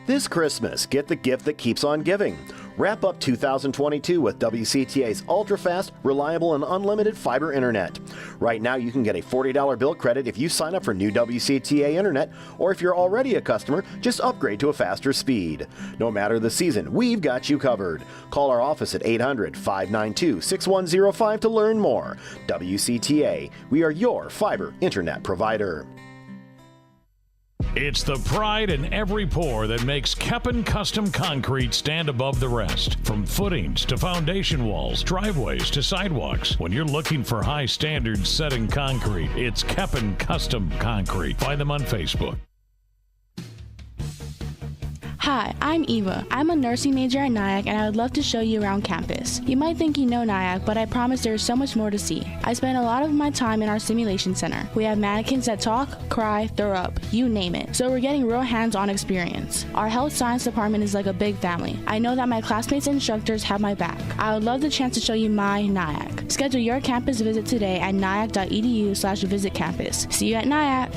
S9: This Christmas, get the gift that keeps on giving. Wrap up 2022 with WCTA's ultra-fast, reliable, and unlimited fiber internet. Right now, you can get a $40 bill credit if you sign up for new WCTA internet, or if you're already a customer, just upgrade to a faster speed. No matter the season, we've got you covered. Call our office at 800-592-6105 to learn more. WCTA, we are your fiber internet provider.
S6: It's the pride in every pour that makes Keppen Custom Concrete stand above the rest. From footings to foundation walls, driveways to sidewalks. When you're looking for high standards set in concrete, it's Keppen Custom Concrete. Find them on Facebook.
S11: Hi, I'm Eva. I'm a nursing major at Nyack, and I would love to show you around campus. You might think you know Nyack, but I promise there is so much more to see. I spend a lot of my time in our simulation center. We have mannequins that talk, cry, throw up, you name it. So we're getting real hands-on experience. Our health science department is like a big family. I know that my classmates and instructors have my back. I would love the chance to show you my Nyack. Schedule your campus visit today at nyack.edu/visitcampus. See you at Nyack.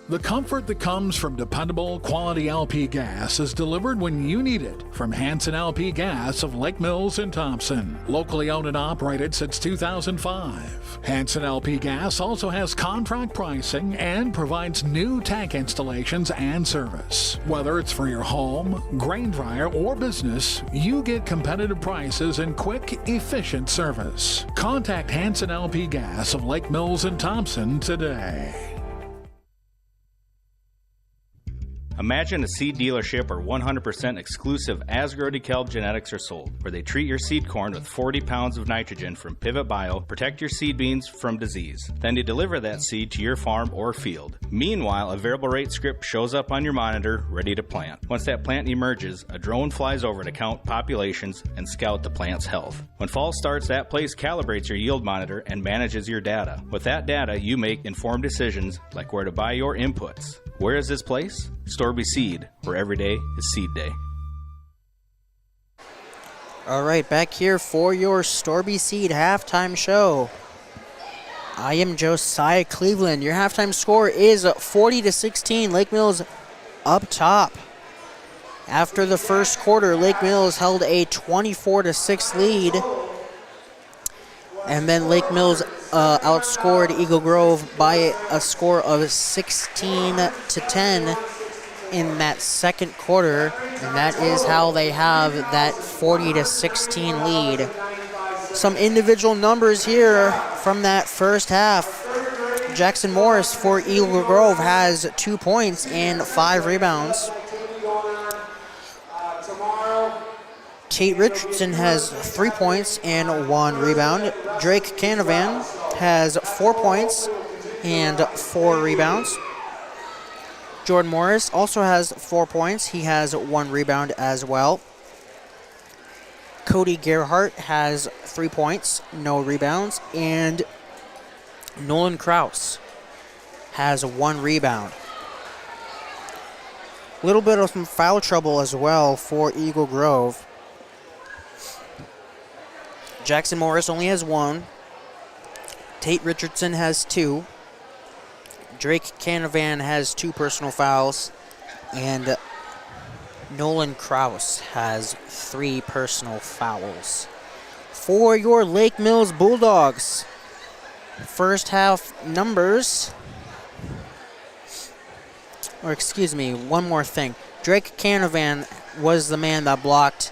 S12: The comfort that comes from dependable, quality LP gas is delivered when you need it from Hanson LP Gas of Lake Mills and Thompson. Locally owned and operated since 2005. Hanson LP Gas also has contract pricing and provides new tank installations and service. Whether it's for your home, grain dryer, or business, you get competitive prices and quick, efficient service. Contact Hanson LP Gas of Lake Mills and Thompson today.
S7: Imagine a seed dealership where 100% exclusive Asgrow DeKalb genetics are sold, where they treat your seed corn with 40 pounds of nitrogen from Pivot Bio, protect your seed beans from disease. Then they deliver that seed to your farm or field. Meanwhile, a variable rate script shows up on your monitor, ready to plant. Once that plant emerges, a drone flies over to count populations and scout the plant's health. When fall starts, that place calibrates your yield monitor and manages your data. With that data, you make informed decisions like where to buy your inputs. Where is this place? Storby Seed, where every day is seed day.
S2: All right, back here for your Storby Seed halftime show. I am Josiah Cleveland. Your halftime score is 40-16. Lake Mills up top. After the first quarter, Lake Mills held a 24-6 lead. And then Lake Mills outscored Eagle Grove by a score of 16-10 in that second quarter, and that is how they have that 40-16 lead. Some individual numbers here from that first half. Jackson Morris for Eagle Grove has 2 points and 5 rebounds. Tate Richardson has 3 points and 1 rebound. Drake Canavan has 4 points and 4 rebounds. Jordan Morris also has 4 points. He has 1 rebound as well. Cody Gerhart has 3 points, no rebounds. And Nolan Kraus has 1 rebound. A little bit of some foul trouble as well for Eagle Grove. Jackson Morris only has 1. Tate Richardson has 2. Drake Canavan has 2 personal fouls. And Nolan Kraus has 3 personal fouls. For your Lake Mills Bulldogs, first half numbers. Or excuse me, one more thing. Drake Canavan was the man that blocked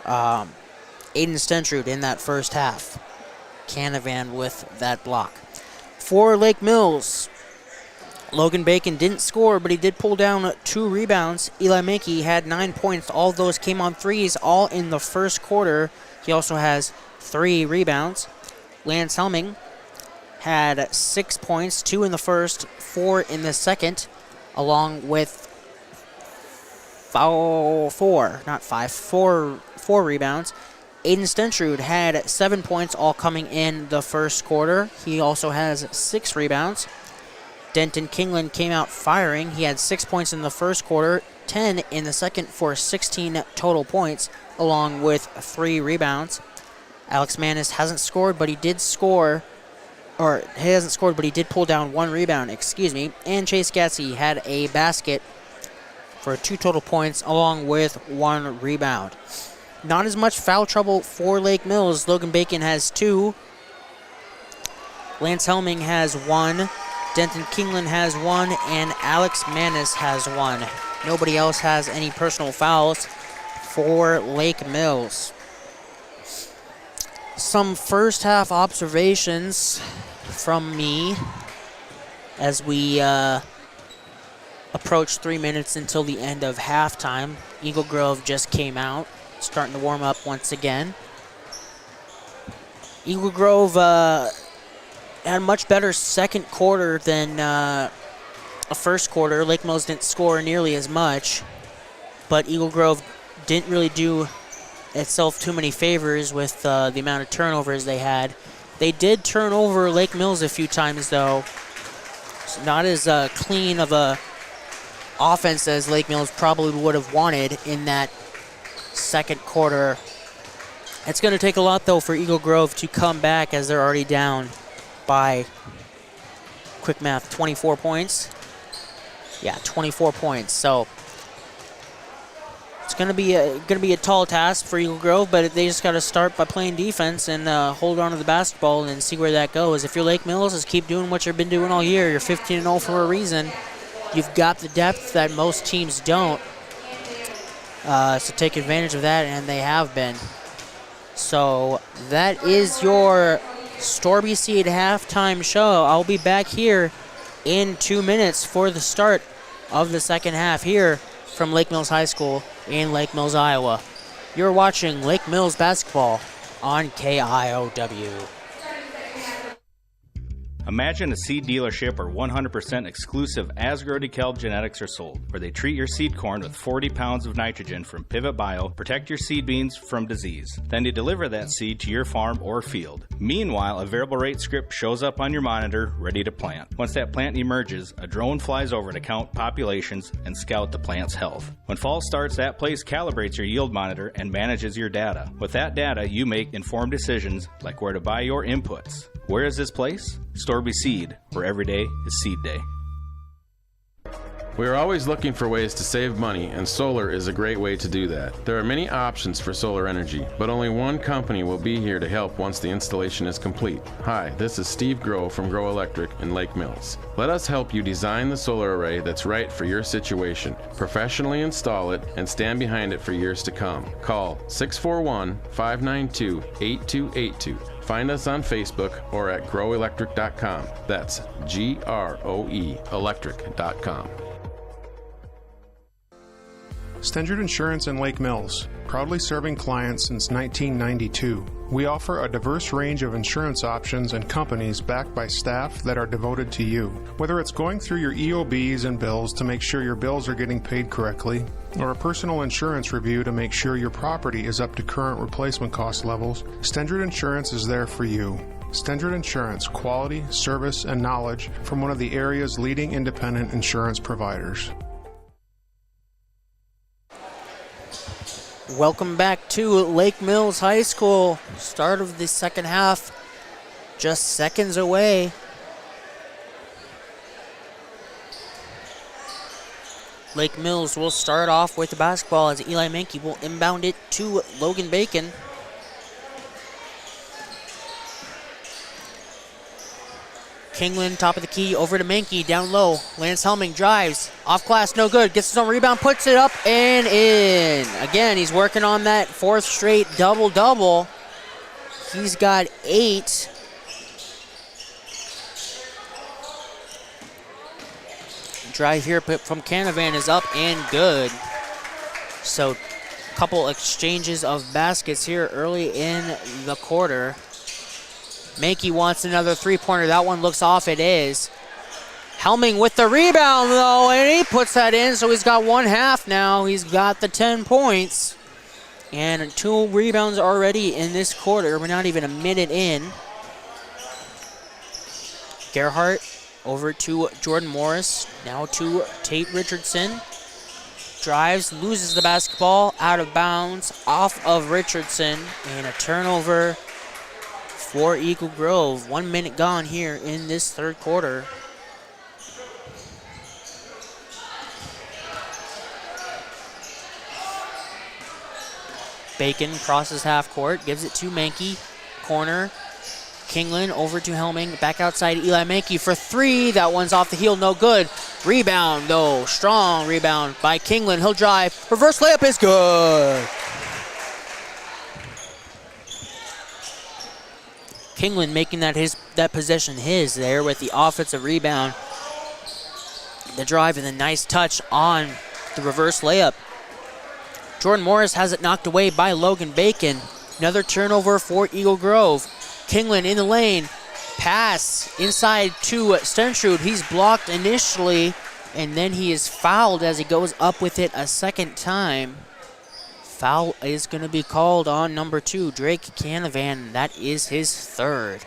S2: Aiden Stentrud in that first half. Canavan with that block. For Lake Mills, Logan Bacon didn't score, but he did pull down 2 rebounds. Eli Mankey had 9 points. All of those came on threes, all in the first quarter. He also has 3 rebounds. Lance Helming had 6 points, 2 in the first, 4 in the second, along with 4 rebounds. Aiden Stentrud had 7 points, all coming in the first quarter. He also has 6 rebounds. Denton Kingland came out firing. He had 6 points in the first quarter, 10 in the second for 16 total points, along with 3 rebounds. Alex Manis hasn't scored, but he did score or he hasn't scored, but he did pull down 1 rebound, excuse me. And Chase Gatsey had a basket for 2 total points along with 1 rebound. Not as much foul trouble for Lake Mills. Logan Bacon has 2. Lance Helming has 1. Denton Kingland has 1. And Alex Manis has 1. Nobody else has any personal fouls for Lake Mills. Some first half observations from me as we approach 3 minutes until the end of halftime. Eagle Grove just came out, starting to warm up once again. Eagle Grove had a much better second quarter than a first quarter. Lake Mills didn't score nearly as much, but Eagle Grove didn't really do itself too many favors with the amount of turnovers they had. They did turn over Lake Mills a few times, though. It's not as clean of a offense as Lake Mills probably would have wanted in that second quarter. It's going to take a lot, though, for Eagle Grove to come back as they're already down by, quick math, 24 points. Yeah, 24 points. So it's going to be a tall task for Eagle Grove, but they just got to start by playing defense and hold on to the basketball and see where that goes. If you're Lake Mills, just keep doing what you've been doing all year. You're 15-0 for a reason. You've got the depth that most teams don't. So take advantage of that, and they have been. So that is your Storby Seed halftime show. I'll be back here in 2 minutes for the start of the second half here from Lake Mills High School in Lake Mills, Iowa. You're watching Lake Mills basketball on KIOW.
S7: Imagine a seed dealership where 100% exclusive Asgrow DeKalb genetics are sold, where they treat your seed corn with 40 pounds of nitrogen from Pivot Bio, protect your seed beans from disease. Then they deliver that seed to your farm or field. Meanwhile, a variable rate script shows up on your monitor, ready to plant. Once that plant emerges, a drone flies over to count populations and scout the plant's health. When fall starts, that place calibrates your yield monitor and manages your data. With that data, you make informed decisions like where to buy your inputs. Where is this place? Storby Seed, where every day is seed day.
S3: We are always looking for ways to save money, and solar is a great way to do that. There are many options for solar energy, but only one company will be here to help once the installation is complete. Hi, this is Steve Groh from Grow Electric in Lake Mills. Let us help you design the solar array that's right for your situation, professionally install it, and stand behind it for years to come. Call 641-592-8282. Find us on Facebook or at growelectric.com. That's GROE electric.com.
S4: Stengert Insurance in Lake Mills, proudly serving clients since 1992. We offer a diverse range of insurance options and companies backed by staff that are devoted to you. Whether it's going through your EOBs and bills to make sure your bills are getting paid correctly, or a personal insurance review to make sure your property is up to current replacement cost levels, Stengert Insurance is there for you. Stengert Insurance, quality, service, and knowledge from one of the area's leading independent insurance providers.
S2: Welcome back to Lake Mills High School. Start of the second half, just seconds away. Lake Mills will start off with the basketball as Eli Menke will inbound it to Logan Bacon. Kingland, top of the key, over to Menke, down low. Lance Helming drives, off glass, no good. Gets his own rebound, puts it up and in. Again, he's working on that fourth straight double-double. He's got 8. Drive here from Canavan is up and good. So, a couple exchanges of baskets here early in the quarter. Menke wants another three-pointer. That one looks off. It is. Helming with the rebound, though, and he puts that in, so he's got 1/2 now. He's got the 10 points. And 2 rebounds already in this quarter. We're not even a minute in. Gerhardt over to Jordan Morris. Now to Tate Richardson. Drives, loses the basketball, out of bounds, off of Richardson, and a turnover for Eagle Grove. 1 minute gone here in this third quarter. Bacon crosses half court, gives it to Mankey. Corner, Kingland over to Helming. Back outside, Eli Mankey for three. That one's off the heel, no good. Rebound, though. Strong rebound by Kingland. He'll drive. Reverse layup is good. Kingland making that possession his there with the offensive rebound. The drive and the nice touch on the reverse layup. Jordan Morris has it knocked away by Logan Bacon. Another turnover for Eagle Grove. Kingland in the lane. Pass inside to Stenstrud. He's blocked initially, and then he is fouled as he goes up with it a second time. Foul is going to be called on number 2, Drake Canavan. That is his third.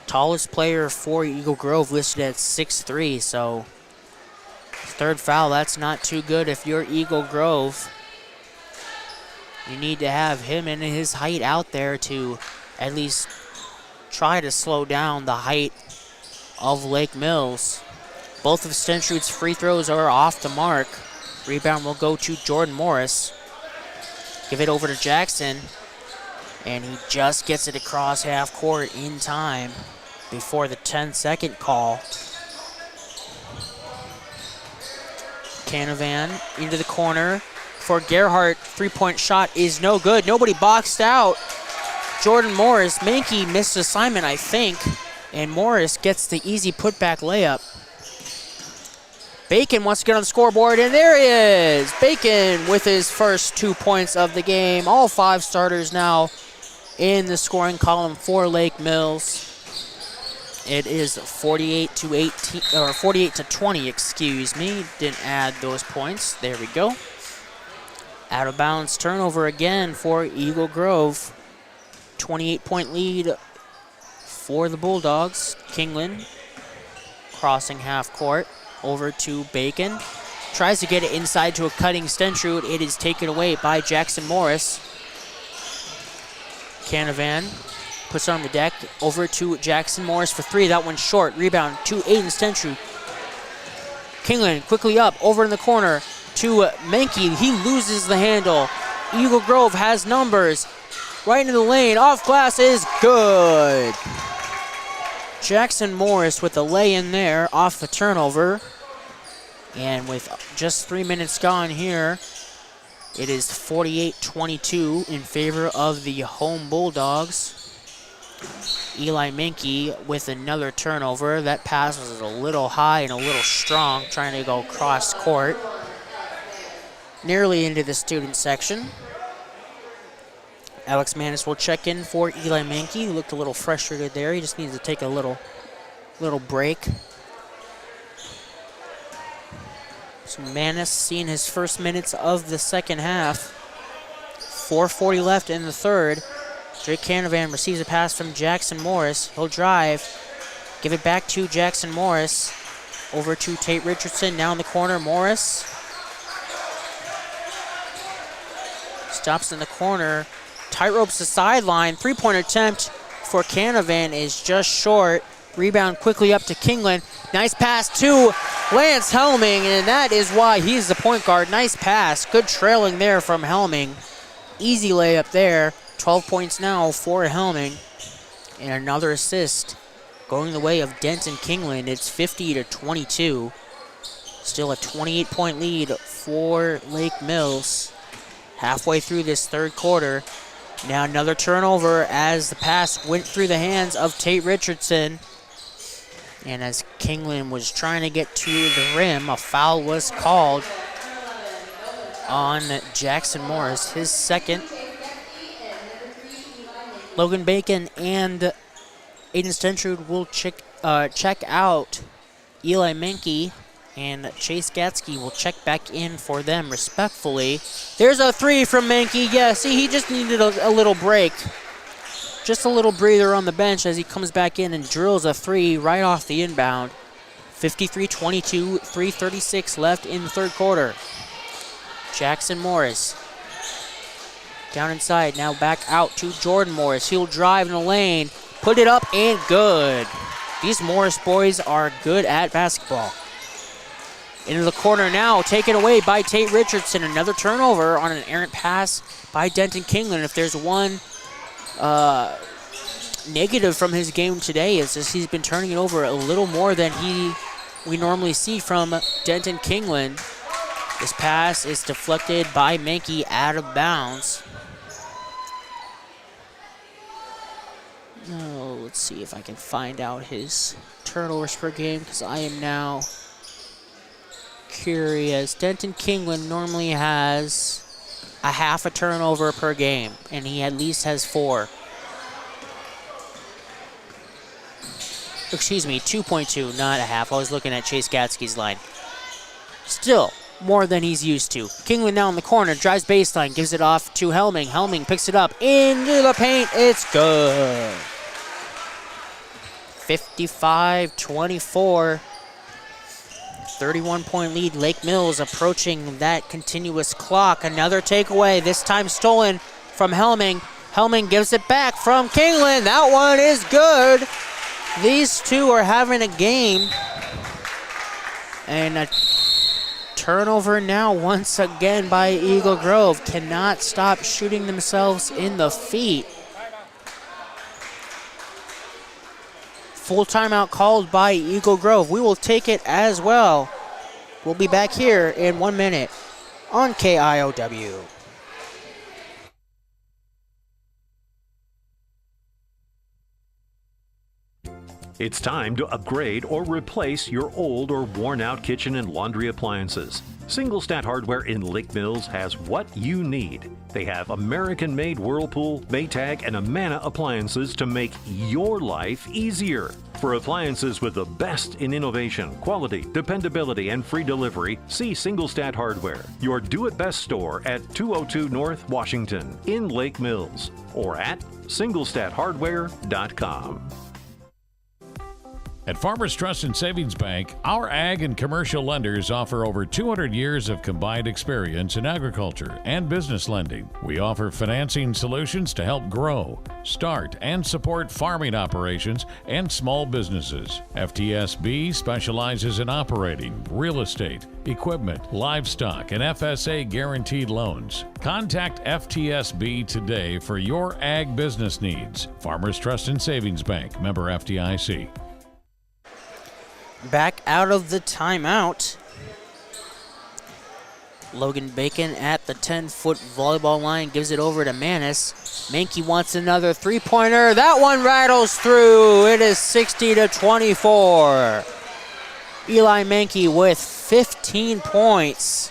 S2: Tallest player for Eagle Grove listed at 6'3", so third foul, that's not too good if you're Eagle Grove. You need to have him and his height out there to at least try to slow down the height of Lake Mills. Both of Stenstrud's free throws are off the mark. Rebound will go to Jordan Morris. Give it over to Jackson, and he just gets it across half court in time before the 10-second call. Canavan into the corner for Gerhardt. Three-point shot is no good. Nobody boxed out. Jordan Morris. Mankey missed assignment, I think, and Morris gets the easy putback layup. Bacon wants to get on the scoreboard, and there he is. Bacon with his first 2 points of the game. All 5 starters now in the scoring column for Lake Mills. It is 48 to 20, excuse me. Didn't add those points. There we go. Out of bounds turnover again for Eagle Grove. 28-point lead for the Bulldogs. Kingland crossing half court over to Bacon. Tries to get it inside to a cutting Stenstrud. It is taken away by Jackson Morris. Canavan puts it on the deck, over to Jackson Morris for three. That one's short. Rebound to Aiden Stenstrud. Kingland quickly up, over in the corner to Mankey. He loses the handle. Eagle Grove has numbers. Right into the lane. Off glass is good. Jackson Morris with the lay-in there off the turnover. And with just 3 minutes gone here, it is 48-22 in favor of the home Bulldogs. Eli Mankey with another turnover. That pass was a little high and a little strong, trying to go cross court. Nearly into the student section. Alex Manis will check in for Eli Mankey, who looked a little frustrated there. He just needs to take a little break. So Manis seeing his first minutes of the second half. 4:40 left in the third. Drake Canavan receives a pass from Jackson Morris. He'll drive, give it back to Jackson Morris. Over to Tate Richardson, now in the corner. Morris stops in the corner, tightropes the sideline. Three-point attempt for Canavan is just short. Rebound quickly up to Kingland. Nice pass to Lance Helming, and that is why he's the point guard. Nice pass, good trailing there from Helming. Easy layup there. 12 points now for Helming. And another assist going the way of Denton Kingland. It's 50-22. Still a 28-point lead for Lake Mills. Halfway through this third quarter. Now another turnover as the pass went through the hands of Tate Richardson. And as Kingland was trying to get to the rim, a foul was called on Jackson Morris, his second. Logan Bacon and Aiden Stenstrud will check out. Eli Mankey and Chase Gatsky will check back in for them respectfully. There's a three from Mankey. Yeah, see, he just needed a little break. Just a little breather on the bench as he comes back in and drills a three right off the inbound. 53-22, 3:36 left in the third quarter. Jackson Morris Down inside, now back out to Jordan Morris. He'll drive in the lane, put it up and good. These Morris boys are good at basketball. Into the corner now, taken away by Tate Richardson. Another turnover on an errant pass by Denton Kingland. If there's one negative from his game today, is just he's been turning it over a little more than we normally see from Denton Kingland. This pass is deflected by Mankey out of bounds. Oh, let's see if I can find out his turnovers per game, because I am now curious. Denton Kingland normally has a half a turnover per game, and he at least has 4. Excuse me, 2.2, not a half. I was looking at Chase Gatsky's line. Still, more than he's used to. Kingland now in the corner, drives baseline, gives it off to Helming. Helming picks it up into the paint. It's good. 55-24. 31-point lead. Lake Mills approaching that continuous clock. Another takeaway, this time stolen from Helming. Helming gives it back from Kingland. That one is good. These two are having a game. And a turnover now once again by Eagle Grove. Cannot stop shooting themselves in the feet. Full timeout called by Eagle Grove. We will take it as well. We'll be back here in 1 minute on KIOW.
S5: It's time to upgrade or replace your old or worn-out kitchen and laundry appliances. Single Stat Hardware in Lake Mills has what you need. They have American-made Whirlpool, Maytag, and Amana appliances to make your life easier. For appliances with the best in innovation, quality, dependability, and free delivery, see Single Stat Hardware, your do-it-best store at 202 North Washington in Lake Mills, or at singlestathardware.com.
S6: At Farmers Trust and Savings Bank, our ag and commercial lenders offer over 200 years of combined experience in agriculture and business lending. We offer financing solutions to help grow, start, and support farming operations and small businesses. FTSB specializes in operating, real estate, equipment, livestock, and FSA guaranteed loans. Contact FTSB today for your ag business needs. Farmers Trust and Savings Bank, member FDIC.
S2: Back out of the timeout. Logan Bacon at the 10-foot volleyball line gives it over to Manis. Mankey wants another three-pointer. That one rattles through. It is 60-24. Eli Mankey with 15 points.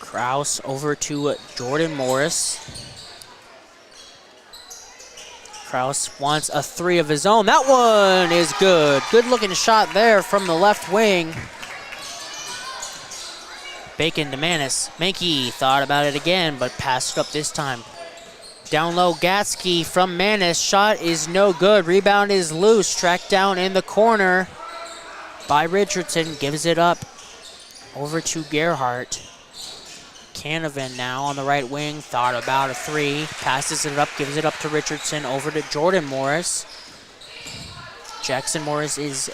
S2: Kraus over to Jordan Morris. Kraus wants a 3 of his own. That one is good. Good looking shot there from the left wing. Bacon to Manis. Mankey thought about it again, but passed it up this time. Down low, Gatsky from Manis. Shot is no good. Rebound is loose. Tracked down in the corner by Richardson. Gives it up over to Gerhardt. Canavan now on the right wing, thought about a 3, passes it up, gives it up to Richardson, over to Jordan Morris. Jackson Morris is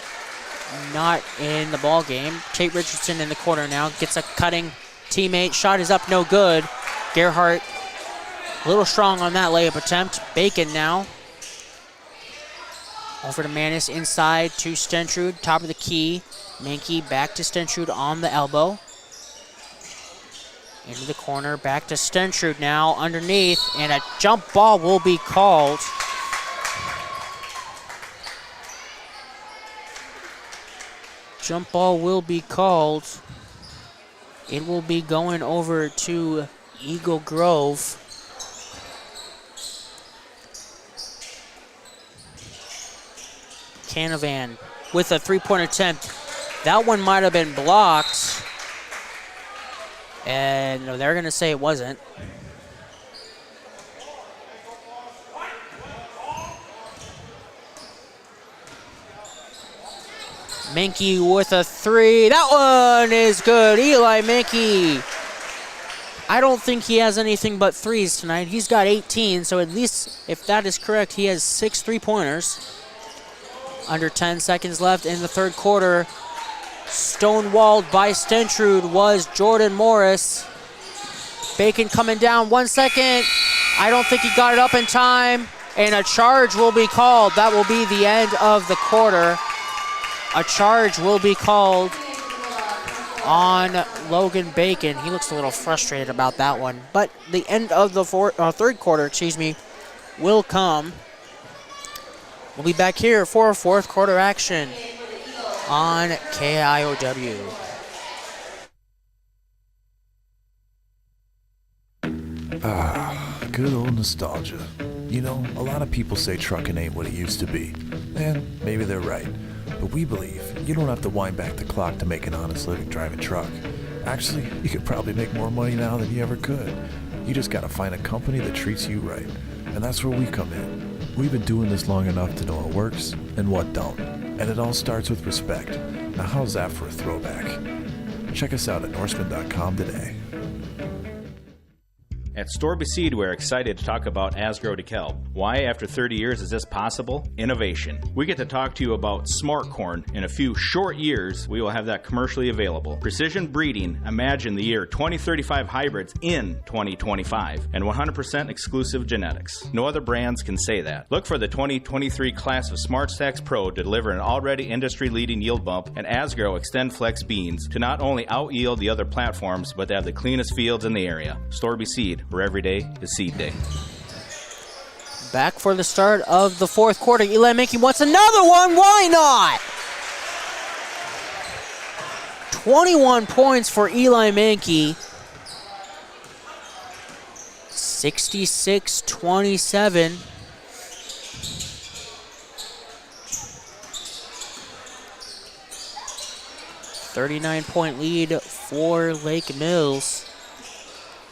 S2: not in the ball game. Tate Richardson in the corner now, gets a cutting teammate, shot is up, no good. Gerhardt a little strong on that layup attempt. Bacon now. Over to Manis inside to Stentrud, top of the key. Mankey back to Stentrud on the elbow. Into the corner, back to Stentrud now, underneath, and a jump ball will be called. Jump ball will be called. It will be going over to Eagle Grove. Canavan with a three-point attempt. That one might have been blocked. And they're going to say it wasn't. Menke with a three. That one is good. Eli Menke. I don't think he has anything but threes tonight. He's got 18, so at least if that is correct, he has 6 3-pointers. Under 10 seconds left in the third quarter. Stonewalled by Stentrud was Jordan Morris. Bacon coming down, 1 second. I don't think he got it up in time, and a charge will be called. That will be the end of the quarter. A charge will be called on Logan Bacon. He looks a little frustrated about that one. But the end of the third quarter, will come. We'll be back here for fourth quarter action on KIOW.
S1: Good old nostalgia. You know, a lot of people say trucking ain't what it used to be. And maybe they're right. But we believe you don't have to wind back the clock to make an honest living driving truck. Actually, you could probably make more money now than you ever could. You just gotta find a company that treats you right. And that's where we come in. We've been doing this long enough to know what works and what don't. And it all starts with respect. Now how's that for a throwback? Check us out at Norseman.com today.
S7: At Storby Seed, we're excited to talk about Asgrow DeKalb. Why, after 30 years, is this possible? Innovation. We get to talk to you about smart corn. In a few short years, we will have that commercially available. Precision breeding. Imagine the year 2035 hybrids in 2025. And 100% exclusive genetics. No other brands can say that. Look for the 2023 class of Smart Stacks Pro to deliver an already industry-leading yield bump and Asgrow Extend Flex beans to not only out-yield the other platforms, but to have the cleanest fields in the area. Storby Seed, where every day is seed day.
S2: Back for the start of the fourth quarter. Eli Menke wants another one. Why not? 21 points for Eli Menke. 66-27. $39-point lead for Lake Mills.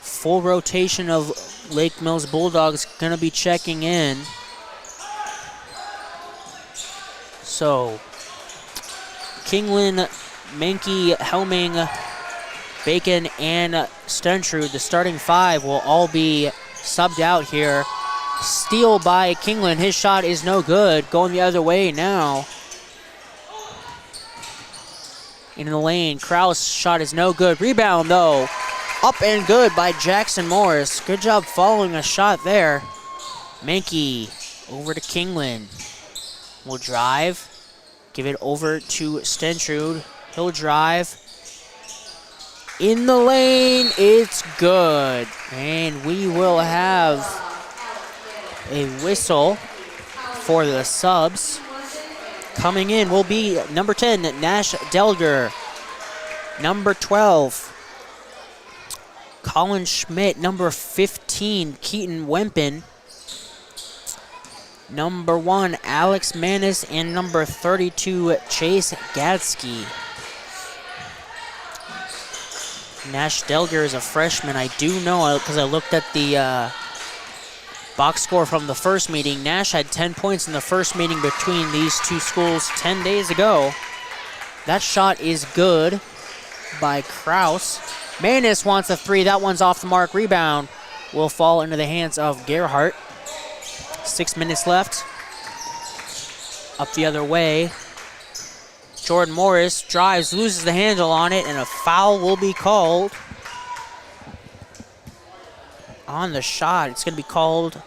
S2: Full rotation of Lake Mills Bulldogs going to be checking in. So, Kingland, Menke, Helming, Bacon, and Stentrud, the starting five, will all be subbed out here. Steal by Kingland. His shot is no good. Going the other way now. In the lane, Kraus' shot is no good. Rebound, though. Up and good by Jackson Morris. Good job following a shot there. Menke over to Kingland. Will drive. Give it over to Stentrud. He'll drive. In the lane. It's good. And we will have a whistle for the subs. Coming in will be number 10, Nash Delger. Number 12, Colin Schmidt. Number 15, Keaton Wempen. Number 1, Alex Manis. And number 32, Chase Gadsky. Nash Delger is a freshman. I do know because I looked at the box score from the first meeting. Nash had 10 points in the first meeting between these two schools 10 days ago. That shot is good by Kraus. Manis wants a three. That one's off the mark. Rebound will fall into the hands of Gerhardt. 6 minutes left. Up the other way. Jordan Morris drives, loses the handle on it, and a foul will be called on the shot. It's going to be called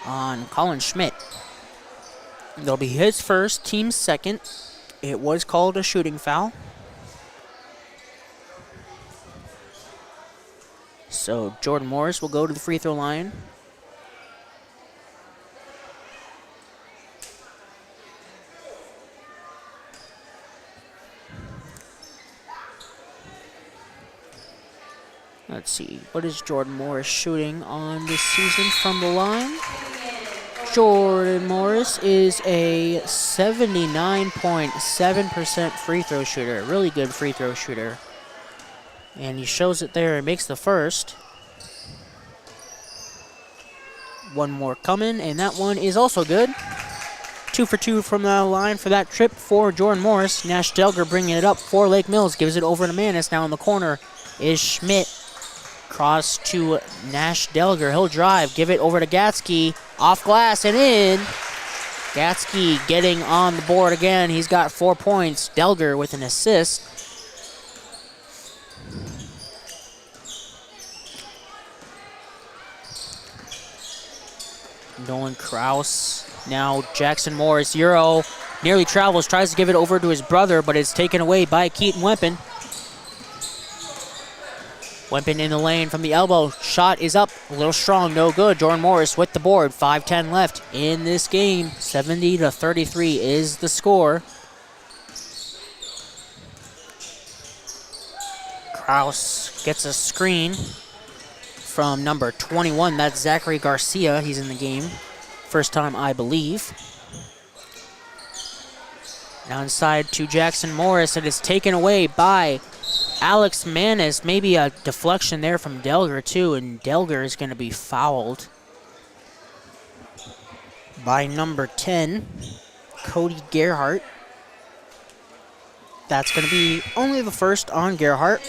S2: on Colin Schmidt. It'll be his first, team's second. It was called a shooting foul. So Jordan Morris will go to the free throw line. Let's see, what is Jordan Morris shooting on this season from the line? Jordan Morris is a 79.7% free throw shooter, a really good free throw shooter. And he shows it there and makes the first. One more coming, and that one is also good. 2 for 2 from the line for that trip for Jordan Morris. Nash Delger bringing it up for Lake Mills. Gives it over to Manis. Now in the corner is Schmidt. Cross to Nash Delger. He'll drive. Give it over to Gatsky. Off glass and in. Gatsky getting on the board again. He's got 4 points. Delger with an assist. Nolan Kraus. Now Jackson Morris. Euro nearly travels. Tries to give it over to his brother, but it's taken away by Keaton Wempen. Wempen in the lane from the elbow. Shot is up. A little strong. No good. Jordan Morris with the board. 5:10 left in this game. 70-33 is the score. Kraus gets a screen from number 21. That's Zachary Garcia. He's in the game. First time, I believe. Now inside to Jackson Morris. It is taken away by Alex Manis. Maybe a deflection there from Delger too, and Delger is going to be fouled by number 10, Cody Gerhart. That's going to be only the first on Gerhart.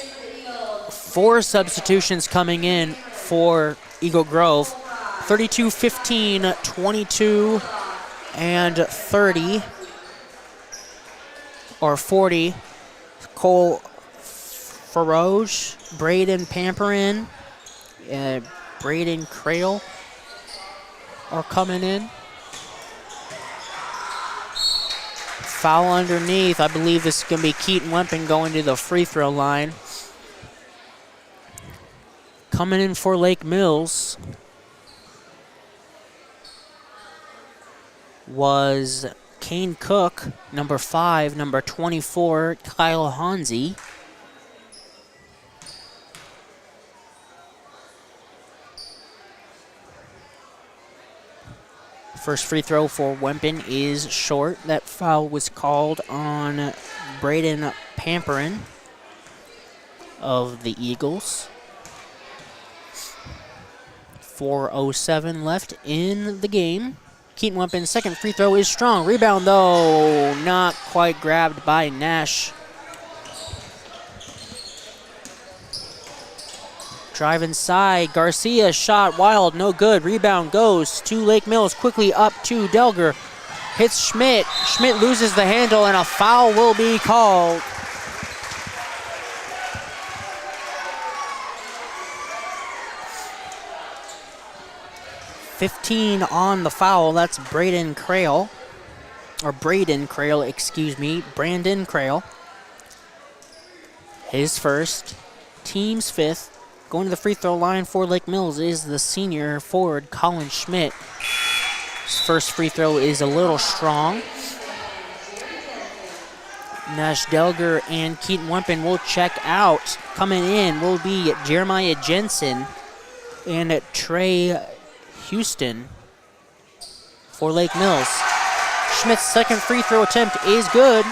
S2: 4 substitutions coming in for Eagle Grove. 32-15, 22, and 30, or 40. Cole Faroge, Braden Pamperin, Braden Cradle are coming in. Foul underneath. I believe this is going to be Keaton Wempen going to the free throw line. Coming in for Lake Mills was Kane Cook, number 5, number 24, Kyle Hanzi. First free throw for Wempen is short. That foul was called on Braden Pamperin of the Eagles. 4:07 left in the game. Keaton Wempen's second free throw is strong. Rebound, though, not quite grabbed by Nash. Drive inside. Garcia shot wild, no good. Rebound goes to Lake Mills. Quickly up to Delger. Hits Schmidt. Schmidt loses the handle, and a foul will be called. $15 on the foul. That's Brandon Crail, excuse me. Brandon Crail. His first, team's 5th. Going to the free throw line for Lake Mills is the senior forward, Colin Schmidt. His first free throw is a little strong. Nash Delger and Keaton Wempen will check out. Coming in will be Jeremiah Jensen and Trey Houston for Lake Mills. Schmidt's second free throw attempt is good.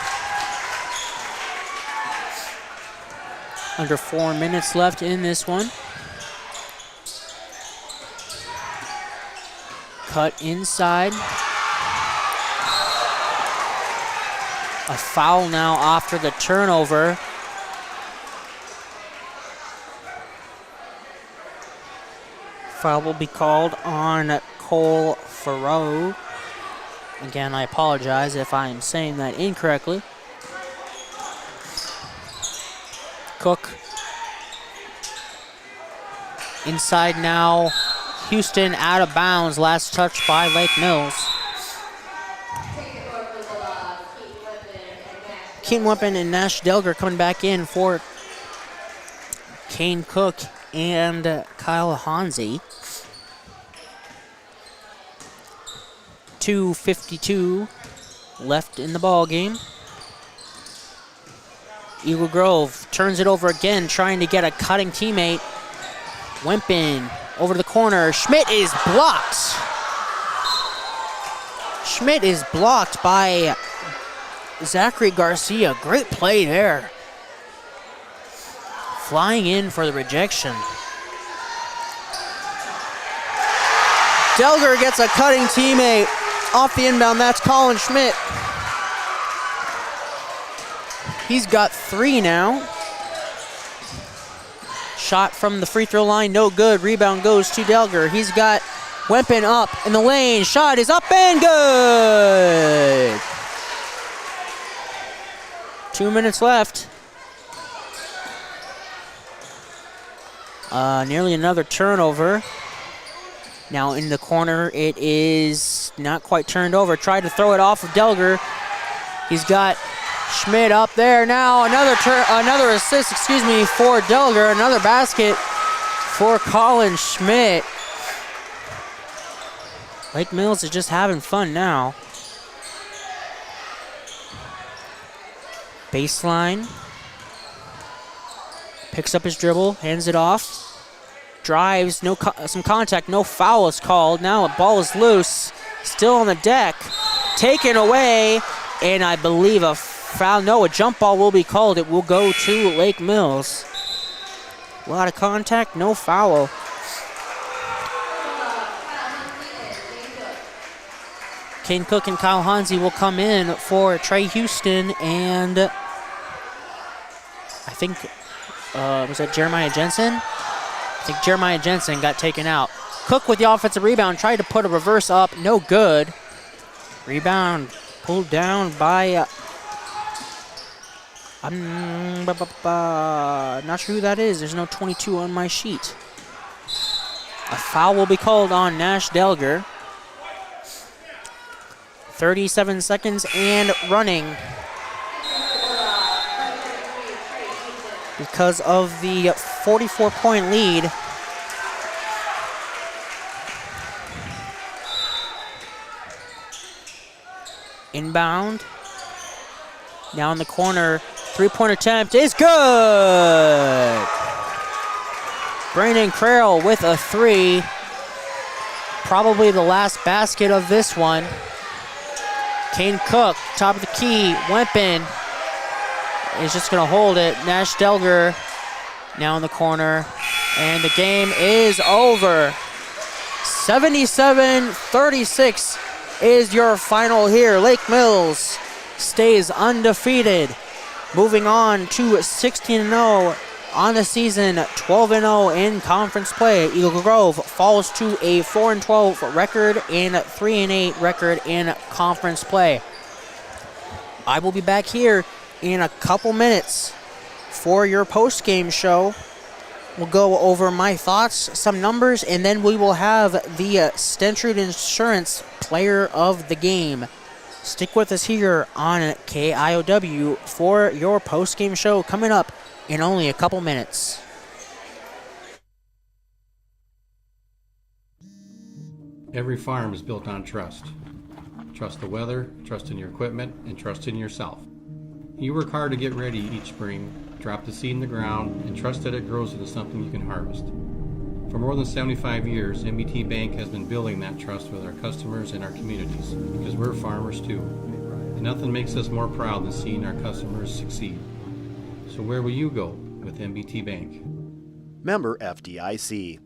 S2: Under 4 minutes left in this one. Cut inside. A foul now after the turnover. Foul will be called on Cole Farrow. Again, I apologize if I am saying that incorrectly. Cook. Inside now. Houston out of bounds. Last touch by Lake Mills. Keaton Wempen and Nash Delger coming back in for Kane Cook and Kyle Hanzi. 2:52 left in the ball game. Eagle Grove turns it over again, trying to get a cutting teammate. Wempen over the corner. Schmidt is blocked. Schmidt is blocked by Zachary Garcia. Great play there. Flying in for the rejection. Delger gets a cutting teammate. off the inbound. That's Colin Schmidt. He's got 3 now. Shot from the free throw line, no good. Rebound goes to Delger. He's got Wempen up in the lane. Shot is up and good. 2 minutes left. Nearly another turnover. Now in the corner, it is not quite turned over. Tried to throw it off of Delger. He's got Schmidt up there now. Another assist, for Delger. Another basket for Colin Schmidt. Lake Mills is just having fun now. Baseline. Picks up his dribble, hands it off. Drives, some contact, no foul is called. Now the ball is loose, still on the deck. Taken away, and I believe a foul. No, a jump ball will be called. It will go to Lake Mills. A lot of contact, no foul. Kane Cook and Kyle Hansi will come in for Trey Houston, and I think, was that Jeremiah Jensen? I think Jeremiah Jensen got taken out. Cook with the offensive rebound, tried to put a reverse up, no good. Rebound pulled down by, I'm not sure who that is. There's no 22 on my sheet. A foul will be called on Nash Delger. 37 seconds and running. Because of the 44-point lead. Inbound. Now in the corner, 3-point attempt is good! Brandon Creel with a 3. Probably the last basket of this one. Kane Cook, top of the key, Wempen is just gonna hold it. Nash Delger now in the corner, and the game is over. 77-36 is your final here. Lake Mills stays undefeated, moving on to 16-0 on the season, 12-0 in conference play. Eagle Grove falls to a 4-12 record and 3-8 record in conference play. I will be back here in a couple minutes for your post-game show. We'll go over my thoughts, some numbers, and then we will have the Stentrud Insurance Player of the Game. Stick with us here on KIOW for your post-game show coming up in only a couple minutes.
S8: Every farm is built on trust. Trust the weather, trust in your equipment, and trust in yourself. You work hard to get ready each spring, drop the seed in the ground, and trust that it grows into something you can harvest. For more than 75 years, MBT Bank has been building that trust with our customers and our communities, because we're farmers too. And nothing makes us more proud than seeing our customers succeed. So where will you go with MBT Bank?
S9: Member FDIC.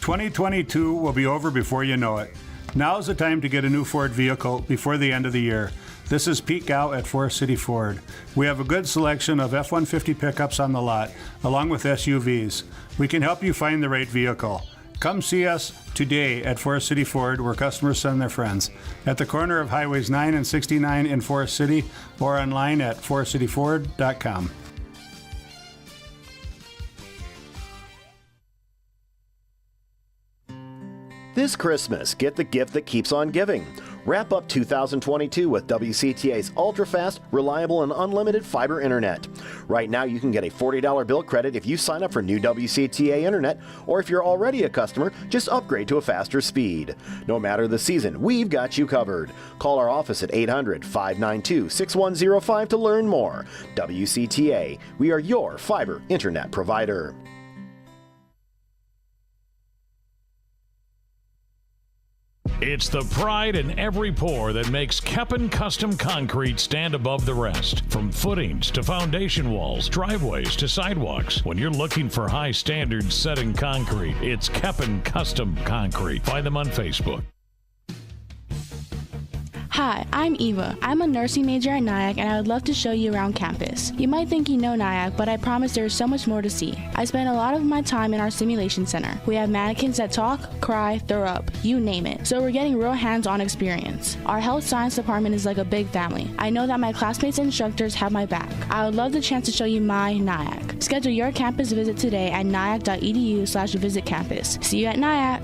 S10: "2022 will be over before you know it. Now's the time to get a new Ford vehicle before the end of the year. This is Pete Gow at Forest City Ford. We have a good selection of F-150 pickups on the lot, along with SUVs. We can help you find the right vehicle. Come see us today at Forest City Ford, where customers send their friends, at the corner of Highways 9 and 69 in Forest City, or online at forestcityford.com.
S9: This Christmas, get the gift that keeps on giving. Wrap up 2022 with WCTA's ultra-fast, reliable, and unlimited fiber internet. Right now, you can get a $40 bill credit if you sign up for new WCTA internet, or if you're already a customer, just upgrade to a faster speed. No matter the season, we've got you covered. Call our office at 800-592-6105 to learn more. WCTA, we are your fiber internet provider.
S6: It's the pride in every pour that makes Keppen Custom Concrete stand above the rest. From footings to foundation walls, driveways to sidewalks. When you're looking for high standards set in concrete, it's Keppen Custom Concrete. Find them on Facebook.
S11: Hi, I'm Eva. I'm a nursing major at Nyack, and I would love to show you around campus. You might think you know Nyack, but I promise there is so much more to see. I spend a lot of my time in our simulation center. We have mannequins that talk, cry, throw up, you name it. So we're getting real hands-on experience. Our health science department is like a big family. I know that my classmates and instructors have my back. I would love the chance to show you my Nyack. Schedule your campus visit today at nyack.edu/visitcampus. See you at Nyack.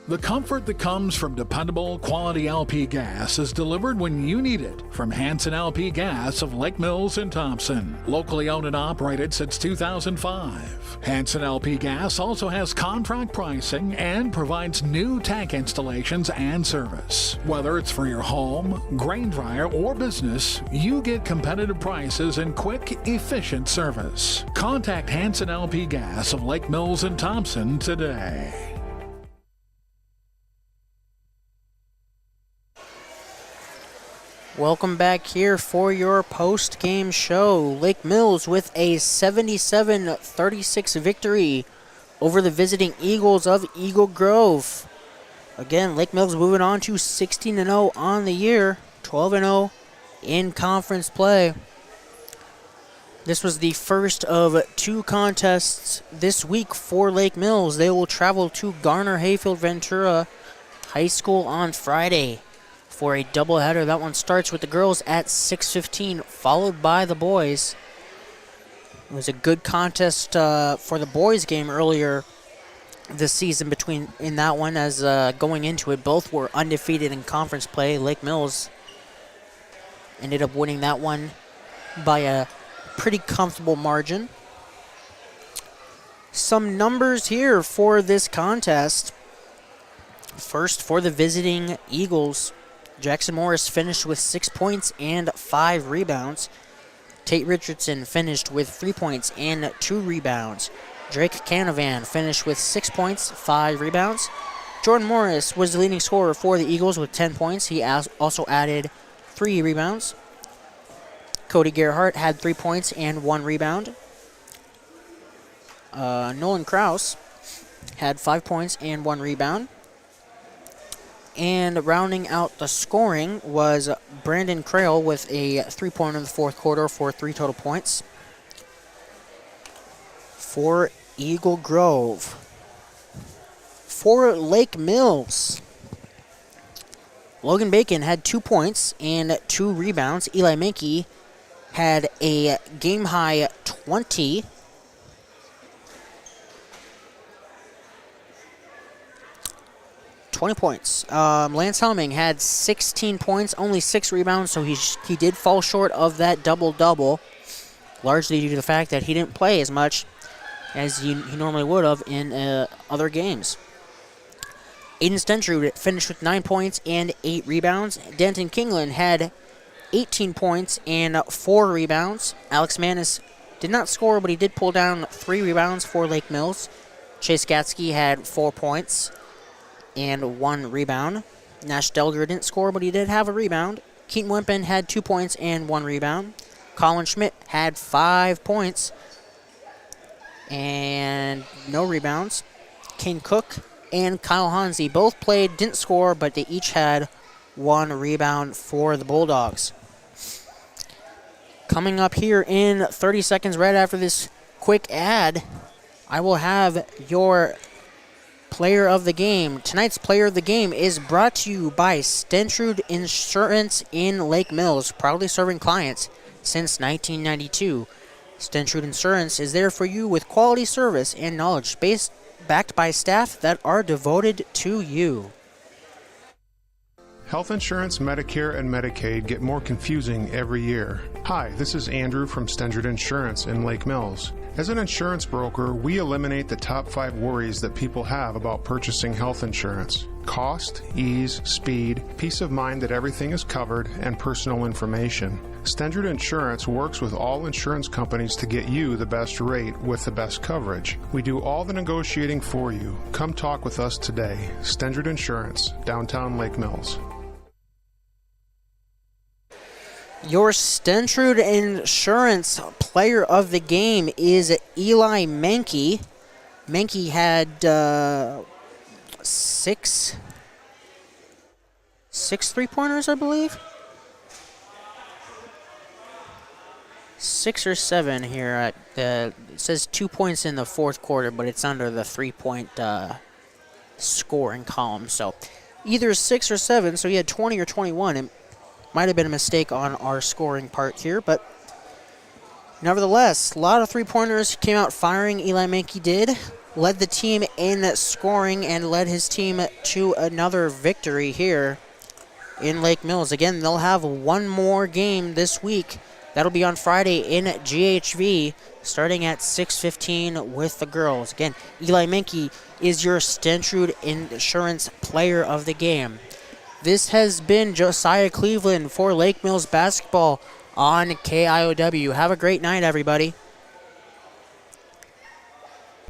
S12: The comfort that comes from dependable, quality LP gas is delivered when you need it from Hanson LP Gas of Lake Mills and Thompson. Locally owned and operated since 2005. Hanson LP Gas also has contract pricing and provides new tank installations and service. Whether it's for your home, grain dryer, or business, you get competitive prices and quick, efficient service. Contact Hanson LP Gas of Lake Mills and Thompson today.
S2: Welcome back here for your post-game show. Lake Mills with a 77-36 victory over the visiting Eagles of Eagle Grove. Again, Lake Mills moving on to 16-0 on the year, 12-0 in conference play. This was the first of two contests this week for Lake Mills. They will travel to Garner Hayfield Ventura High School on Friday for a doubleheader. That one starts with the girls at 6:15, followed by the boys. It was a good contest for the boys game earlier this season in that one, as going into it, both were undefeated in conference play. Lake Mills ended up winning that one by a pretty comfortable margin. Some numbers here for this contest. First, for the visiting Eagles, Jackson Morris finished with 6 points and 5 rebounds. Tate Richardson finished with 3 points and 2 rebounds. Drake Canavan finished with 6 points, 5 rebounds. Jordan Morris was the leading scorer for the Eagles with 10 points. He also added 3 rebounds. Cody Gerhardt had 3 points and 1 rebound. Nolan Kraus had 5 points and 1 rebound. And rounding out the scoring was Brandon Crail with a 3-pointer in the fourth quarter for 3 total points for Eagle Grove. For Lake Mills, Logan Bacon had 2 points and 2 rebounds. Eli Mankey had a game-high 20. Points. Lance Helming had 16 points, only 6 rebounds, so he did fall short of that double-double, largely due to the fact that he didn't play as much as he normally would have in other games. Aiden Stentrud finished with 9 points and 8 rebounds. Denton Kingland had 18 points and 4 rebounds. Alex Manis did not score, but he did pull down 3 rebounds for Lake Mills. Chase Gatsky had 4 points and 1 rebound. Nash Delger didn't score, but he did have a rebound. Keaton Wimpin had 2 points and 1 rebound. Colin Schmidt had 5 points and no rebounds. Kane Cook and Kyle Hansi both played, didn't score, but they each had 1 rebound for the Bulldogs. Coming up here in 30 seconds, right after this quick ad, I will have your Player of the Game. Tonight's Player of the Game is brought to you by Stentrud Insurance in Lake Mills, proudly serving clients since 1992. Stentrud Insurance is there for you with quality service and knowledge backed by staff that are devoted to you.
S4: Health insurance, Medicare, and Medicaid get more confusing every year. Hi, this is Andrew from Stentrud Insurance in Lake Mills. As an insurance broker, we eliminate the top 5 worries that people have about purchasing health insurance: cost, ease, speed, peace of mind that everything is covered, and personal information. Stendrud Insurance works with all insurance companies to get you the best rate with the best coverage. We do all the negotiating for you. Come talk with us today. Stendrud Insurance, downtown Lake Mills.
S2: Your Stendrud Insurance player of the game is Eli Menke. Menke had six 3-pointers, I believe. 6 or 7 here. It says 2 points in the fourth quarter, but it's under the 3-point scoring column. So either 6 or 7, so he had 20 or 21. It might have been a mistake on our scoring part here, but nevertheless, a lot of 3-pointers came out firing. Eli Menke did. Led the team in scoring and led his team to another victory here in Lake Mills. Again, they'll have one more game this week. That'll be on Friday in GHV, starting at 6:15 with the girls. Again, Eli Menke is your Stendrud Insurance player of the game. This has been Josiah Cleveland for Lake Mills basketball on KIOW. Have a great night, everybody.